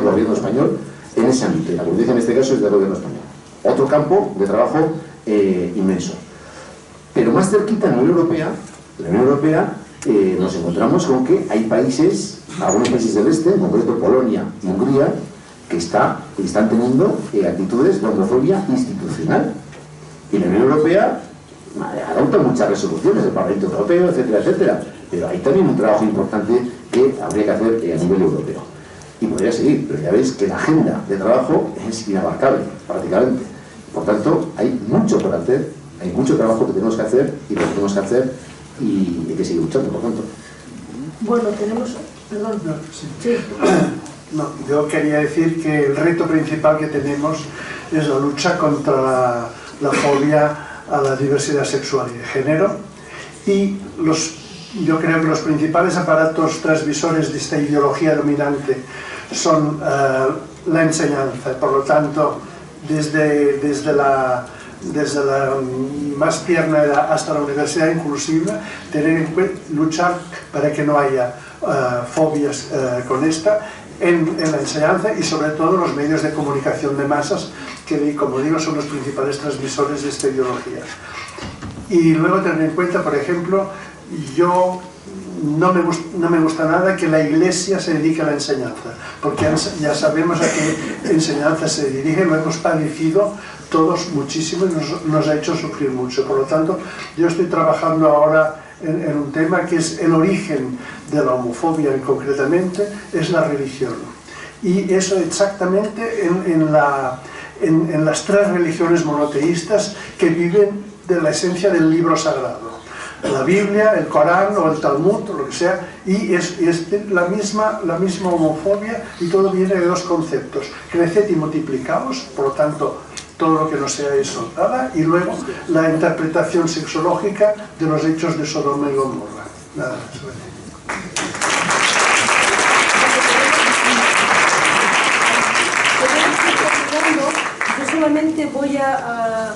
gobierno español, en ese ámbito. Y la competencia en este caso es del gobierno español. Otro campo de trabajo inmenso. Pero más cerquita, en la Unión Europea nos encontramos con que hay países, algunos países del este, en concreto Polonia y Hungría, que están teniendo actitudes de homofobia institucional. Y la Unión Europea adopta muchas resoluciones del Parlamento Europeo, etcétera, etcétera. Pero hay también un trabajo importante que habría que hacer a nivel europeo. Y podría seguir, pero ya veis que la agenda de trabajo es inabarcable, prácticamente. Por tanto, hay mucho por hacer, hay mucho trabajo que tenemos que hacer y lo tenemos que hacer y hay que seguir luchando, por tanto. Bueno, tenemos... Perdón. No, sí. Sí. No, yo quería decir que el reto principal que tenemos es la lucha contra la fobia a la diversidad sexual y de género, y yo creo que los principales aparatos transmisores de esta ideología dominante son la enseñanza. Por lo tanto, desde la más tierna edad hasta la universidad inclusiva, luchar para que no haya fobias con esta en la enseñanza, y sobre todo los medios de comunicación de masas, que, como digo, son los principales transmisores de esta ideología. Y luego tener en cuenta, por ejemplo, yo no me gusta nada que la Iglesia se dedique a la enseñanza, porque ya sabemos a qué enseñanza se dirige, lo hemos padecido todos muchísimo y nos ha hecho sufrir mucho. Por lo tanto, yo estoy trabajando ahora en un tema que es el origen de la homofobia, y concretamente es la religión. Y eso exactamente en las tres religiones monoteístas que viven de la esencia del libro sagrado. La Biblia, el Corán o el Talmud, o lo que sea, y es la misma homofobia, y todo viene de dos conceptos: creced y multiplicaos, por lo tanto, todo lo que no sea eso, nada, y luego la interpretación sexológica de los hechos de Sodoma y Gomorra. Nada más. Yo solamente voy a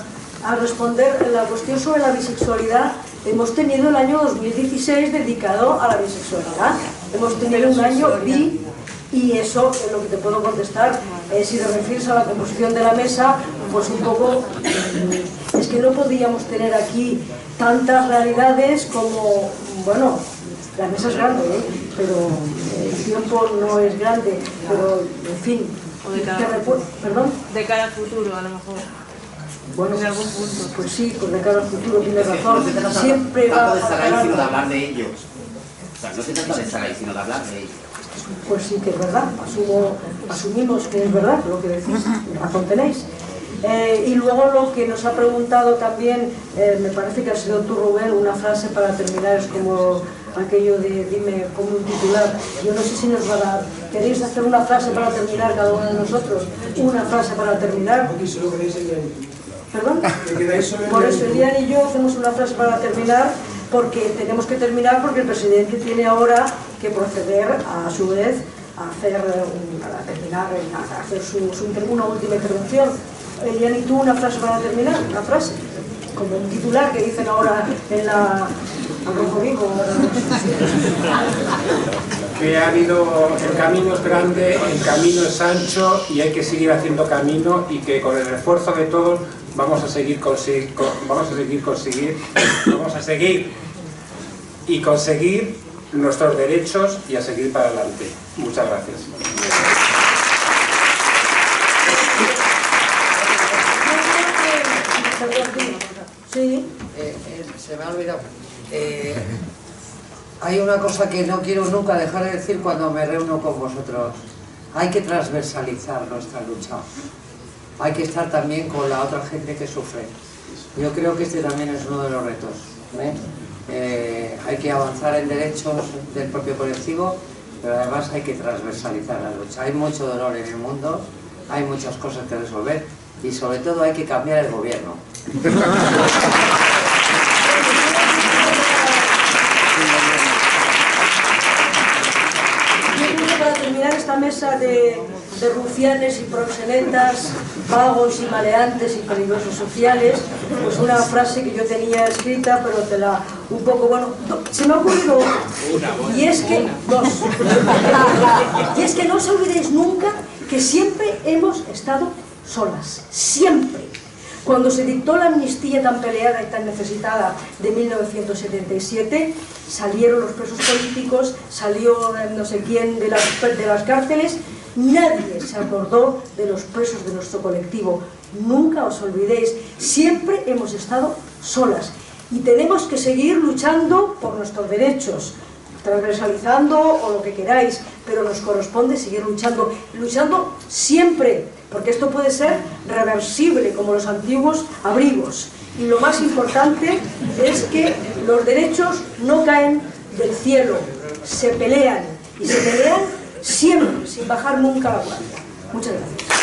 responder la cuestión sobre la bisexualidad. Hemos tenido el año 2016 dedicado a la bisexualidad. Hemos tenido un año bi, y eso es lo que te puedo contestar. Si te refieres a la composición de la mesa, pues un poco, es que no podíamos tener aquí tantas realidades como, bueno, la mesa es grande, pero el tiempo no es grande, pero en fin. O de cara, ¿Perdón? De cara al futuro, a lo mejor. Bueno, en algún punto. Pues sí, pues de cara al futuro tienes razón. Siempre va a estar ahí, sino de hablar de ellos. O sea, no se trata de estar ahí, sino de hablar de ellos. Pues sí que es verdad, asumimos que es verdad lo que decís, razón tenéis. Y luego lo que nos ha preguntado también, me parece que ha sido tú, Rubén, una frase para terminar, es como aquello de dime como un titular. Yo no sé si nos va a dar. ¿Queréis hacer una frase para terminar cada uno de nosotros? Una frase para terminar. ¿Perdón? Por eso Elian y yo hacemos una frase para terminar, porque tenemos que terminar, porque el presidente tiene ahora que proceder a su vez a hacer, para terminar, a hacer una última intervención. Elian, ¿y tú una frase para terminar? Una frase, como un titular que dicen ahora en la... Que ha habido, el camino es grande, el camino es ancho y hay que seguir haciendo camino, y que con el esfuerzo de todos vamos a seguir nuestros derechos y a seguir para adelante. Muchas gracias. Sí. Se me ha olvidado. Hay una cosa que no quiero nunca dejar de decir cuando me reúno con vosotros. Hay que transversalizar nuestra lucha. Hay que estar también con la otra gente que sufre. Yo creo que este también es uno de los retos. Hay que avanzar en derechos del propio colectivo, pero además hay que transversalizar la lucha. Hay mucho dolor en el mundo, hay muchas cosas que resolver, y sobre todo hay que cambiar el gobierno. Para terminar esta mesa de rufianes y proxenetas, vagos y maleantes y peligrosos sociales, pues una frase que yo tenía escrita, pero te la... un poco, bueno, se me ha ocurrido y es que... y es que no os olvidéis nunca que siempre hemos estado solas, siempre. Cuando se dictó la amnistía tan peleada y tan necesitada de 1977, salieron los presos políticos, salió no sé quién de las cárceles, nadie se acordó de los presos de nuestro colectivo. Nunca os olvidéis, siempre hemos estado solas y tenemos que seguir luchando por nuestros derechos, transversalizando o lo que queráis, pero nos corresponde seguir luchando siempre, porque esto puede ser reversible como los antiguos abrigos. Y lo más importante es que los derechos no caen del cielo, se pelean, y se pelean siempre, sin bajar nunca la guardia. Muchas gracias.